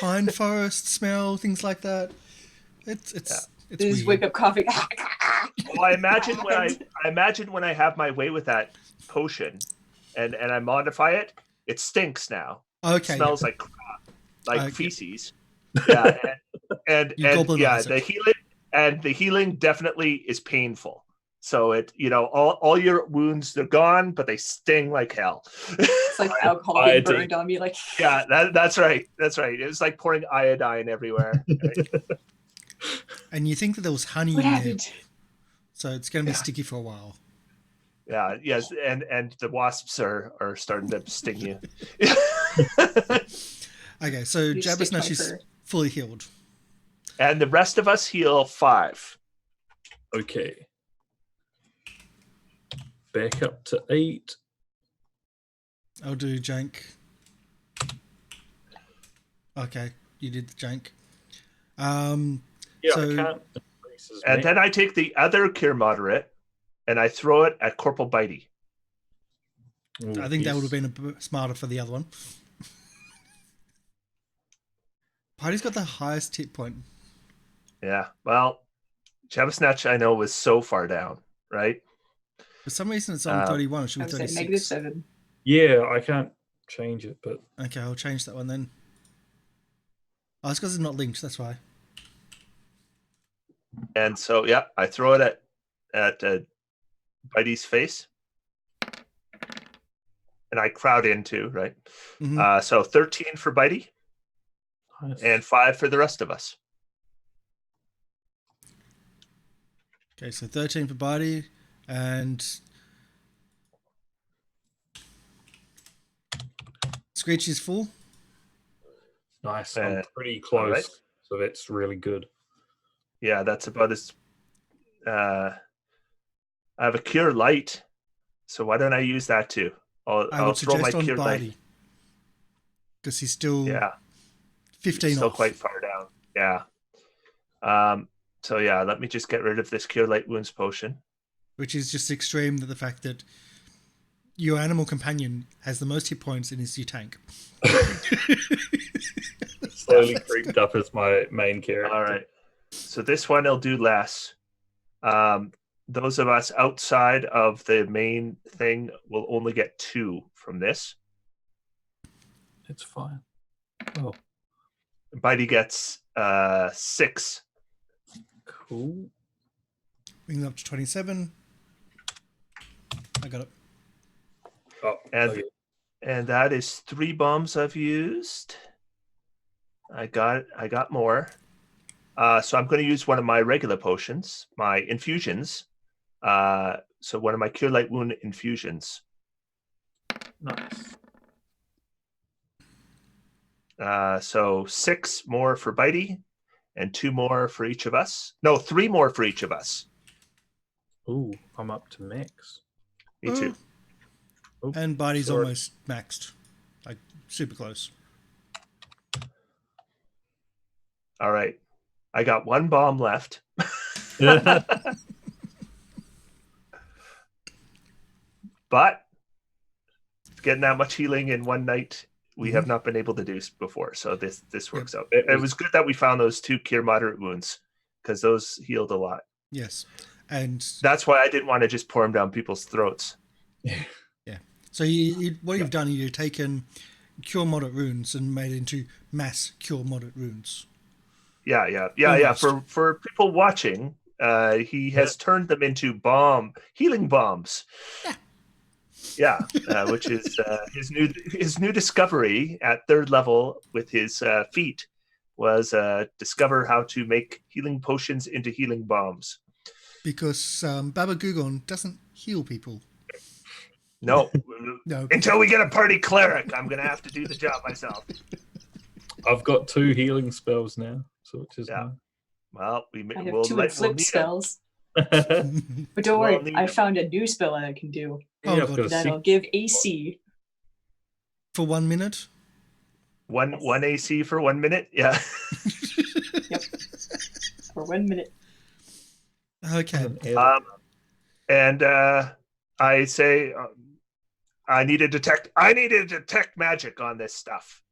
Pine forest smell, things like that. It's they just wake up coughing. Well, I imagine when I have my way with that potion, and I modify it, it stinks now. Okay, it smells like crap, like feces. Yeah, and the healing definitely is painful. So it, all your wounds, they're gone, but they sting like hell. It's like alcohol being burned on me. Like yeah, that's right. That's right. It's like pouring iodine everywhere. Right? And you think that there was honey in there, so it's going to be sticky for a while. Yeah. Yes. And the wasps are starting to sting you. Okay, so Jabbersnatch is fully healed, and the rest of us heal 5. Okay. Back up to 8. I'll do jank. Okay, you did the jank. Yeah, so, I can't. And then I take the other cure moderate and I throw it at Corporal Bitey. Ooh, I think that would have been a bit smarter for the other one. Bitey's got the highest hit point. Yeah, well, Jabbersnatch I know was so far down, right? For some reason, it's on 31. It should be 36. -7. Yeah, I can't change it, but Okay, I'll change that one then. Oh, it's because it's not linked. That's why. And so, yeah, I throw it at Bitey's face, and I crowd in too, right? Mm-hmm. So 13 for Bitey, nice. and 5 for the rest of us. Okay, so 13 for Bitey, and Screech is full. Nice. I'm pretty close, right. so that's really good. Yeah, that's about as I have a cure light, so why don't I use that too? I I'll would throw my suggest on cure light. Bitey. Because he's still Yeah, 15 still off. quite far down. Yeah. So yeah, let me just get rid of this cure light wounds potion. Which is just extreme, that the fact that your animal companion has the most hit points and is your tank. Slowly creeped up as my main character. All right. So this one will do less. Those of us outside of the main thing will only get 2 from this. It's fine. Oh, Bitey gets 6. cool. Bring it up to 27. I got it. Oh, And okay. and that is 3 bombs I've used. I got more. So I'm going to use one of my regular potions, my infusions. So one of my cure light wound infusions. Nice. So 6 more for Bitey, and 2 more for each of us. No, 3 more for each of us. Ooh, I'm up to max. Me too. Oh, And Bitey's sorry. almost maxed. Like, super close. All right. I got 1 bomb left. But getting that much healing in one night, we have not been able to do before. So this works out. It was good that we found those 2 cure moderate wounds, because those healed a lot. Yes. And That's why I didn't want to just pour them down people's throats. yeah. So what you've done, you've taken cure moderate runes and made it into mass cure moderate runes. Yeah. Almost. For people watching, he has turned them into healing bombs. Yeah, which is his new discovery at 3rd level with his feat was discover how to make healing potions into healing bombs. Because Baba Gugon doesn't heal people. No, No. until we get a party cleric, I'm going to have to do the job myself. I've got 2 healing spells now, so which is Yeah. Well, I have 2 inflict spells. nice. But don't We'll worry, need I them. found a new spell I can do. Oh, I've God. got a That'll 6. give AC. For 1 minute? One AC for 1 minute. Yeah. Yep. For 1 minute. Okay. And I say I need to detect magic on this stuff.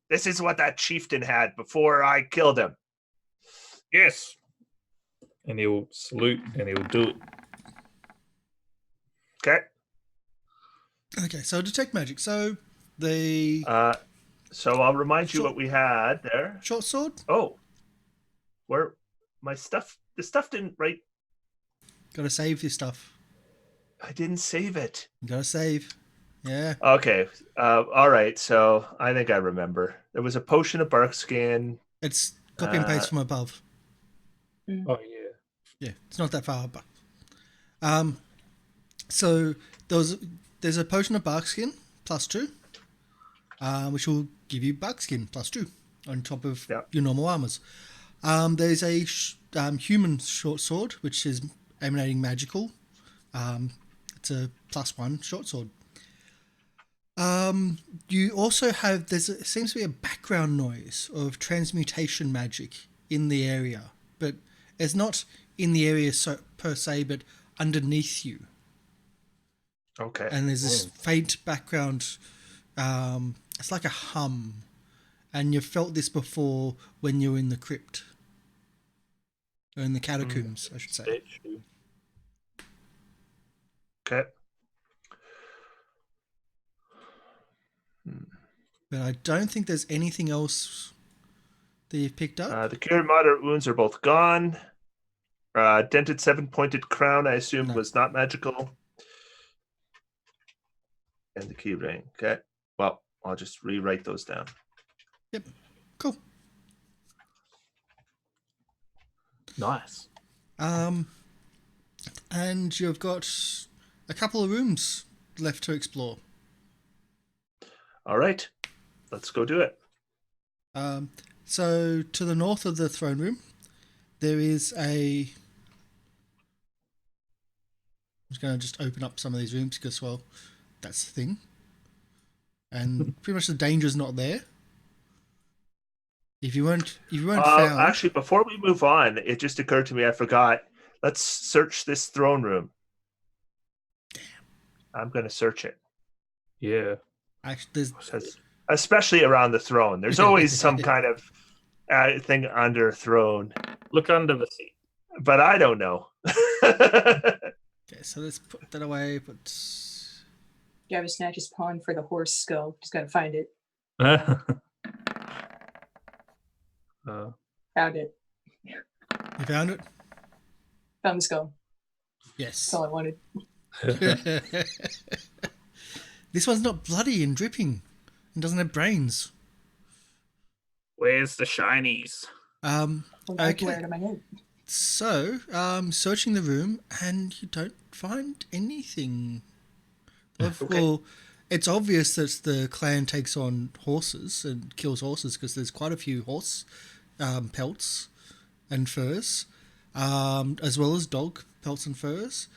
This is what that chieftain had before I killed him. Yes. And he'll salute and he'll do it. Okay. Okay, so detect magic. So the So I'll remind you what we had there. short sword? Oh, where my stuff? The stuff didn't write. Gotta save your stuff. I didn't save it. You gotta save. Yeah. Okay. All right. So I think I remember. There was a potion of bark skin. It's copy and paste from above. Oh, yeah. Yeah, it's not that far, but so there's a potion of bark skin +2, which will give you bark skin +2 on top of your normal armors. There's a human short sword, which is emanating magical. It's a +1 short sword. You also have seems to be a background noise of transmutation magic in the area, but it's not in the area per se, but underneath you. Okay. And there's this faint background. It's like a hum, and you've felt this before when you were in the crypt, or in the catacombs, I should say. Okay. But I don't think there's anything else that you've picked up. The cured moderate wounds are both gone. Dented 7-pointed crown, I assume, was not magical. And the key ring. Okay. Well, I'll just rewrite those down. Yep. Cool. Nice. And you've got a couple of rooms left to explore. All right. Let's go do it. So to the north of the throne room, there is just going to just open up some of these rooms because, well, that's the thing. And pretty much the danger's not there. If you weren't found... Actually, before we move on, it just occurred to me, I forgot. Let's search this throne room. Damn. I'm going to search it. Yeah. Actually, especially around the throne. There's always some kind of thing under a throne. Look under the seat. But I don't know. Okay, so let's put that away. But Jabba snatches pawn for the horse skull. Just gotta find it. Found it. You found it? Found the skull. Yes. That's all I wanted. This one's not bloody and dripping and doesn't have brains. Where's the shinies? I can wear it on my head. So, searching the room and you don't find anything. Okay. Well, it's obvious that the clan takes on horses and kills horses because there's quite a few horse pelts and furs, as well as dog pelts and furs.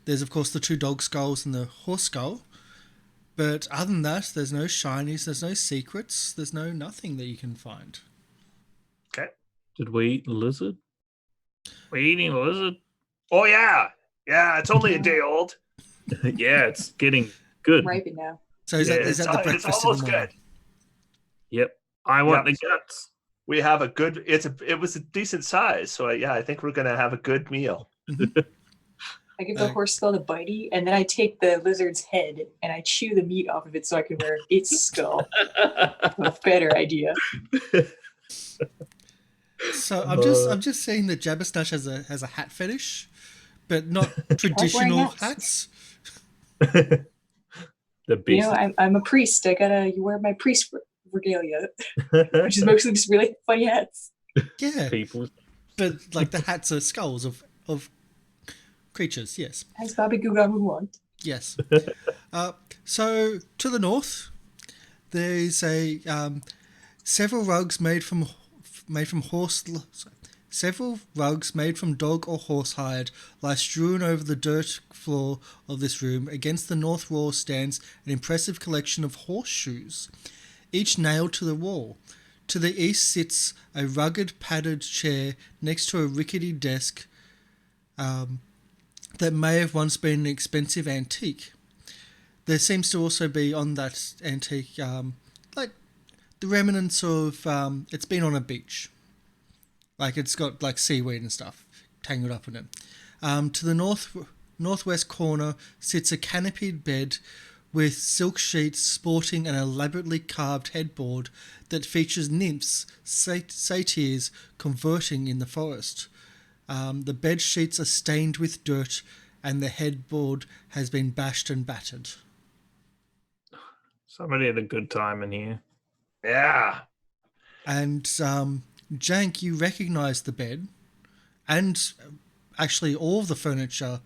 There's, of course, the 2 dog skulls and the horse skull. But other than that, there's no shinies, there's no secrets, there's no nothing that you can find. Okay. Did we eat a lizard? We eating a lizard? Oh, yeah. Yeah, it's only a day old. Yeah, it's getting good. Ripen now. So is that the breakfast it's almost in the morning? good. Yep. I want the guts. We have a good... It was a decent size. So, I think we're going to have a good meal. I give the horse skull to Bitey, and then I take the lizard's head and I chew the meat off of it so I can wear its skull. A better idea. So I'm just saying that Jabberstash has a hat fetish, but not traditional hats. The beast. You know, I'm a priest. You wear my priest regalia, which is mostly just really funny hats. Yeah, People. but like the hats are skulls of creatures. Yes. As Bobby Google would want. Yes. So to the north, there's several rugs made from dog or horse hide lie strewn over the dirt floor of this room. Against the north wall stands an impressive collection of horseshoes, each nailed to the wall. To the east sits a rugged padded chair next to a rickety desk that may have once been an expensive antique. There seems to also be on that antique, like the remnants of, it's been on a beach. Like it's got like seaweed and stuff tangled up in it. To the northwest corner sits a canopied bed with silk sheets sporting an elaborately carved headboard that features nymphs, satyrs converting in the forest. The bed sheets are stained with dirt and the headboard has been bashed and battered. Somebody had a good time in here. Yeah. And Jank, you recognise the bed and actually all of the furniture.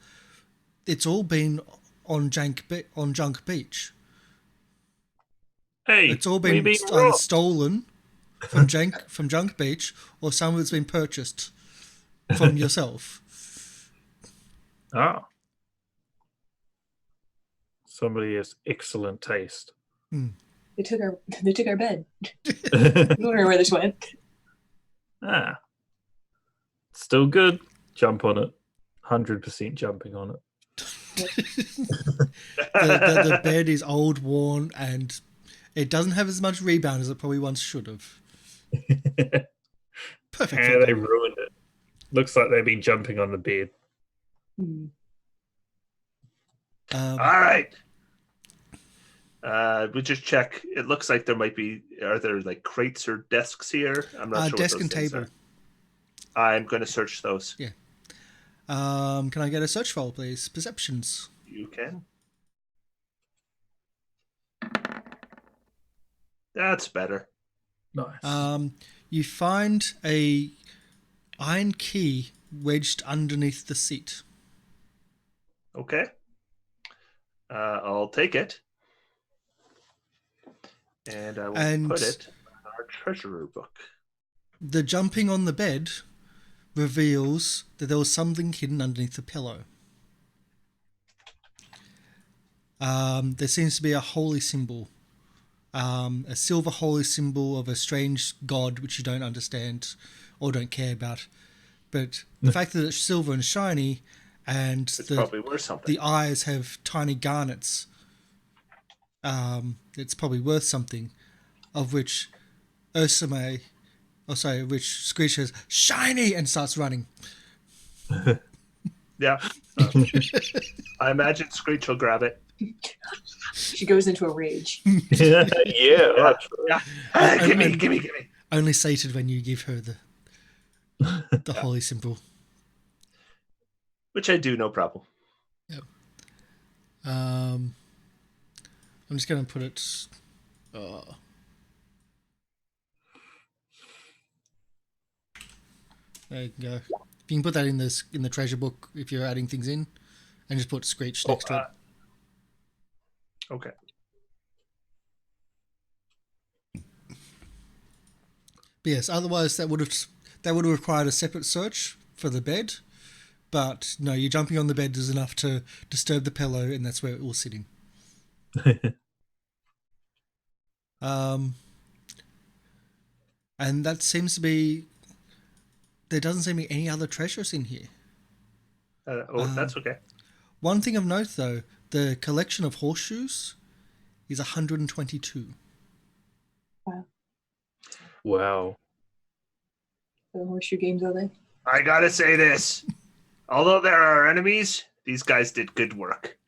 It's all been on Junk Beach. Hey, It's all been either stolen from Junk Beach or some of it's been purchased from yourself. Oh. Somebody has excellent taste. They took our bed. I wonder where this went. Ah. Still good. Jump on it. 100% jumping on it. The bed is old, worn, and it doesn't have as much rebound as it probably once should have. Perfect. And they ruined it. Looks like they've been jumping on the bed. All right. We just check. It looks like there might be. Are there like crates or desks here? I'm not sure. Desk and table. I'm going to search those. Yeah. Can I get a search roll, please? Perceptions. You can. That's better. Nice. You find a iron key wedged underneath the seat. Okay. I'll take it. And I will put it in our treasurer book. The jumping on the bed reveals that there was something hidden underneath the pillow. There seems to be a holy symbol, a silver holy symbol of a strange god which you don't understand or don't care about. But the fact that it's silver and shiny, and It's probably worth something. the eyes have tiny garnets, it's probably worth something. Of which which Screech says, "Shiny!" and starts running. Yeah. I imagine Screech will grab it. She goes into a rage. Yeah, that's Yeah. And- Gimme, and- gimme, gimme. Only sated when you give her the holy symbol. Which I do, no problem. I'm just going to put it. There you go. You can put that in the treasure book if you're adding things in, and just put Screech next to it. Okay. But yes, otherwise that would have required a separate search for the bed. But no, you jumping on the bed is enough to disturb the pillow, and that's where it will sit in. And that seems to be. There doesn't seem to be any other treasures in here. That's okay. One thing of note, though, the collection of horseshoes is 122. Wow. The horseshoe games, are they? I gotta say this. Although there are enemies, these guys did good work.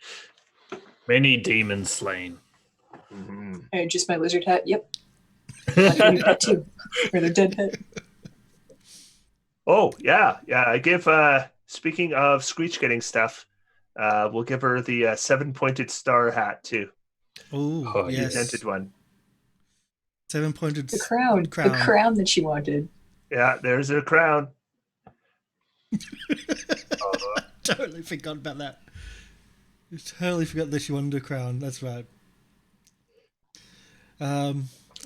Many demons slain. Mm-hmm. Just my lizard hat. Yep. My new pet too. Or the dead pet. Oh, yeah. I give, speaking of Screech getting stuff, we'll give her the 7-pointed star hat, too. Oh, yes. The dented one. 7-pointed. The crown. The crown that she wanted. Yeah, there's her crown. Totally forgot about that. Totally forgot that she wanted a crown. That's right.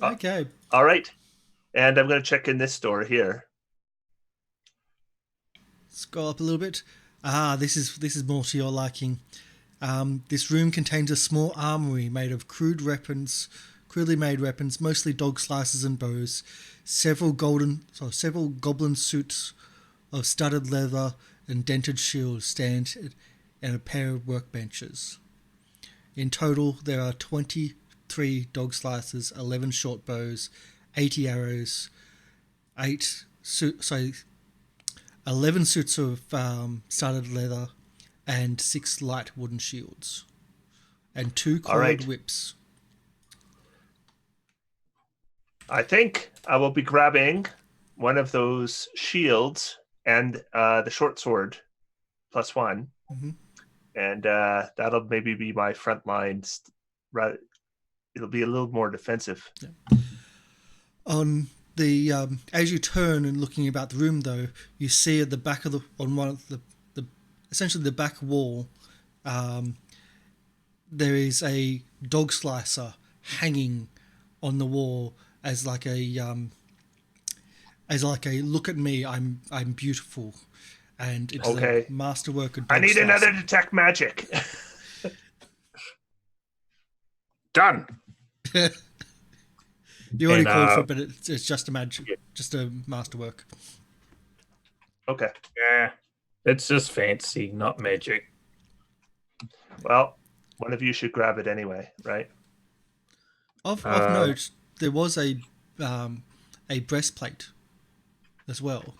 Okay. All right. And I'm going to check in this store here. Scroll up a little bit. This is more to your liking. This room contains a small armory made of crudely made weapons, mostly dog slices and bows. Several goblin suits of studded leather and dented shields stand and a pair of workbenches. In total, there are 23 dog slices, 11 short bows, 80 arrows, 11 suits of studded leather, and 6 light wooden shields, and 2 coiled whips. I think I will be grabbing one of those shields and the short sword +1. Mm-hmm. And that'll maybe be my front line. It'll be a little more defensive. Yeah. On the as you turn and looking about the room, though, you see at the back of on one of the essentially the back wall, there is a dog slicer hanging on the wall as like a look at me, I'm beautiful. And it's a masterwork of dog I need slicer. another detect magic. Done. You already called for it, but it's just a magic, just a masterwork. Okay. Yeah. It's just fancy, not magic. Well, one of you should grab it anyway, right? Of note, there was a breastplate as well.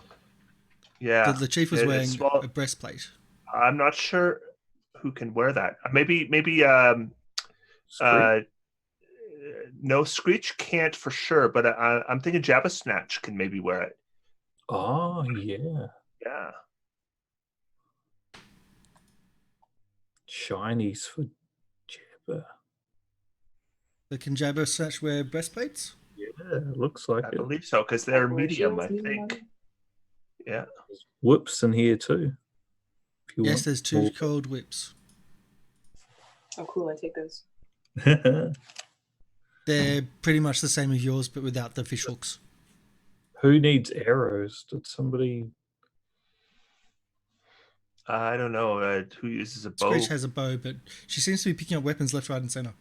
Yeah. The chief was wearing a breastplate. I'm not sure who can wear that. Maybe no, Screech can't for sure, but I'm thinking Jabba Snatch can maybe wear it. Oh, yeah. Yeah. Shinies for Jabba. But can Jabba Snatch wear breastplates? Yeah, looks like I it. believe so, because they're medium, I think. Yeah. There's whoops in here too. Yes, there's 2 cold whips. Oh, cool. I take those. They're pretty much the same as yours, but without the fish hooks. Who needs arrows? Did somebody... I don't know who uses a bow. Screech has a bow, but she seems to be picking up weapons left, right, and center.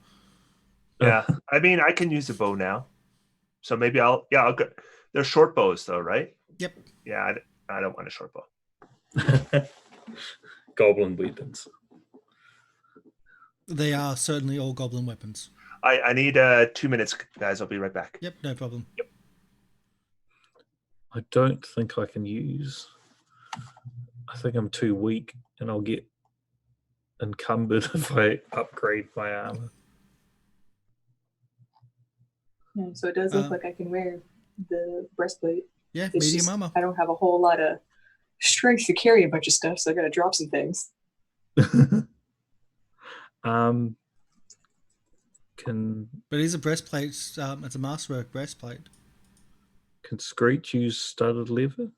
Yeah, I mean, I can use a bow now, so maybe I'll go. They're short bows, though, right? Yep. Yeah, I don't want a short bow. Goblin weapons. They are certainly all goblin weapons. I need 2 minutes, guys. I'll be right back. Yep, no problem. Yep. I don't think I can use. I think I'm too weak, and I'll get encumbered if I upgrade my armor. Yeah, so it does look like I can wear the breastplate. Yeah, It's medium just, armor. I don't have a whole lot of strength to carry a bunch of stuff, so I gotta drop some things. But it is a breastplate. It's a masterwork breastplate. Can Screech use studded leather?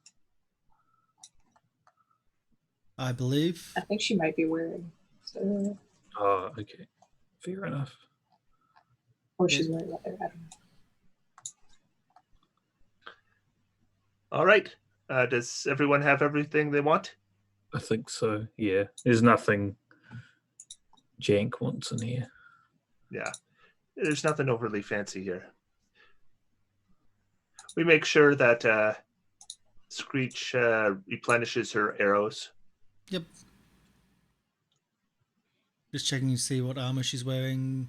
I believe. I think she might be wearing. So, Oh, okay. Fair enough. or she's wearing leather. I don't know. All right. Does everyone have everything they want? I think so, yeah. There's nothing Jank wants in here. Yeah. There's nothing overly fancy here. We make sure that Screech replenishes her arrows. Yep. Just checking to see what armor she's wearing.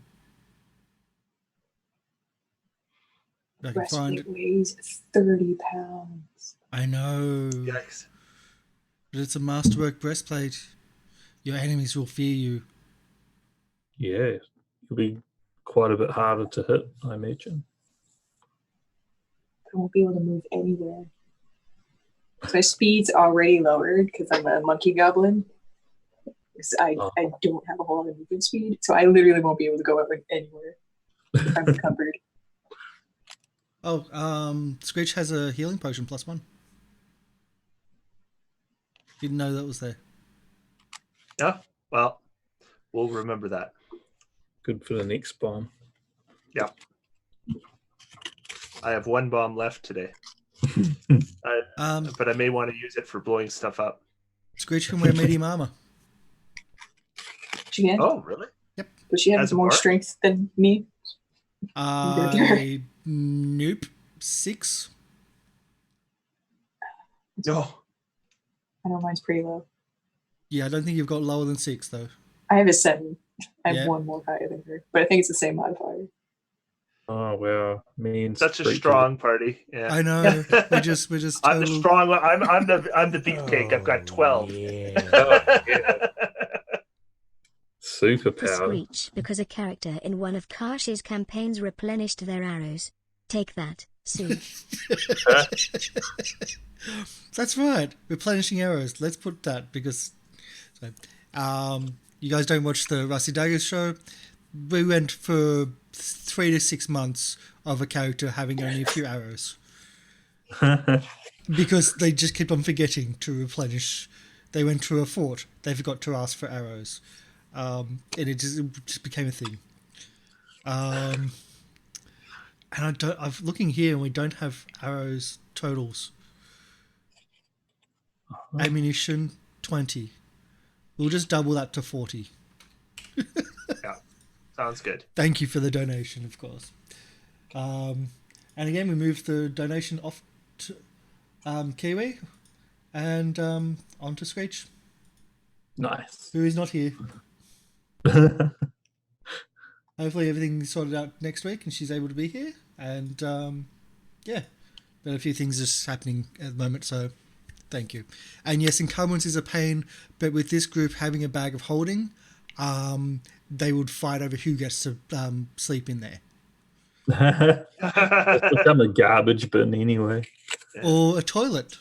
I can find Breastplate weighs 30 pounds. I know. Yikes. But it's a masterwork breastplate. Your enemies will fear you. Yeah, you'll be quite a bit harder to hit, I imagine. I won't be able to move anywhere. So my speed's already lowered because I'm a monkey goblin. I don't have a whole lot of movement speed, so I literally won't be able to go anywhere. I'm encumbered. Oh, Screech has a healing potion +1. Didn't know that was there. Yeah. Well, we'll remember that. Good for the next bomb. Yeah. I have 1 bomb left today. But I may want to use it for blowing stuff up. Screech can wear medium armor. She can? Oh, really? Yep. Does she have As a more bard? strength than me? Nope. 6. No. I know mine's pretty low. Yeah, I don't think you've got lower than 6 though. I have a 7. I have Yeah. 1 more higher than her, but I think it's the same modifier. Oh, wow. Me and Such a Screech strong party. Yeah. I know. we're just I'm the total. strong one. I'm the beefcake. I've got 12. For Superpower. Screech, because a character in one of Karsh's campaigns replenished their arrows. Take that, Sue. That's right. Replenishing arrows. Let's put that because you guys don't watch the Rusty Daggers show. We went for 3 to 6 months of a character having only a few arrows because they just kept on forgetting to replenish. They went to a fort. They forgot to ask for arrows, and it just became a thing. And I'm looking here, and we don't have arrows totals. Ammunition 20. We'll just double that to 40. Yeah. Sounds good. Thank you for the donation, of course. And again, we moved the donation off to Kiwi and onto Screech, Nice. who is not here. Hopefully everything's sorted out next week and she's able to be here. And yeah, but a few things just happening at the moment, so thank you. And yes, encumbrance is a pain, but with this group having a bag of holding, they would fight over who gets to sleep in there. It's become a garbage bin anyway. Yeah. Or a toilet.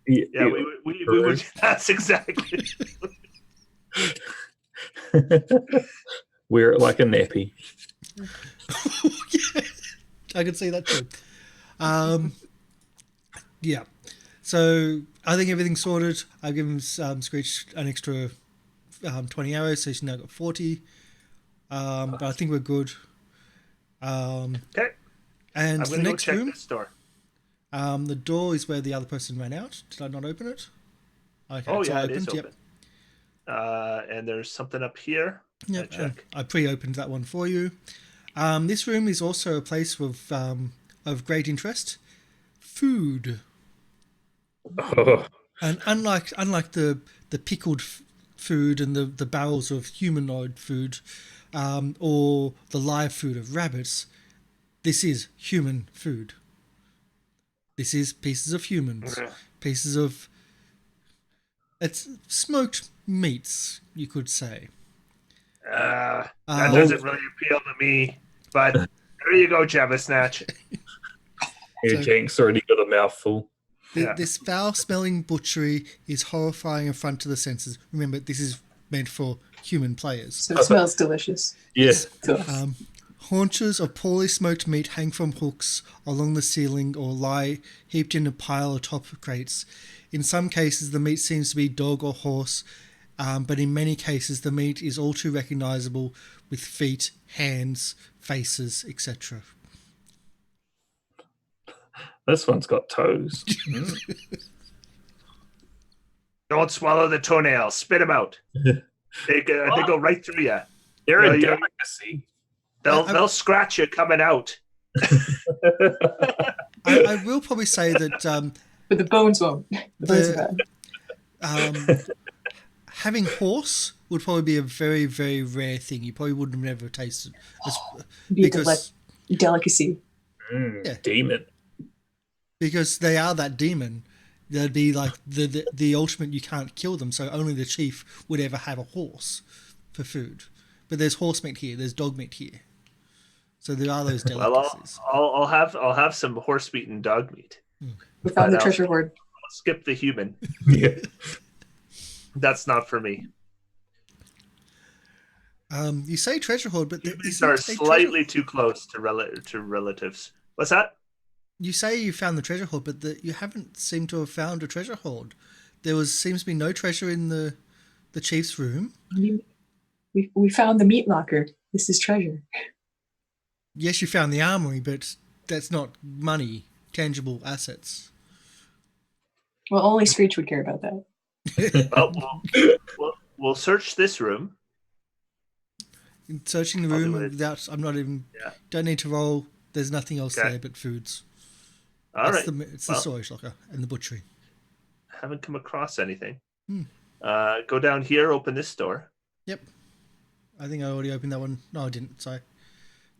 Yeah, we would. That's exactly. Wear it like a nappy. Yeah, I can see that too. Yeah. So I think everything's sorted. I've given Screech an extra 20 arrows, so she's now got 40. But I think we're good. Okay. And I'm the gonna go next check room, this door. the door is where the other person ran out. Did I not open it? Okay, Oh it's all yeah, it is opened. open. And there's something up here. Yep, I check. I pre-opened that one for you. This room is also a place of great interest. Food. Oh, And unlike the pickled food and the barrels of humanoid food, or the live food of rabbits, this is human food. This is pieces of humans, pieces of it's smoked meats, you could say. That Um, doesn't really appeal to me. But there you go, Jabba Snatch. yeah, So- Jank's already got a mouthful. Yeah. This foul-smelling butchery is horrifying affront to the senses. Remember, this is meant for human players. So it smells delicious. Yes. To us. Haunches of poorly smoked meat hang from hooks along the ceiling or lie heaped in a pile atop crates. In some cases, the meat seems to be dog or horse, but in many cases, the meat is all too recognizable with feet, hands, faces, etc. This one's got toes. Mm. Don't swallow the toenails. Spit them out. They go right through you. They're a Yeah, delicacy. They'll scratch you coming out. I will probably say that But the bones won't. The bones are bad. having horse would probably be a very, very rare thing. You probably wouldn't have never tasted Be because a delicacy. Yeah. Demon. because they are that demon. They'd be like the ultimate. You can't kill them, so only the chief would ever have a horse for food. But there's horse meat here. There's dog meat here. So there are those Well, delicacies. I'll have some horse meat and dog meat. We found the But, treasure hoard. I'll skip the human. Yeah. That's not for me. You say treasure hoard, but there These isn't are a treasure- slightly too close to relatives. What's that? You say you found the treasure hoard, but you haven't seemed to have found a treasure hoard. There seems to be no treasure in the chief's room. We found the meat locker. This is treasure. Yes, you found the armory, but that's not money, tangible assets. Well, only Screech would care about that. Well, we'll search this room. In searching the I'll room do it. without, I'm not even. Yeah. Don't need to roll. There's nothing else Okay. there but foods. All right. It's the Well, storage locker and the butchery. haven't come across anything. Hmm. Go down here. Open this door. Yep. I think I already opened that one. No, I didn't. Sorry.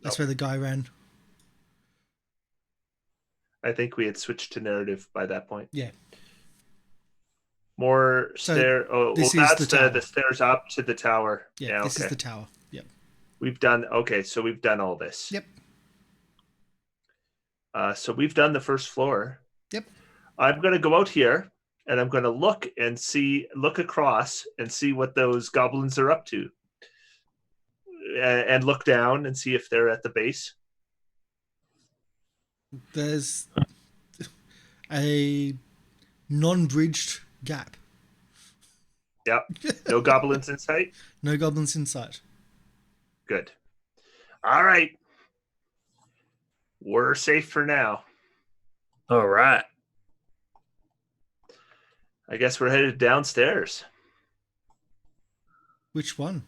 That's Nope. where the guy ran. I think we had switched to narrative by that point. Yeah. More So stair. Oh, this well, is that's the tower. the stairs up to the tower. Yeah. This okay. is the tower. Yep. We've done. Okay, so we've done all this. Yep. So we've done the first floor. Yep. I'm going to go out here and I'm going to look across and see what those goblins are up to. And look down and see if they're at the base. There's a non-bridged gap. Yep. No goblins in sight. No goblins in sight. Good. All right. We're safe for now. All right. I guess we're headed downstairs. Which one?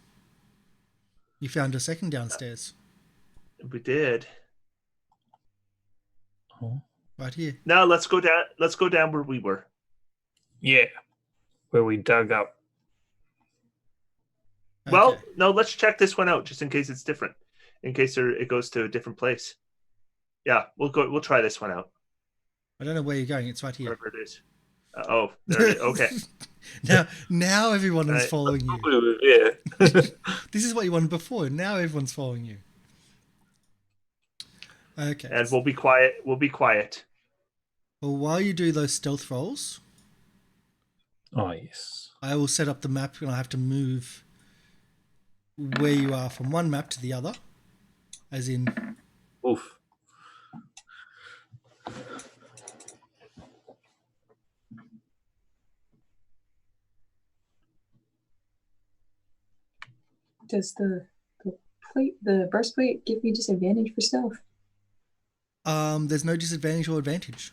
You found a second downstairs. We did. Oh. Right here. Now let's go down. Let's go down where we were. Yeah. Where we dug up. Well, Okay. no. Let's check this one out just in case it's different. In case it goes to a different place. Yeah, we'll go. We'll try this one out. I don't know where you're going. It's right here. Wherever it is. Oh, there it is. Okay. Now everyone is Right. following you. Yeah. This is what you wanted before. Now everyone's following you. Okay. And we'll be quiet. We'll be quiet. Well, while you do those stealth rolls, Oh, yes. I will set up the map and I have to move where you are from one map to the other. As in, Oof. Does the breastplate give me disadvantage for stealth? there's no disadvantage or advantage.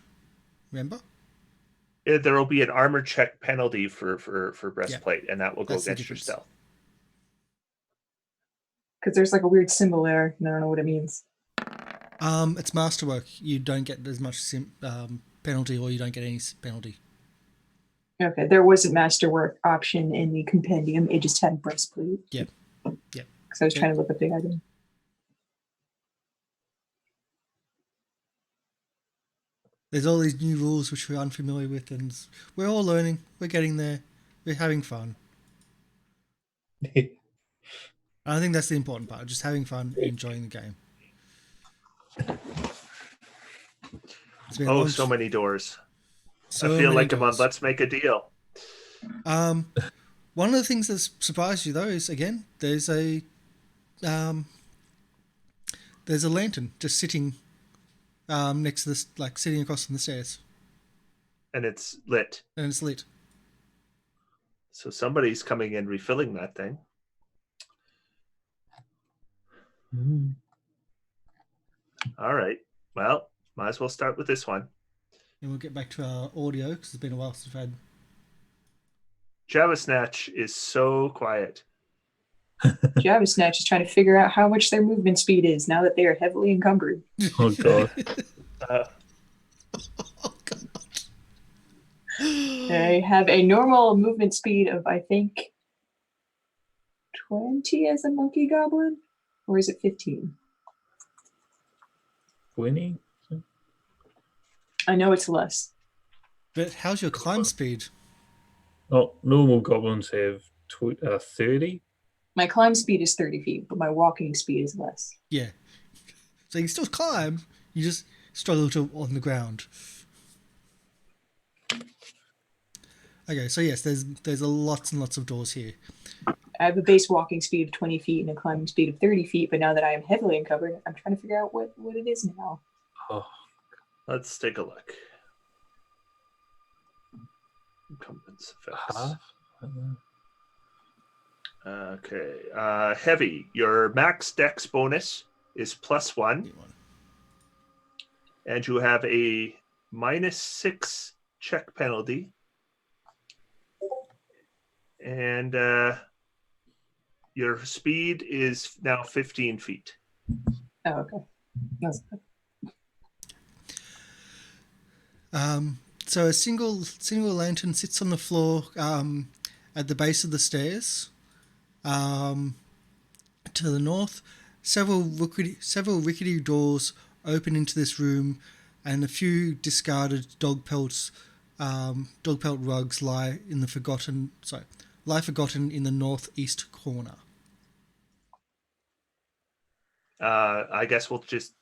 Remember? There will be an armor check penalty for breastplate, and that will go That's the against your difference. stealth. Because there's like a weird symbol there, and I don't know what it means. It's masterwork. You don't get as much penalty, or you don't get any penalty. Okay, there wasn't masterwork option in the compendium. It just had breastplate. Yep. Yep. Because I was trying to look up the item. There's all these new rules which we're unfamiliar with, and we're all learning. We're getting there. We're having fun. I think that's the important part, just having fun, enjoying the game. Oh, so many doors. So I feel like doors. Let's Make a Deal. One of the things that's surprised you though is again there's a lantern just sitting next to this, like sitting across from the stairs, and it's lit. And it's lit. So somebody's coming in refilling that thing. All right. Well, might as well start with this one. And we'll get back to our audio because it's been a while since we've had. Java Snatch is so quiet. Java Snatch is trying to figure out how much their movement speed is now that they are heavily encumbered. Oh god. Oh god. They have a normal movement speed of, I think, 20 as a monkey goblin? Or is it 15? 20? I know it's less. But how's your climb speed? Oh, normal goblins have 30. My climb speed is 30 feet, but my walking speed is less. Yeah. So you can still climb, you just struggle to on the ground. Okay, so yes, there's lots and lots of doors here. I have a base walking speed of 20 feet and a climbing speed of 30 feet, but now that I am heavily encumbered, I'm trying to figure out what it is now. Oh. Let's take a look. Incumbents effects. Okay. Heavy. Your max dex bonus is +1. And you have a -6 check penalty. And your speed is now 15 feet. Oh, okay. That's good. So a single lantern sits on the floor at the base of the stairs. To the north, several rickety doors open into this room, and a few discarded dog pelt rugs lie forgotten in the northeast corner. I guess we'll just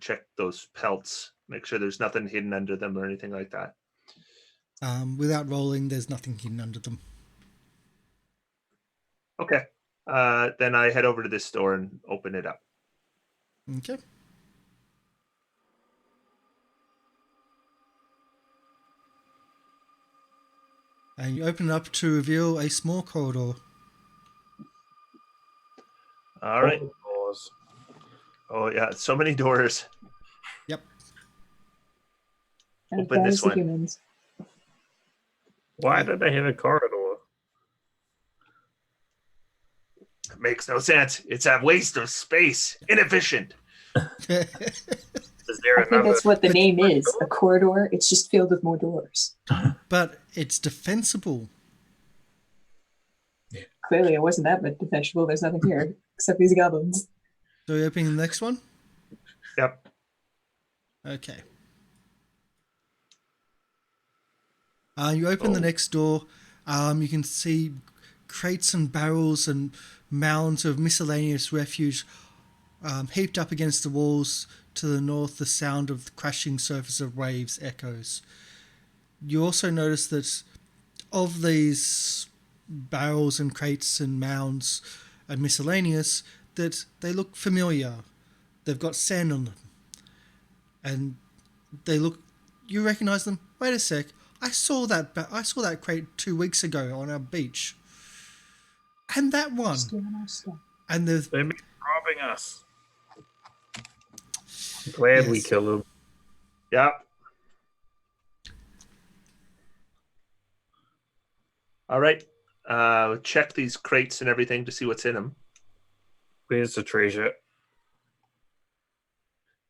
check those pelts, make sure there's nothing hidden under them or anything like that. Without rolling, there's nothing hidden under them. Okay. Then I head over to this door and open it up. Okay. And you open it up to reveal a small corridor. All right. Oh, yeah. So many doors. Yep. Open this one. Humans. Why did they have a corridor? It makes no sense. It's a waste of space. Inefficient. Is there I think that's what the name is. A corridor. It's just filled with more doors. But it's defensible. Clearly, it wasn't that much defensible. There's nothing here except these goblins. So you opening the next one? Yep. Okay. You open the next door. You can see crates and barrels and mounds of miscellaneous refuse heaped up against the walls. To the north, the sound of the crashing surface of waves echoes. You also notice that of these barrels and crates and mounds and miscellaneous, that they look familiar. They've got sand on them. And you recognize them. Wait a sec. I saw that crate 2 weeks ago on our beach. And that one. And they've been robbing us. I'm glad we killed them. Yep. All right. Check these crates and everything to see what's in them. Where's the treasure?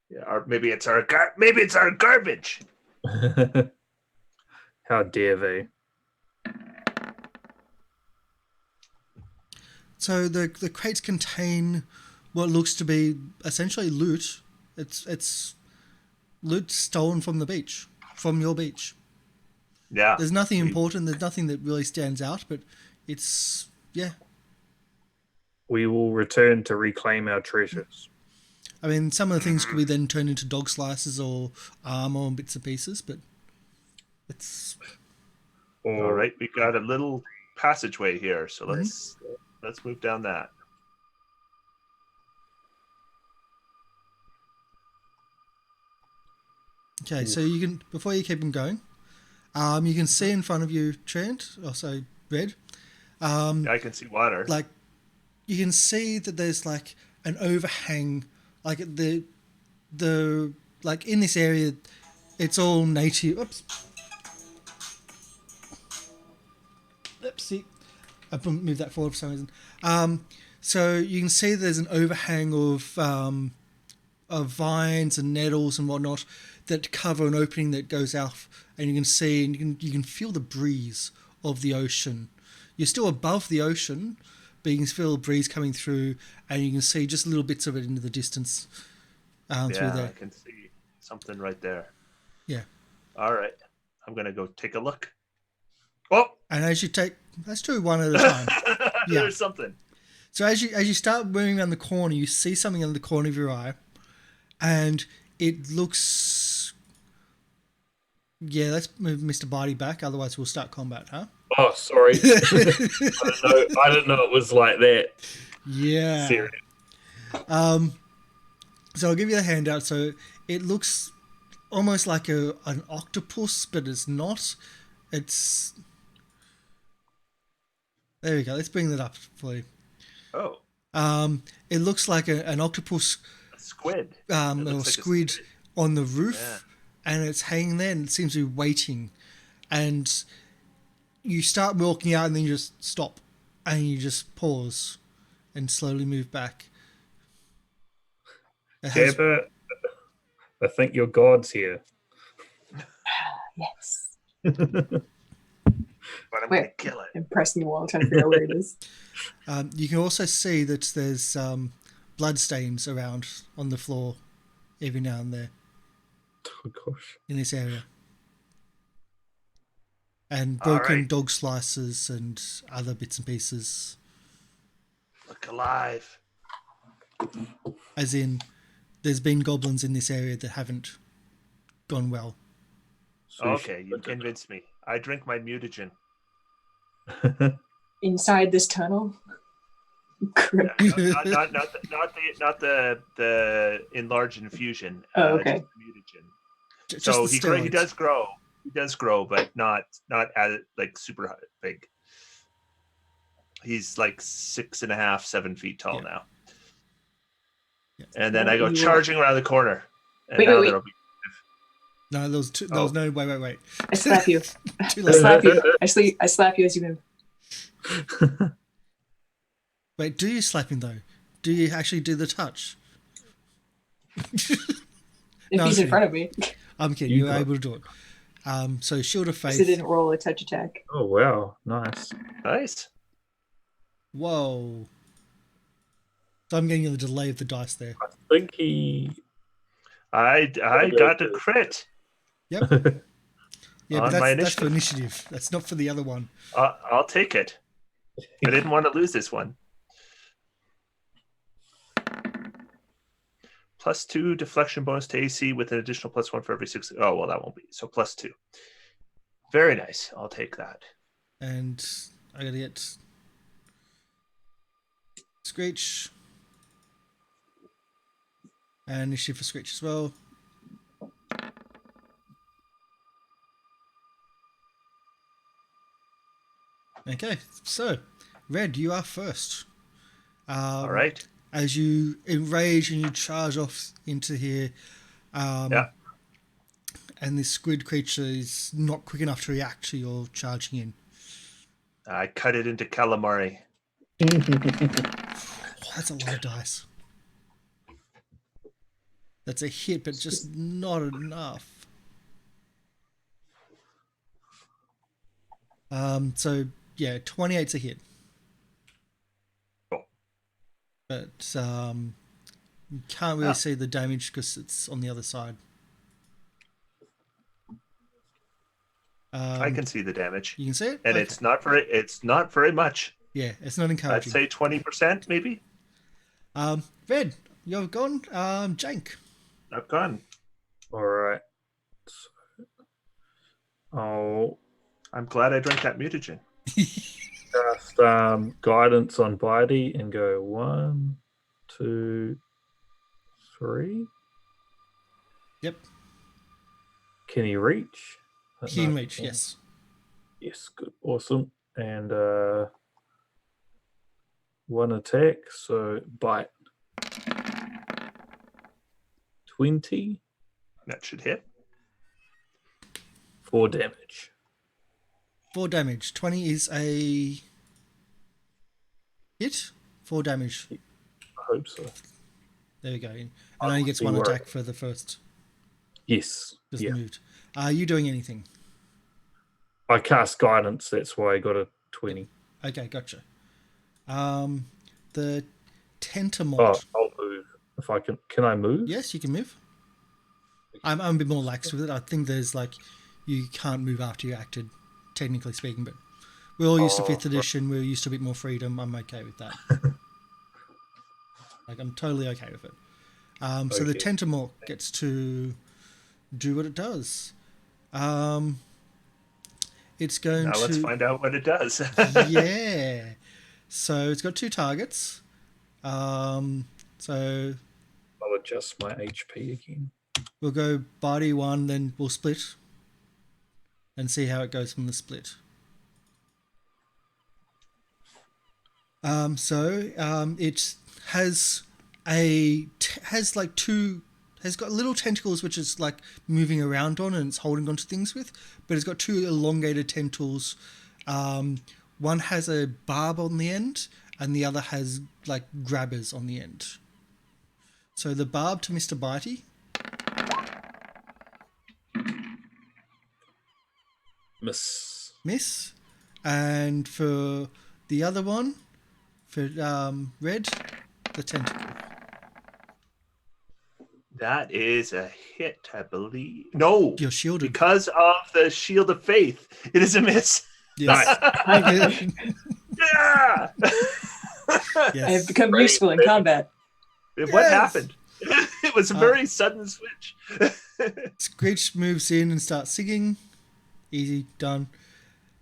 Yeah, or maybe it's our garbage. How dare they? So the crates contain what looks to be essentially loot. It's loot stolen from the beach, from your beach. Yeah. There's nothing important. There's nothing that really stands out, but it's We will return to reclaim our treasures. I mean, some of the things could be then turned into dog slices or armor and bits and pieces, but it's Or, All right, we got a little passageway here, so let's move down that. okay. So you can, before you keep them going, you can see in front of you, Trent, also Red. I can see water. Like you can see that there's like an overhang, like the like in this area, it's all native. See, I moved that forward for some reason. So you can see there's an overhang of vines and nettles and whatnot that cover an opening that goes out, and you can see and you can feel the breeze of the ocean. You're still above the ocean, but you can feel the breeze coming through, and you can see just little bits of it into the distance through there. I can see something right there. Yeah. All right, I'm gonna go take a look. Oh, And as you take, let's do one at a time. Yeah. There's something. So as you start moving around the corner, you see something in the corner of your eye, and it looks. Yeah, let's move Mr. Barty back. Otherwise, we'll start combat, huh? oh, sorry. I didn't know it was like that. Yeah. Serious. So I'll give you the handout. So it looks almost like an octopus, but it's not. It's. There we go. Let's bring that up for you. Oh, It looks like an octopus, a squid. or looks like a squid squid. on the roof, Yeah. and it's hanging there and it seems to be waiting. And you start walking out and then you just stop and you just pause and slowly move back. It has- Jabba, I think your god's here. Yes. But I'm Where? gonna kill it. I'm pressing the wall, trying to figure out where it is. you can also see that there's blood stains around on the floor every now and there Oh, gosh. in this area. And All broken right. dog slices and other bits and pieces. Look alive. As in, there's been goblins in this area that haven't gone well. So you Okay, you convinced me. I drink my mutagen. Inside this tunnel. Not the enlarged infusion. Oh, okay. Just the mutagen. Just So the he steroids. does grow. He does grow, but not as like super big. He's like 6.5, 7 feet tall Yeah. now. Yeah. And then I go You- charging around the corner. And Wait, now wait. there'll be No, there was two, there was no wait. I slap you. Too I late. slap you. I slap you as you move. Wait, do you slap him though? Do you actually do the touch? If No, he's I'm in front of me. I'm kidding. You You're got- able to do it. So Shield of Because Faith. it didn't roll a touch attack. Oh, wow. Nice. nice. Whoa. So I'm getting the delay of the dice there. I think he. I got a crit. Yep. Yeah, On but my that's for initiative. That's not for the other one. I'll take it. I didn't want to lose this one. +2 deflection bonus to AC with an additional +1 for every 6. Oh, well, that won't be. So +2. Very nice. I'll take that. And I gotta get Screech. And initiative for Screech as well. Okay, so Red, you are first. All right. As you enrage and you charge off into here, Yeah. and this squid creature is not quick enough to react to your charging in. I cut it into calamari. Oh, that's a lot of dice. That's a hit, but just not enough. So yeah, 28's a hit. Cool. But you can't really see the damage because it's on the other side. I can see the damage, You can see it, and okay. it's not very much. Yeah, it's not I'd encouraging. say 20%, maybe. Red, you're gone. Jank. I've gone. All right. I'll I'm glad I drank that mutagen. cast guidance on Bitey and go 1, 2, 3. Yep. Can he reach? He can No, reach, yes. Yes, good, awesome. And 1 attack, so bite. 20, That should hit. 4 damage. 4 damage. 20 is a hit. 4 damage. I hope so. There we go. And only gets 1 attack for the first. Yes. Just Yeah. moved. Are you doing anything? I cast guidance, that's why I got a 20. Okay, gotcha. The Tentamort. Oh, I'll move. If I can I move? Yes, you can move. I'm a bit more lax with it. I think there's like, you can't move after you acted, technically speaking, but we're all used to 5th edition. We're used to a bit more freedom. I'm okay with that. Like, I'm totally okay with it. So the Tentamort gets to do what it does. It's going Now to... let's find out what it does. Yeah. So it's got 2 targets. So I'll adjust my HP again. we'll go body 1, then we'll split and see how it goes from the split. It has has got little tentacles which is like moving around on and it's holding onto things with, but it's got 2 elongated tentacles. One has a barb on the end and the other has like grabbers on the end. So the barb to Mr. Bitey. Miss. And for the other one, for Red, the tentacle. That is a hit, I believe. No, You're shielded. because of the Shield of Faith. It is a miss. Yes. Yeah. Yes. I have become useful in combat. What happened? It was a very sudden switch. Screech moves in and starts singing. Easy, done.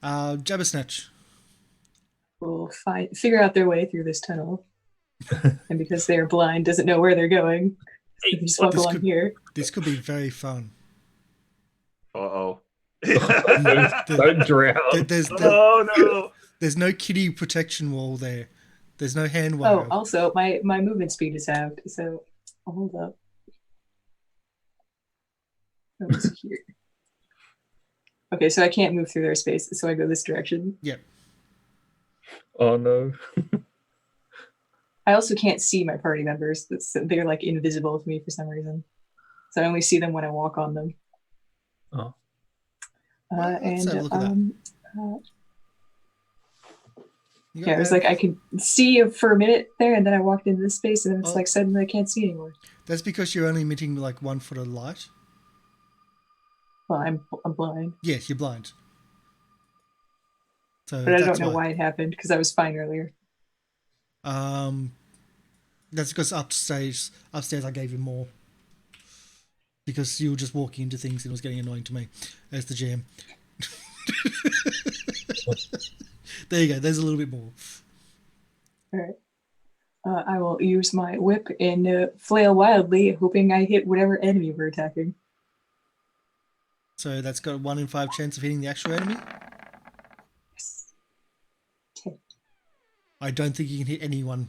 Jabber Snatch. Will figure out their way through this tunnel. And because they're blind, doesn't know where they're going. They just walk along here. This could be very fun. Uh-oh. Don't drown. No. There's no kitty protection wall there. There's no hand Oh, wire. also, my movement speed is halved, so I'll hold up. Oh, it's here. Okay, so I can't move through their space, so I go this direction. Yep. Oh no. I also can't see my party members. They're like invisible to me for some reason. So I only see them when I walk on them. Oh. Let's have a look at that. Yeah, it was like I could see for a minute there, and then I walked into this space, and then it's like suddenly I can't see anymore. That's because you're only emitting like 1 foot of light. Well, I'm blind. Yes, you're blind. So but I don't know why it happened, because I was fine earlier. That's because upstairs I gave you more. Because you were just walking into things and it was getting annoying to me as the GM. There you go, there's a little bit more. Alright. I will use my whip and flail wildly, hoping I hit whatever enemy we're attacking. So that's got a 1 in 5 chance of hitting the actual enemy? Yes. 10. I don't think you can hit anyone.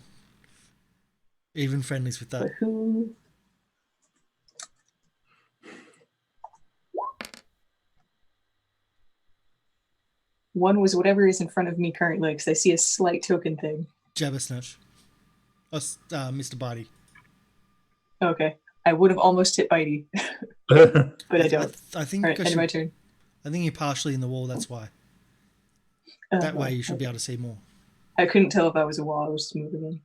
Even friendlies with that. But who? One was whatever is in front of me currently, because I see a slight token thing. Jabbersnatch. Oh, Mr. Bitey. Okay. I would have almost hit Bitey, but I don't. I think All right, because end of my turn. I think you're partially in the wall, that's why. That way you should be able to see more. I couldn't tell if I was a wall. I was just moving in.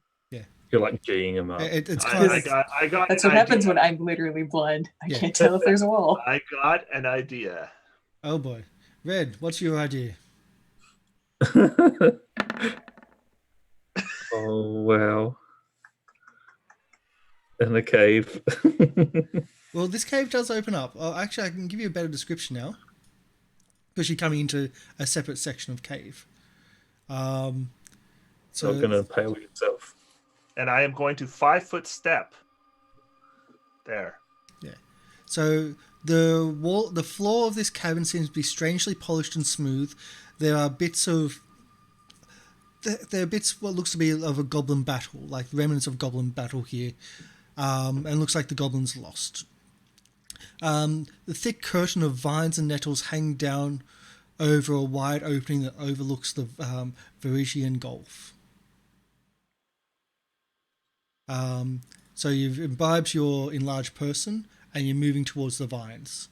You're like G'ing him up. It's kind of, I got. That's an what happens idea. when I'm literally blind. I Yeah. can't tell if there's a wall. I got an idea. oh boy. Red, what's your idea? Oh, wow. In the cave. Well, this cave does open up. Oh, actually, I can give you a better description now. Because you're coming into a separate section of cave. So not going to impale yourself. And I am going to 5-foot step. There. Yeah. So the floor of this cavern seems to be strangely polished and smooth. There are bits of what looks to be of a goblin battle, like remnants of goblin battle here, and looks like the goblins lost. The thick curtain of vines and nettles hang down over a wide opening that overlooks the Varisian Gulf. So you've imbibed your enlarged person, and you're moving towards the vines.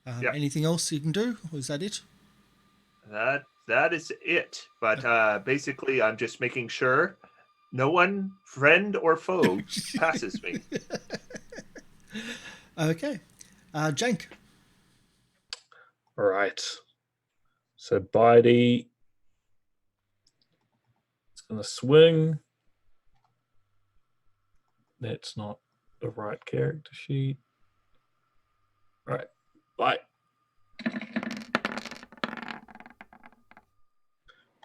Yep. Anything else you can do, or is that it? That is it. But basically, I'm just making sure no one, friend or foe, passes me. Okay. Jank. All right. So Bitey is going to swing. That's not the right character sheet. All right. Bite.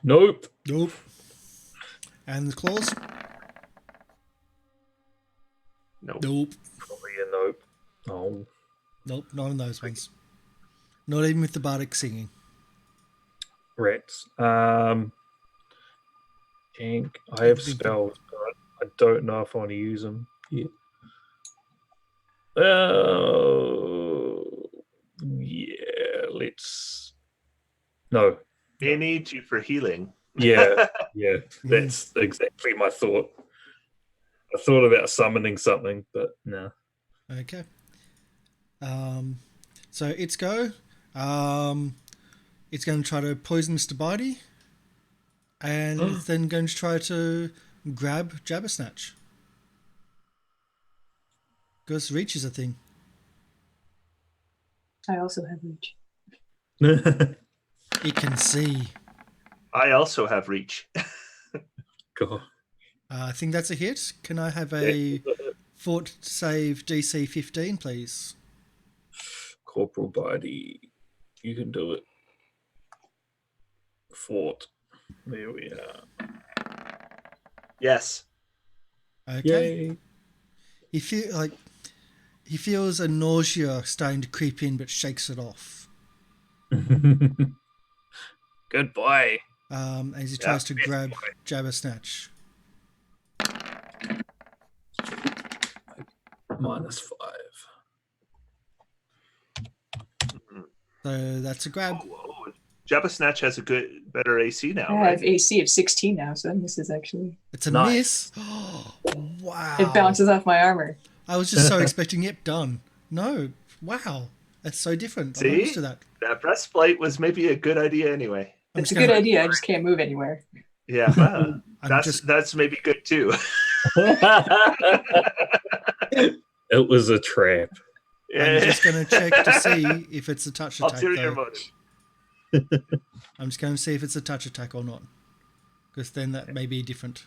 Nope. Nope. And the claws? Nope. Nope. Probably a nope. Oh. Nope, not in those ones. Not even with the bardic singing. Rats. Jank. I have spells, but I don't know if I want to use them yet. Oh, yeah. Let's. No. They need you for healing. Yeah, yeah. That's exactly my thought. I thought about summoning something, but no. Okay. So it's go. It's going to try to poison Mr. Bitey. And it's then going to try to grab Jabbersnatch. Because reach is a thing. I also have reach. It can see. I also have reach. God. I think that's a hit. Can I have a fort save DC 15, please? Corporal Bitey, you can do it. Fort. There we are. Yes. Okay. Yay. He feels a nausea starting to creep in, but shakes it off. Good boy. As he tries to grab Jabbersnatch. -5. So that's a grab. Oh, Jabbersnatch has a better AC now, I right? have AC of 16 now, so that misses actually. It's a Nice. miss. Wow. It bounces off my armor. I was just so expecting it done. No. Wow. That's so different. I'm not See? used to that. That breastplate was maybe a good idea anyway. I'm It's a just good gonna- idea. I just can't move anywhere. Yeah, well, I'm that's maybe good too. It was a trap. I'm just going to check to see if it's a touch attack. Ulterior Though. motive. I'm just going to see if it's a touch attack or not. Because then that may be different.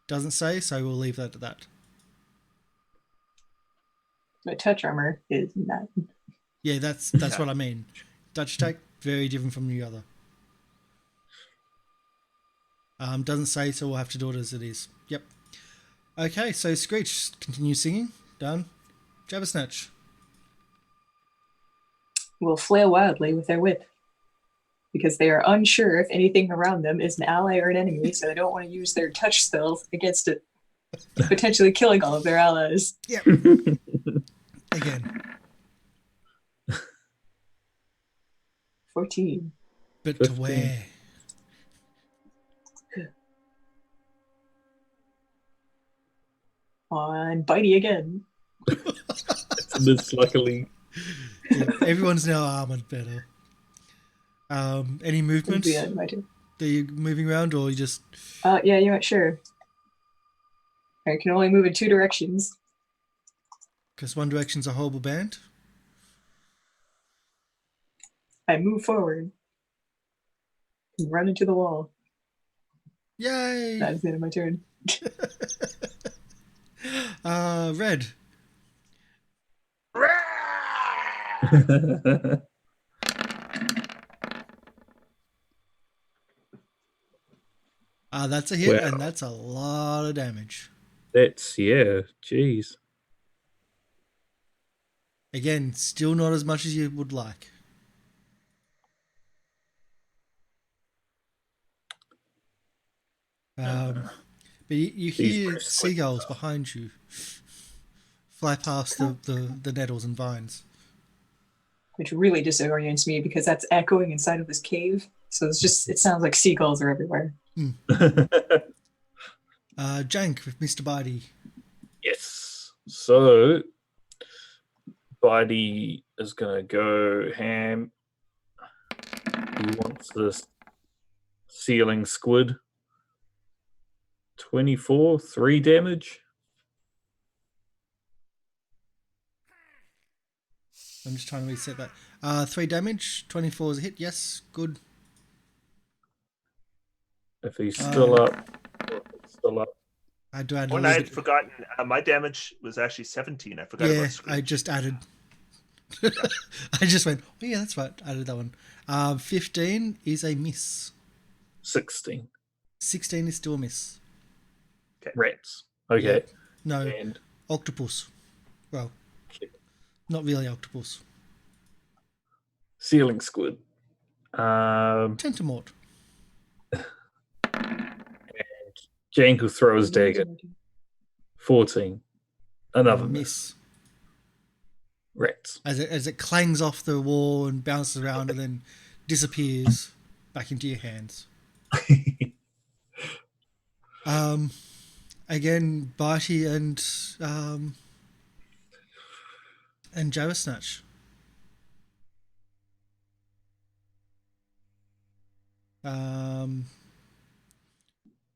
Doesn't say, so we'll leave that at that. My touch armor is 9. Yeah, that's Yeah. what I mean. Touch attack, very different from the other. Doesn't say, so we'll have to do it as it is. Yep. Okay, so Screech, continue singing. Done. Jabbersnatch. Will flail wildly with their whip. Because they are unsure if anything around them is an ally or an enemy, so they don't want to use their touch spells against it, potentially killing all of their allies. Yep. Again. 14. But 15. to where? On Bitey again. It's a miss, luckily. Yeah, everyone's now armored better. Any movement? Yeah, my turn. Are you moving around, or you just? Yeah, sure. I can only move in 2 directions. Because one direction's a horrible band. I move forward and run into the wall. Yay! That is the end of my turn. Red. That's a hit, Wow. and that's a lot of damage. Yeah, jeez. Again, still not as much as you would like. But you hear These seagulls behind you fly past the nettles and vines. Which really disorients me because that's echoing inside of this cave. So it sounds like seagulls are everywhere. Jank with Mr. Bitey. Yes. So, Bitey is going to go ham. He wants this ceiling squid. 24, 3 damage. I'm just trying to reset that. 3 damage, 24 is a hit. Yes, good. If he's still up. I do add a One little I had bit. forgotten. My damage was actually 17. I forgot Yeah, about Screech. I just added. I just went, oh yeah, that's right. I added that one. 15 is a miss. 16. 16 is still a miss. Rats. Okay. Yeah. No, And octopus. Well, Okay. not really octopus. Ceiling squid. Tentamort. Jank will throw his dagger. 14. Another miss. Miss. Rats. As it clangs off the wall and bounces around and then disappears back into your hands. Again, Bitey and Jabba Snatch.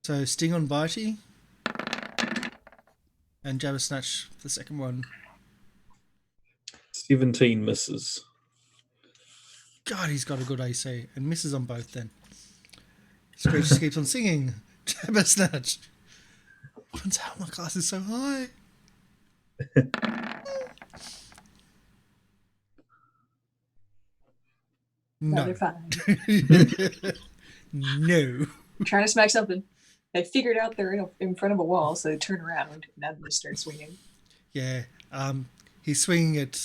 So Sting on Bitey and Jabba Snatch the second one. 17 misses. God, he's got a good AC and misses on both then. Screech just keeps on singing. Jabba Snatch. Turns out my class is so high. No. They're fine. No. I'm trying to smack something. They figured out they're in front of a wall, so they turn around and now they start swinging. Yeah. He's swinging at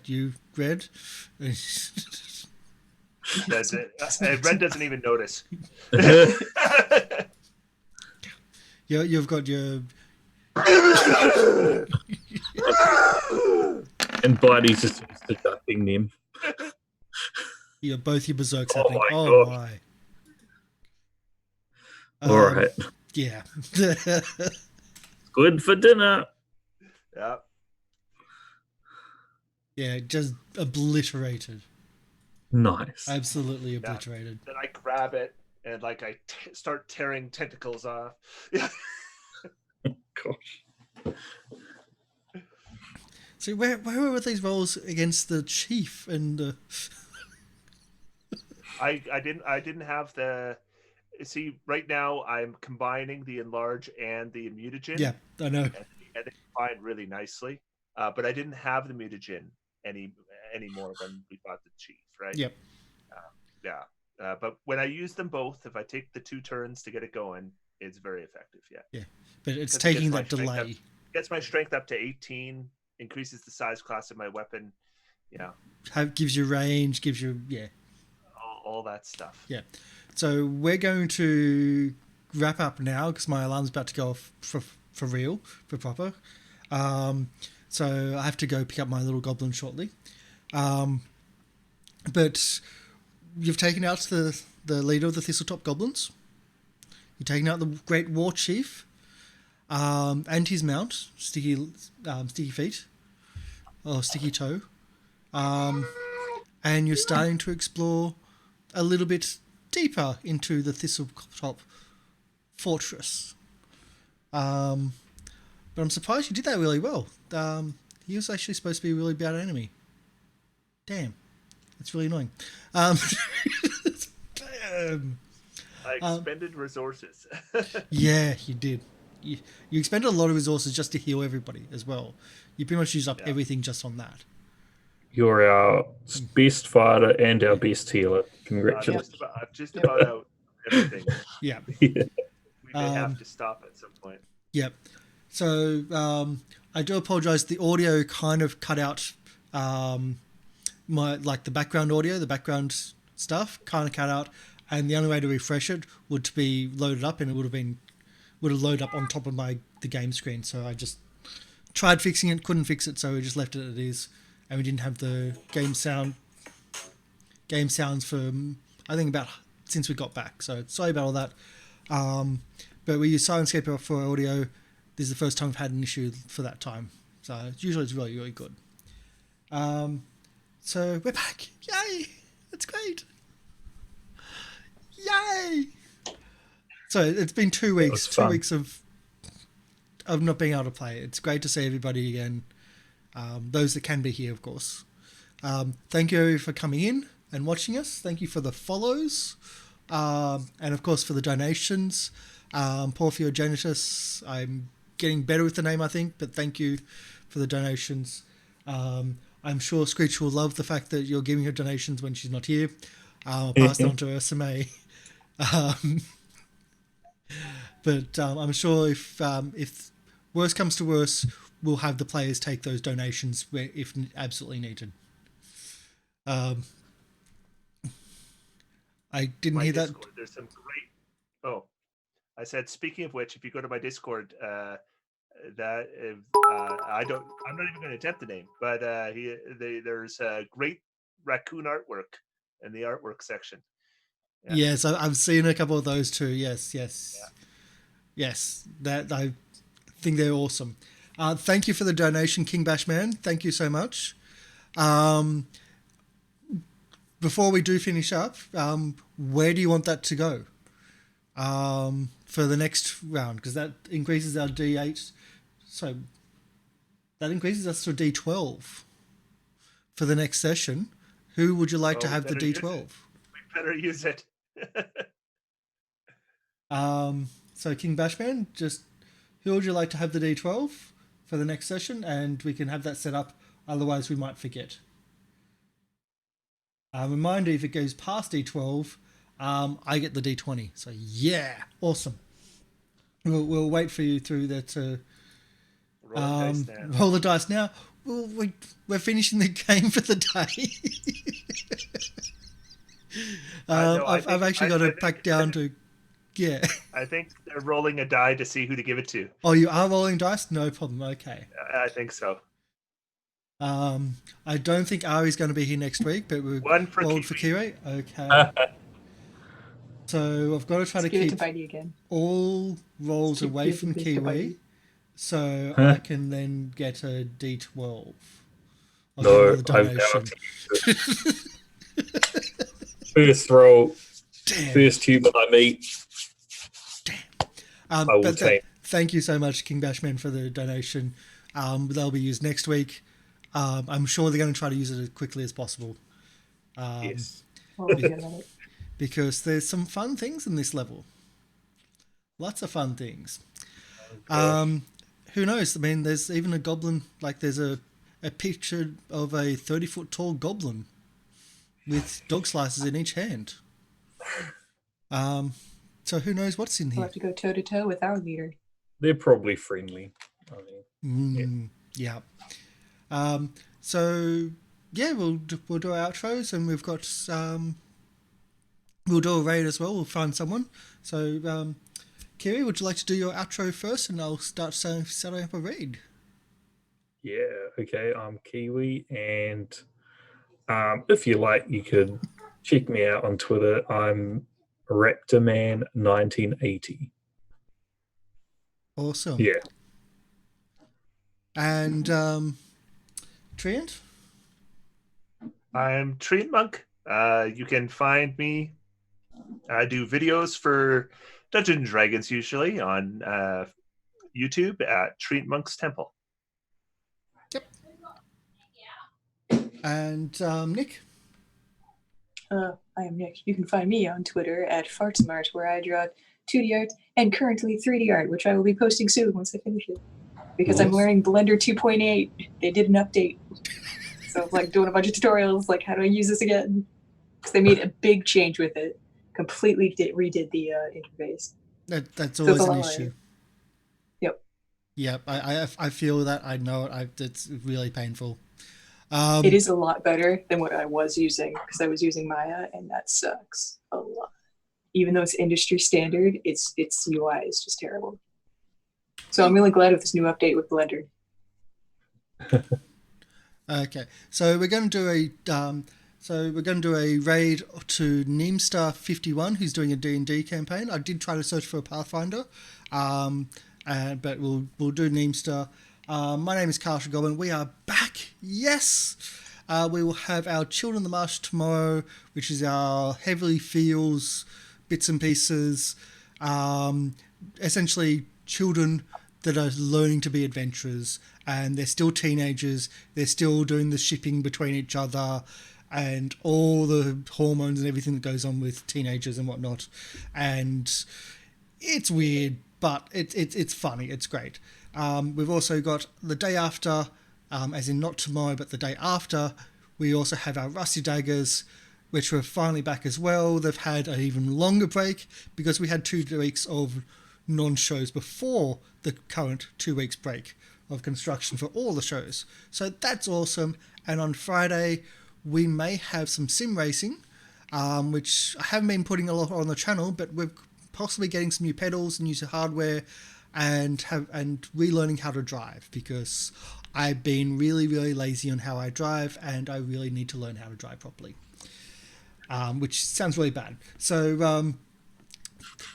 you, Red. That's it. Red doesn't even notice. You've got your. And Bitey's just used to ducking them. Both your berserks Oh happening. my Oh God. my. All right. Yeah. Good for dinner. Yeah. Yeah, just obliterated. Nice. Absolutely obliterated. Then I grab it and I start tearing tentacles off. Gosh. So where were these rolls against the chief and? I didn't have the. See, right now I'm combining the enlarge and the mutagen. Yeah, I know. And they combine really nicely. But I didn't have the mutagen anymore when we fought the chief, right? Yep. But when I use them both, if I take the 2 turns to get it going, it's very effective. Yeah. But it's 'Cause it taking gets my that strength delay. Gets my strength up to 18, increases the size class of my weapon. Yeah. Gives you range, gives you all that stuff. Yeah. So we're going to wrap up now because my alarm's about to go off for real, for proper. So I have to go pick up my little goblin shortly. But you've taken out the leader of the Thistletop Goblins. You've taken out the Great War Chief, and his mount, Sticky Feet, or Sticky Toe. And you're starting to explore a little bit deeper into the Thistletop Fortress. But I'm surprised you did that really well. He was actually supposed to be a really bad enemy. Damn. That's really annoying. Damn. I expended resources. Yeah, you did. You expended a lot of resources just to heal everybody as well. You pretty much used up everything just on that. You're our best fighter and our best healer. Congratulations. I've just about out everything. Yeah. Yeah. We may have to stop at some point. Yep. So I do apologize. The audio kind of cut out the background audio, the background stuff kind of cut out, and the only way to refresh it would be loaded up, and it would have loaded up on top of the game screen. So I just tried fixing it, couldn't fix it, so we just left it as it is, and we didn't have the game sounds for I think about since we got back. So sorry about all that. But we use Syrinscape for audio. This is the first time I've had an issue for that time. So usually it's really, really good. So we're back. Yay! That's great. Yay! So it's been 2 weeks. 2 weeks of not being able to play. It's great to see everybody again. Those that can be here, of course. Thank you for coming in and watching us. Thank you for the follows. And of course for the donations. Porphyogenitus, I'm getting better with the name, I think, but thank you for the donations. I'm sure Screech will love the fact that you're giving her donations when she's not here. I'll pass it on to Ursa May. But I'm sure if worse comes to worse, we'll have the players take those donations if absolutely needed. I didn't hear Discord, that. there's some great. Oh, I said. Speaking of which, if you go to my Discord, I'm not even going to attempt the name, but there's great raccoon artwork in the artwork section. Yeah. Yes, I've seen a couple of those too. Yes. That I think they're awesome. Thank you for the donation, King Bashman. Thank you so much. Before we do finish up, where do you want that to go for the next round? Because that increases our D8. So that increases us to D12 for the next session. Who would you like to have the D12? We better use it. So King Bashman, just who would you like to have the D12 for the next session? And we can have that set up. Otherwise, we might forget. Reminder, if it goes past D12, I get the D20. So yeah, awesome. We'll wait for you through there to roll the dice now. We're finishing the game for the day. I've actually got it back down to, yeah. I think they're rolling a die to see who to give it to. Oh, you are rolling dice? No problem. Okay. I think so. I don't think Ari's going to be here next week, but we're One for rolled for Kiwi. Okay. So I've got to try to keep all rolls away from Kiwi, so I can then get a D12. No, donation. First roll. Damn. First human I meet. Damn. Thank you so much, King Bashman, for the donation. They'll be used next week. I'm sure they're going to try to use it as quickly as possible. Yes. Because there's some fun things in this level. Lots of fun things. Who knows? I mean, there's even a goblin, like there's a picture of a 30-foot tall goblin with dog slices in each hand. So who knows what's in here? We'll have to go toe-to-toe with our leader. They're probably friendly. Yeah. So yeah, we'll do our outros, and we've got we'll do a raid as well. We'll find someone. So Kiri, would you like to do your outro first, and I'll start setting up a raid? Yeah. Okay. I'm Kiwi, and if you like, you could check me out on Twitter. I'm RaptorMan1980. Awesome. Yeah. And Trent? I'm Treant Monk. You can find me. I do videos for Dungeons and Dragons usually on YouTube at Treant Monk's Temple. Yep. And Nick? I am Nick. You can find me on Twitter at FartsMart, where I draw 2D art and currently 3D art, which I will be posting soon once I finish it. Because I'm learning Blender 2.8. They did an update. So I'm like doing a bunch of tutorials, like how do I use this again? Because they made a big change with it. Completely redid the interface. That's So always it's a an lot issue. Yep. Yep, I feel that. I know it. It's really painful. It is a lot better than what I was using, because I was using Maya, and that sucks a lot. Even though it's industry standard, its UI is just terrible. So I'm really glad with this new update with Blender. Okay, so we're going to do a raid to Neemstar51, who's doing a D&D campaign. I did try to search for a Pathfinder, but we'll do Neemstar. My name is Karsha Goblin. We are back. Yes, we will have our Children of the Marsh tomorrow, which is our heavily feels bits and pieces. Essentially, children that are learning to be adventurers, and they're still teenagers. They're still doing the shipping between each other, and all the hormones and everything that goes on with teenagers and whatnot. And it's weird, but it's funny. It's great. We've also got the day after, as in not tomorrow, but the day after. We also have our Rusty Daggers, which were finally back as well. They've had an even longer break because we had 2 weeks of non-shows before the current 2 weeks break of construction for all the shows. So that's awesome. And on Friday, we may have some sim racing, which I haven't been putting a lot on the channel, but we're possibly getting some new pedals, new hardware, and relearning how to drive, because I've been really, really lazy on how I drive, and I really need to learn how to drive properly, which sounds really bad. So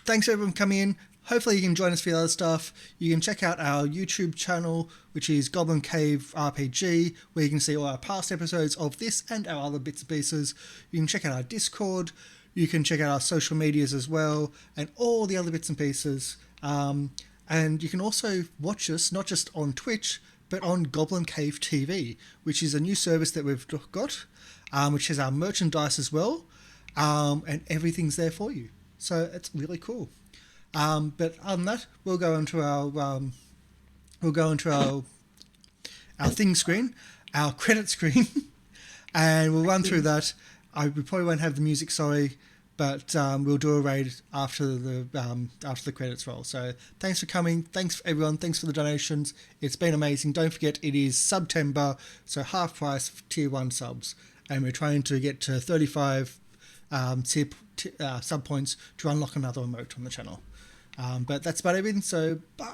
thanks everyone for coming in. Hopefully you can join us for the other stuff. You can check out our YouTube channel, which is Goblin Cave RPG, where you can see all our past episodes of this and our other bits and pieces. You can check out our Discord. You can check out our social medias as well, and all the other bits and pieces. And you can also watch us, not just on Twitch, but on GoblinCaveTV, which is a new service that we've got, which has our merchandise as well, and everything's there for you. So it's really cool. But other than that, we'll go into our thing screen, our credit screen, and we'll run through that. We probably won't have the music, sorry, but we'll do a raid after the credits roll. So thanks for coming. Thanks everyone. Thanks for the donations. It's been amazing. Don't forget, it is September, so half price for tier 1 subs, and we're trying to get to 35 sub points to unlock another emote on the channel. But that's about everything, so bye!